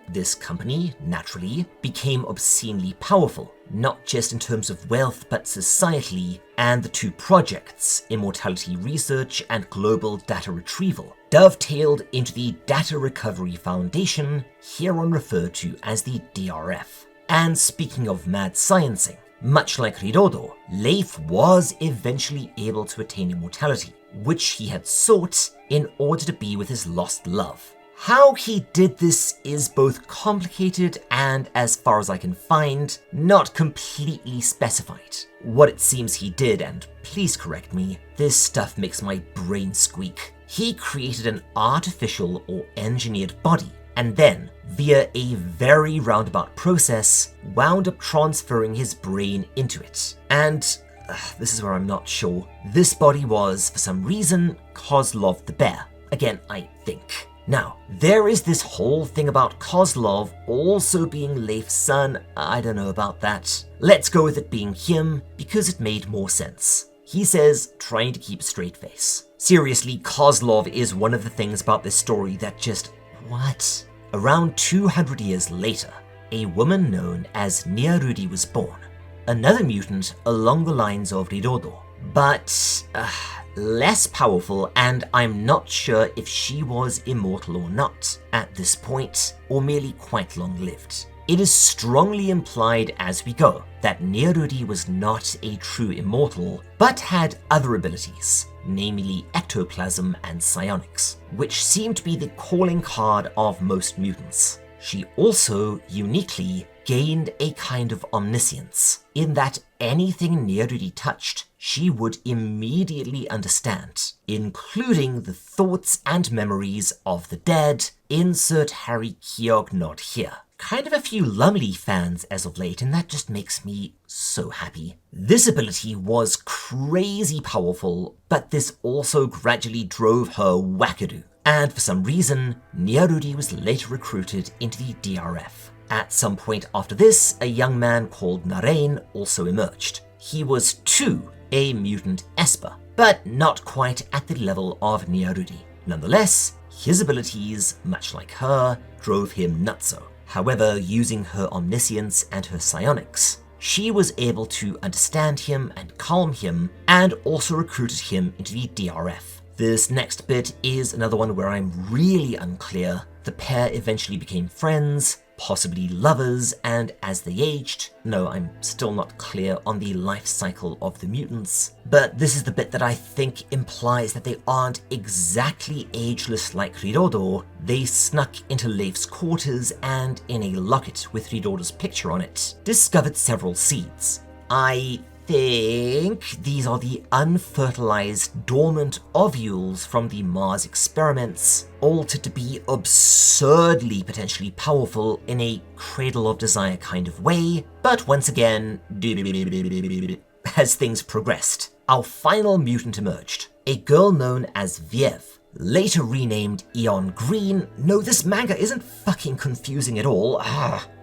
this company, naturally, became obscenely powerful, not just in terms of wealth but societally, and the two projects, Immortality Research and Global Data Retrieval, dovetailed into the Data Recovery Foundation, hereon referred to as the DRF. And speaking of mad sciencing, much like Ridodo, Leif was eventually able to attain immortality, which he had sought in order to be with his lost love. How he did this is both complicated and, as far as I can find, not completely specified. What it seems he did, and please correct me, this stuff makes my brain squeak. He created an artificial or engineered body, and then, via a very roundabout process, wound up transferring his brain into it. And this is where I'm not sure. This body was, for some reason, Kozlov the bear. Again, I think. Now, there is this whole thing about Kozlov also being Leif's son. I don't know about that. Let's go with it being him, because it made more sense. He says, trying to keep a straight face. Seriously, Kozlov is one of the things about this story that just... what? Around 200 years later, a woman known as Niarudi was born. Another mutant along the lines of Ridodo, but less powerful, and I'm not sure if she was immortal or not at this point, or merely quite long-lived. It is strongly implied as we go that Niarudi was not a true immortal, but had other abilities, namely ectoplasm and psionics, which seem to be the calling card of most mutants. She also, uniquely, gained a kind of omniscience, in that anything Niarudi touched, she would immediately understand, including the thoughts and memories of the dead. Insert Harry Keogh nod here. Kind of a few Lumley fans as of late, and that just makes me so happy. This ability was crazy powerful, but this also gradually drove her wackadoo. And for some reason, Niarudi was later recruited into the DRF. At some point after this, a young man called Narain also emerged. He was too a mutant esper, but not quite at the level of Niarudi. Nonetheless, his abilities, much like her, drove him nutso. However, using her omniscience and her psionics, she was able to understand him and calm him, and also recruited him into the DRF. This next bit is another one where I'm really unclear. The pair eventually became friends, possibly lovers, and as they aged, no, I'm still not clear on the life cycle of the mutants, but this is the bit that I think implies that they aren't exactly ageless like Ridodo. They snuck into Leif's quarters and, in a locket with Ridodo's picture on it, discovered several seeds. I think these are the unfertilized dormant ovules from the Mars experiments, altered to be absurdly potentially powerful in a cradle of desire kind of way, but once again, as things progressed, our final mutant emerged, a girl known as Viev, later renamed Eon Green. No, this manga isn't fucking confusing at all.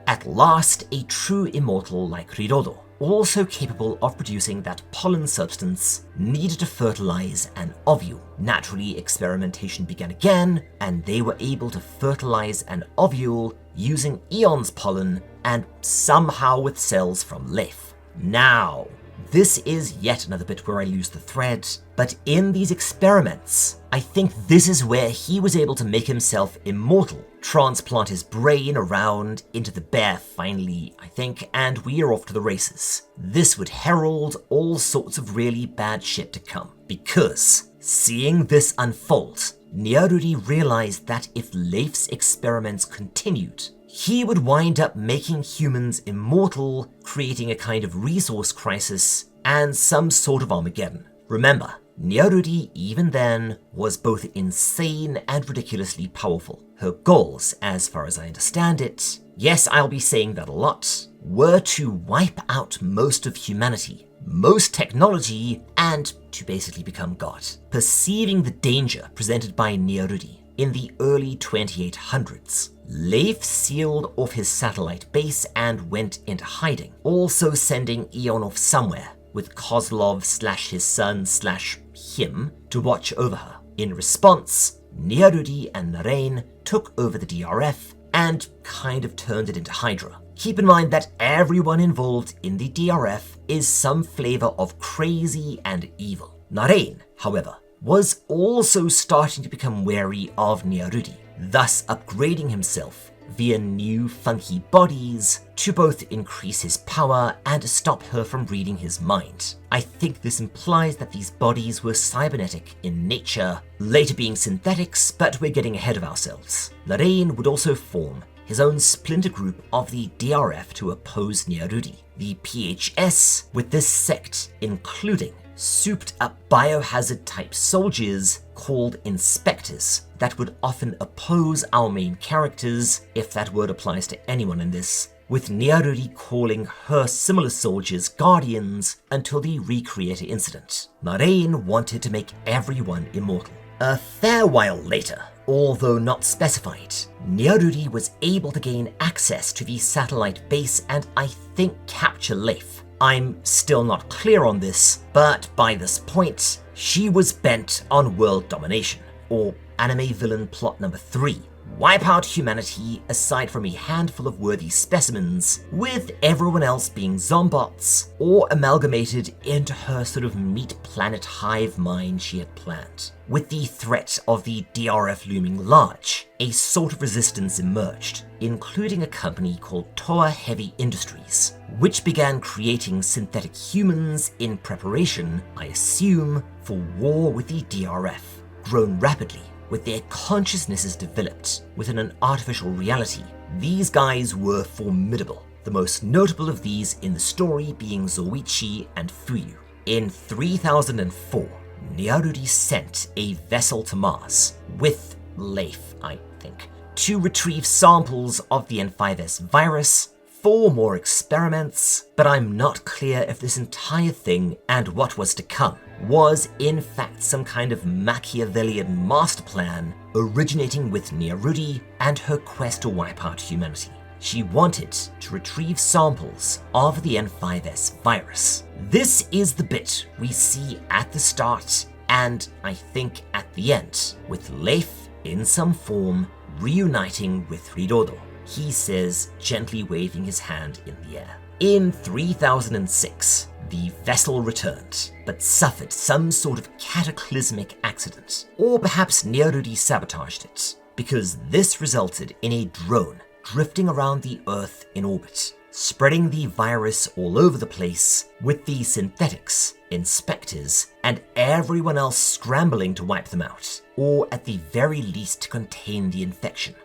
At last, a true immortal like Ridodo, also capable of producing that pollen substance needed to fertilize an ovule. Naturally, experimentation began again, and they were able to fertilize an ovule using Eon's pollen and somehow with cells from Leif. Now, this is yet another bit where I lose the thread, but in these experiments, I think this is where he was able to make himself immortal, transplant his brain around into the bear finally, I think, and we are off to the races. This would herald all sorts of really bad shit to come, because seeing this unfold, Niarudi realized that if Leif's experiments continued, he would wind up making humans immortal, creating a kind of resource crisis and some sort of Armageddon. Remember, Niarudi, even then, was both insane and ridiculously powerful. Her goals, as far as I understand it, yes, I'll be saying that a lot, were to wipe out most of humanity, most technology, and to basically become God. Perceiving the danger presented by Niarudi in the early 2800s, Leif sealed off his satellite base and went into hiding, also sending Eon off somewhere, with Kozlov / his son / him to watch over her. In response, Niarudi and Narain took over the DRF and kind of turned it into Hydra. Keep in mind that everyone involved in the DRF is some flavor of crazy and evil. Narain, however, was also starting to become wary of Niarudi, thus upgrading himself via new funky bodies to both increase his power and stop her from reading his mind. I think this implies that these bodies were cybernetic in nature, later being synthetics, but we're getting ahead of ourselves. Narain would also form his own splinter group of the DRF to oppose Nyarudi, the PHS, with this sect including souped up biohazard type soldiers called inspectors that would often oppose our main characters, if that word applies to anyone in this, with Nyaruri calling her similar soldiers guardians until the recreator incident. Narain wanted to make everyone immortal. A fair while later, although not specified, Nyaruri was able to gain access to the satellite base and I think capture Leif. I'm still not clear on this, but by this point, she was bent on world domination, or anime villain plot number 3. Wipe out humanity aside from a handful of worthy specimens, with everyone else being zombots or amalgamated into her sort of meat planet hive mind she had planned. With the threat of the DRF looming large, a sort of resistance emerged, including a company called Toa Heavy Industries, which began creating synthetic humans in preparation, I assume, for war with the DRF, grown rapidly with their consciousnesses developed within an artificial reality. These guys were formidable, the most notable of these in the story being Zoichi and Fuyu. In 3004, Nyaruri sent a vessel to Mars, with Leif, I think, to retrieve samples of the N5S virus for more experiments, but I'm not clear if this entire thing and what was to come was in fact some kind of Machiavellian master plan originating with Nyaruri and her quest to wipe out humanity. She wanted to retrieve samples of the N5S virus. This is the bit we see at the start and I think at the end, with Leif in some form reuniting with Hirodo. He says, gently waving his hand in the air. In 3006, the vessel returned, but suffered some sort of cataclysmic accident, or perhaps Nyaruri sabotaged it, because this resulted in a drone drifting around the Earth in orbit, spreading the virus all over the place, with the synthetics, inspectors, and everyone else scrambling to wipe them out, or at the very least to contain the infection.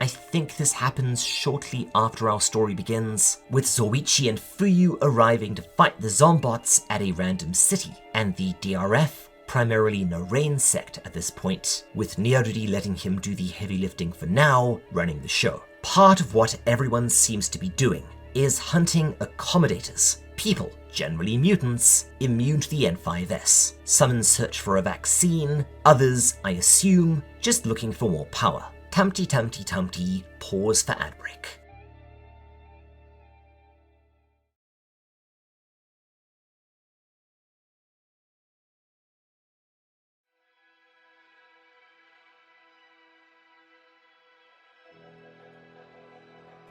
I think this happens shortly after our story begins, with Zoichi and Fuyu arriving to fight the zombots at a random city, and the DRF, primarily Narain sect at this point, with Nyaruri letting him do the heavy lifting for now, running the show. Part of what everyone seems to be doing is hunting accommodators, people, generally mutants, immune to the N5S. Some in search for a vaccine, others, I assume, just looking for more power. Tumpty tumpty tumpty, pause for ad break.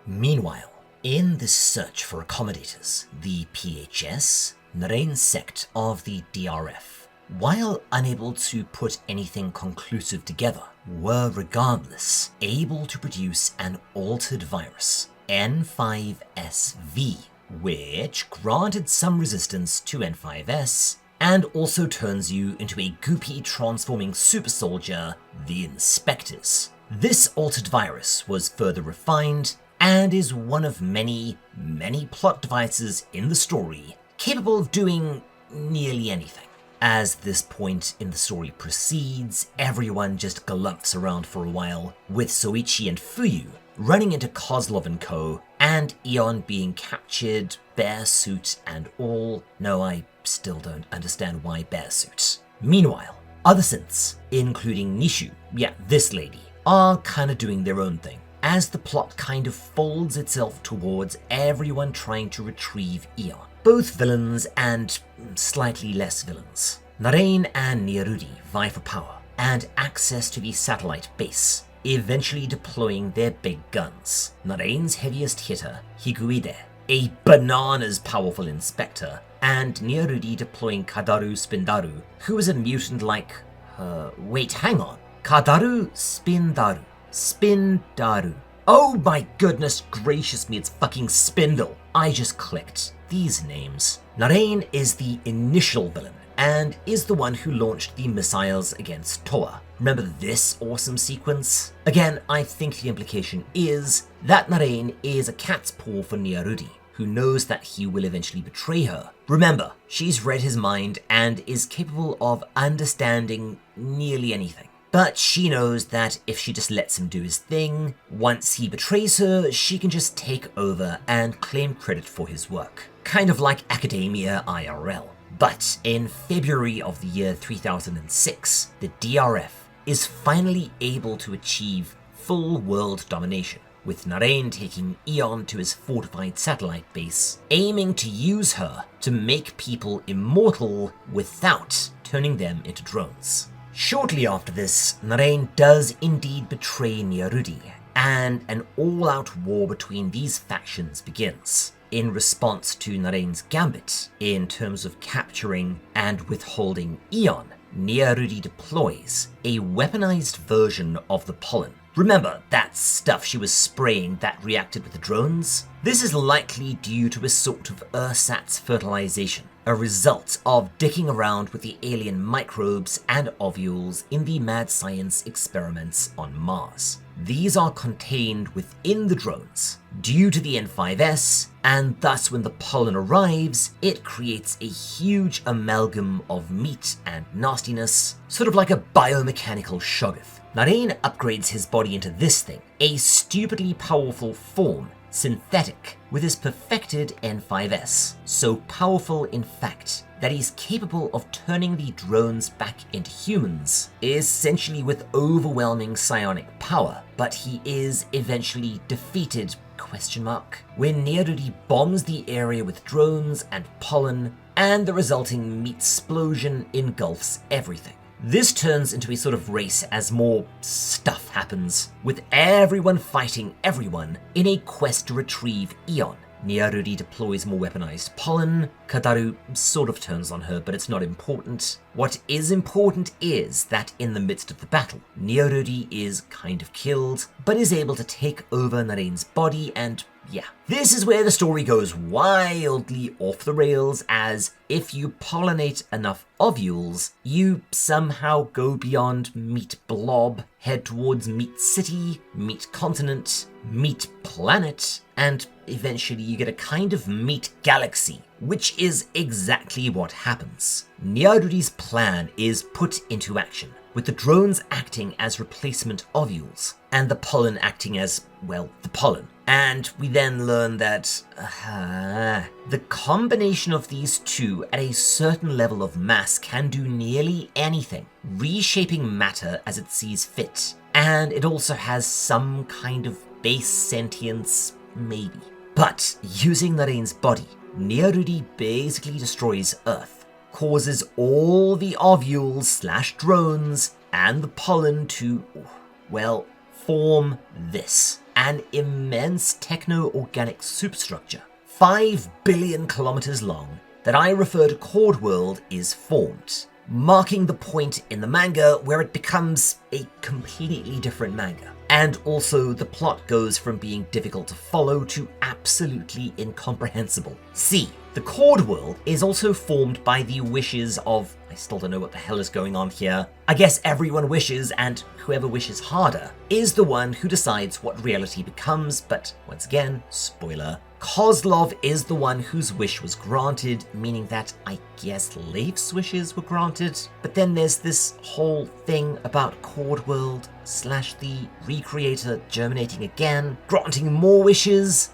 Meanwhile, in this search for accommodators, the PHS, Narain sect of the DRF, while unable to put anything conclusive together, were regardless able to produce an altered virus, N5SV, which granted some resistance to N5S and also turns you into a goopy transforming super soldier, the Inspectors. This altered virus was further refined and is one of many plot devices in the story capable of doing nearly anything. As this point in the story proceeds, everyone just galumps around for a while, with Soichi and Fuyu running into Kozlov and co, and Eon being captured, bear suit and all. No, I still don't understand why bear suit. Meanwhile, other synths, including Nishu, this lady, are kinda doing their own thing, as the plot kind of folds itself towards everyone trying to retrieve Eon. Both villains and slightly less villains. Narain and Nyaruri vie for power and access to the satellite base, eventually deploying their big guns. Narain's heaviest hitter, Higuide, a bananas powerful inspector, and Nyaruri deploying Kadaru Spindaru, who is a mutant like... wait, hang on. Kadaru Spindaru. Spindaru. Oh my goodness gracious me, it's fucking Spindle. I just clicked. These names. Narain is the initial villain, and is the one who launched the missiles against Toa. Remember this awesome sequence? Again, I think the implication is that Narain is a cat's paw for Nyarudi, who knows that he will eventually betray her. Remember, she's read his mind and is capable of understanding nearly anything. But she knows that if she just lets him do his thing, once he betrays her, she can just take over and claim credit for his work. Kind of like academia IRL. But in February of the year 3006, the DRF is finally able to achieve full world domination, with Narain taking Eon to his fortified satellite base, aiming to use her to make people immortal without turning them into drones. Shortly after this, Narain does indeed betray Nyarudi, and an all-out war between these factions begins. In response to Narain's gambit, in terms of capturing and withholding Eon, Nyarudi deploys a weaponized version of the pollen. Remember that stuff she was spraying that reacted with the drones? This is likely due to a sort of ersatz fertilization, a result of dicking around with the alien microbes and ovules in the mad science experiments on Mars. These are contained within the drones due to the N5S, and thus when the pollen arrives, it creates a huge amalgam of meat and nastiness, sort of like a biomechanical shoggoth. Narain upgrades his body into this thing, a stupidly powerful form, synthetic, with his perfected N5S. So powerful, in fact, that he's capable of turning the drones back into humans, essentially with overwhelming psionic power, but he is eventually defeated, ? When Nyarudi bombs the area with drones and pollen, and the resulting meat explosion engulfs everything. This turns into a sort of race as more stuff happens, with everyone fighting everyone in a quest to retrieve Eon. Nyarudi deploys more weaponized pollen. Kadaru sort of turns on her, but it's not important. What is important is that in the midst of the battle, Nyarudi is kind of killed, but is able to take over Narain's body, and yeah. This is where the story goes wildly off the rails, as if you pollinate enough ovules, you somehow go beyond meat blob, head towards meat city, meat continent, meat planet, and eventually you get a kind of meat galaxy, which is exactly what happens. Nyarudi's plan is put into action, with the drones acting as replacement ovules, and the pollen acting as, well, the pollen. And we then learn that the combination of these two at a certain level of mass can do nearly anything, reshaping matter as it sees fit. And it also has some kind of base sentience, maybe. But using Narain's body, Nyarudi basically destroys Earth, causes all the ovules / drones and the pollen to, well, form this. An immense techno-organic superstructure, 5 billion kilometers long, that I refer to Cordworld is formed, marking the point in the manga where it becomes a completely different manga. And also the plot goes from being difficult to follow to absolutely incomprehensible. See, the Cordworld is also formed by the wishes of, I still don't know what the hell is going on here. I guess everyone wishes, and whoever wishes harder is the one who decides what reality becomes, but once again, spoiler, Kozlov is the one whose wish was granted, meaning that I guess Leif's wishes were granted. But then there's this whole thing about Cordworld / the Recreator germinating again, granting more wishes.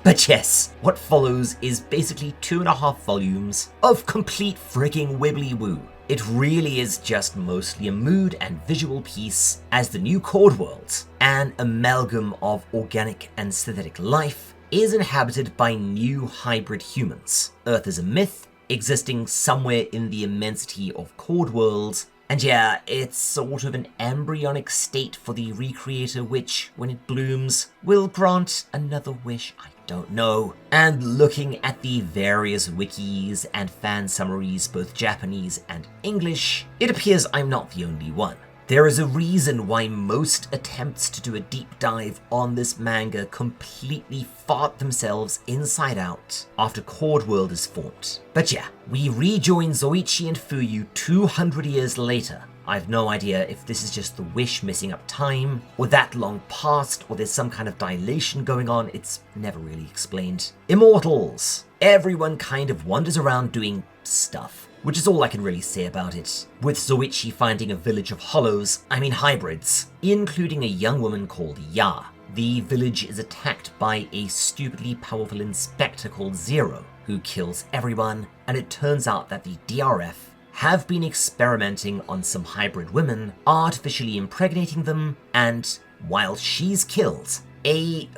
But yes, what follows is basically 2.5 volumes of complete frigging wibbly-woo. It really is just mostly a mood and visual piece, as the new Cordworld, an amalgam of organic and synthetic life, is inhabited by new hybrid humans. Earth is a myth, existing somewhere in the immensity of Cordworld, and yeah, it's sort of an embryonic state for the Recreator which, when it blooms, will grant another wish, I don't know. And looking at the various wikis and fan summaries, both Japanese and English, it appears I'm not the only one. There is a reason why most attempts to do a deep dive on this manga completely fart themselves inside out after Cordworld is formed. But yeah, we rejoin Zoichi and Fuyu 200 years later. I've no idea if this is just the wish messing up time, or that long past, or there's some kind of dilation going on. It's never really explained. Immortals! Everyone kind of wanders around doing stuff, which is all I can really say about it. With Zoichi finding a village of hybrids, including a young woman called Ya. The village is attacked by a stupidly powerful inspector called Zero, who kills everyone, and it turns out that the DRF have been experimenting on some hybrid women, artificially impregnating them, and while she's killed, a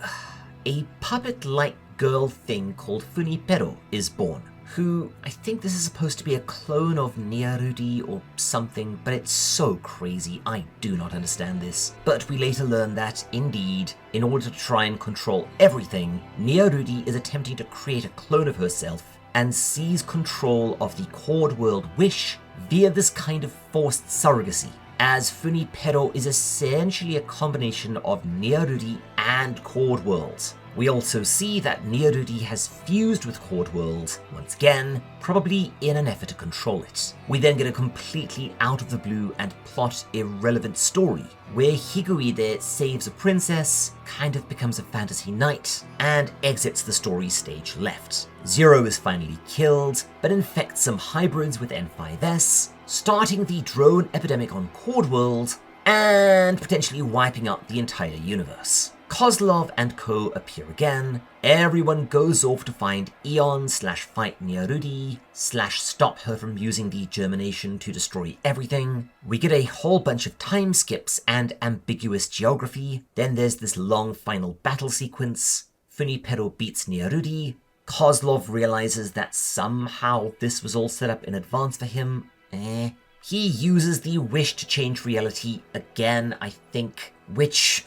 puppet-like girl thing called Funipero is born, who I think this is supposed to be a clone of Niarudi or something, but it's so crazy, I do not understand this. But we later learn that, indeed, in order to try and control everything, Niarudi is attempting to create a clone of herself and seize control of the Cordworld wish via this kind of forced surrogacy, as Funipero is essentially a combination of Niarudi and Cordworld. We also see that Niarudi has fused with Cordworld, once again, probably in an effort to control it. We then get a completely out of the blue and plot irrelevant story, where Higuide saves a princess, kind of becomes a fantasy knight, and exits the story stage left. Zero is finally killed, but infects some hybrids with N5S, starting the drone epidemic on Cordworld, and potentially wiping out the entire universe. Kozlov and co appear again, everyone goes off to find Eon/fight Niarudi/stop her from using the germination to destroy everything. We get a whole bunch of time skips and ambiguous geography, then there's this long final battle sequence. Funipero beats Niarudi, Kozlov realizes that somehow this was all set up in advance for him. He uses the wish to change reality again, I think, which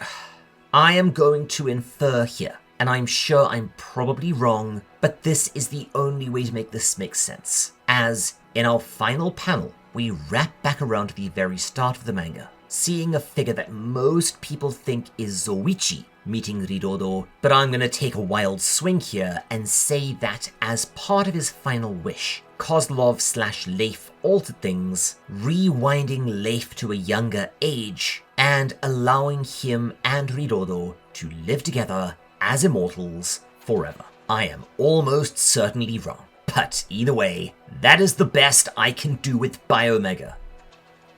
I am going to infer here, and I'm sure I'm probably wrong, but this is the only way to make this make sense. As in our final panel, we wrap back around to the very start of the manga, seeing a figure that most people think is Zoichi meeting Ridodo, but I'm gonna take a wild swing here and say that as part of his final wish, Kozlov/Leif altered things, rewinding Leif to a younger age, and allowing him and Ridodo to live together as immortals forever. I am almost certainly wrong, but either way, that is the best I can do with Biomega.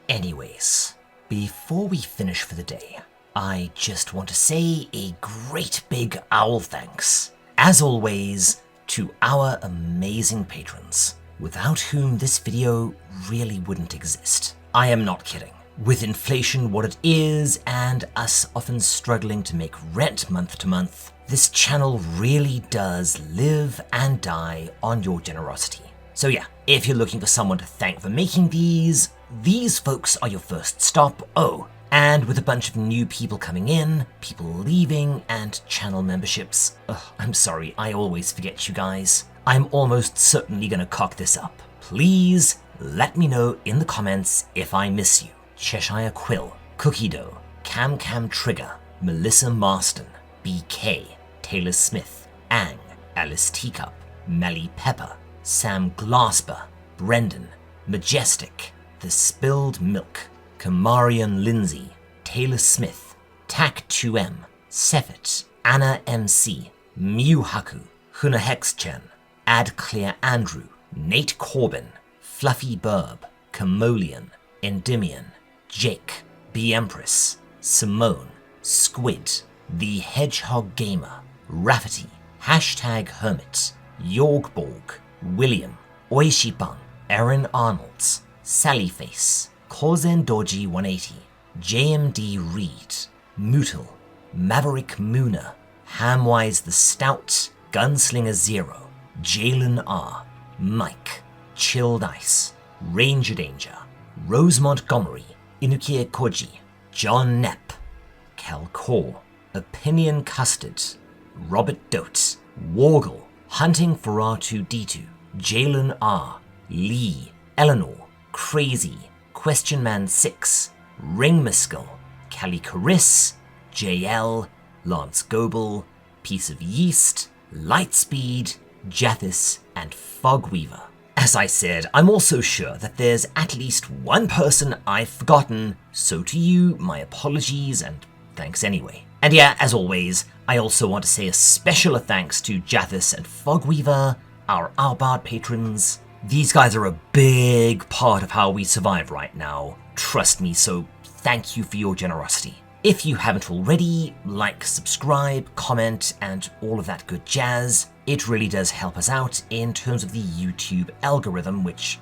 Anyways, before we finish for the day, I just want to say a great big owl thanks, as always, to our amazing patrons, without whom this video really wouldn't exist. I am not kidding. With inflation what it is, and us often struggling to make rent month to month, this channel really does live and die on your generosity. So yeah, if you're looking for someone to thank for making these folks are your first stop. Oh, and with a bunch of new people coming in, people leaving, and channel memberships, I'm sorry, I always forget you guys. I'm almost certainly gonna cock this up. Please let me know in the comments if I miss you. Cheshire Quill, Cookie Dough, Cam Trigger, Melissa Marston, BK, Taylor Smith, Ang, Alice Teacup, Melly Pepper, Sam Glasper, Brendan, Majestic, The Spilled Milk, Kamarian Lindsay, Taylor Smith, Tak2M, Sefet, Anna MC, Mewhaku, Huna Hexchen, Adclear Andrew, Nate Corbin, Fluffy Burb, Kamolian, Endymion, Jake, B Empress, Simone, Squid, The Hedgehog Gamer, Rafferty, #Hermit, Yorgborg, William, Oishipan, Aaron Arnolds, Sallyface, Kozen Doji 180, JMD Reed, Mootle, Maverick Mooner, Hamwise the Stout, Gunslinger Zero, Jalen R, Mike, Chilled Ice, Ranger Danger, Rose Montgomery, Inukie Koji, John Knapp, Cal Core, Opinion Custard, Robert Dote, Wargle, Hunting for R2D2, Jalen R, Lee, Eleanor, Crazy, Question Man 6, Ring Miskell, Callie Caris, JL, Lance Goebel, Piece of Yeast, Lightspeed, Jathis, and Fogweaver. As I said, I'm also sure that there's at least one person I've forgotten, so to you, my apologies and thanks anyway. And yeah, as always, I also want to say a special thanks to Jathis and Fogweaver, our Albard patrons. These guys are a big part of how we survive right now. Trust me, so thank you for your generosity. If you haven't already, like, subscribe, comment, and all of that good jazz. It really does help us out in terms of the YouTube algorithm, which,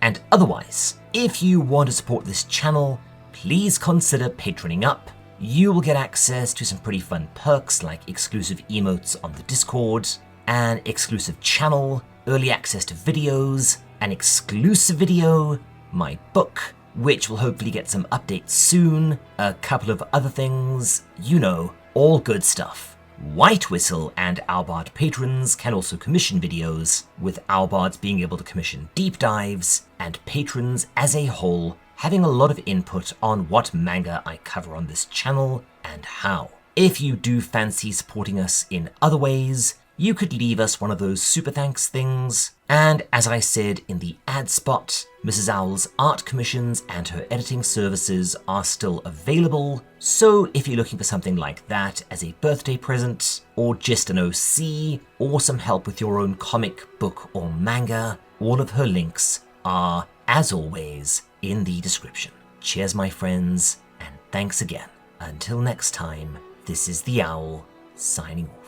And otherwise, if you want to support this channel, please consider patroning up. You will get access to some pretty fun perks like exclusive emotes on the Discord, an exclusive channel, early access to videos, an exclusive video, my book, which will hopefully get some updates soon, a couple of other things, you know, all good stuff. White Whistle and Albard patrons can also commission videos, with Albards being able to commission deep dives, and patrons as a whole having a lot of input on what manga I cover on this channel and how. If you do fancy supporting us in other ways, you could leave us one of those super thanks things. And as I said in the ad spot, Mrs. Owl's art commissions and her editing services are still available, so if you're looking for something like that as a birthday present, or just an OC, or some help with your own comic, book, or manga, all of her links are, as always, in the description. Cheers, my friends, and thanks again. Until next time, this is the Owl, signing off.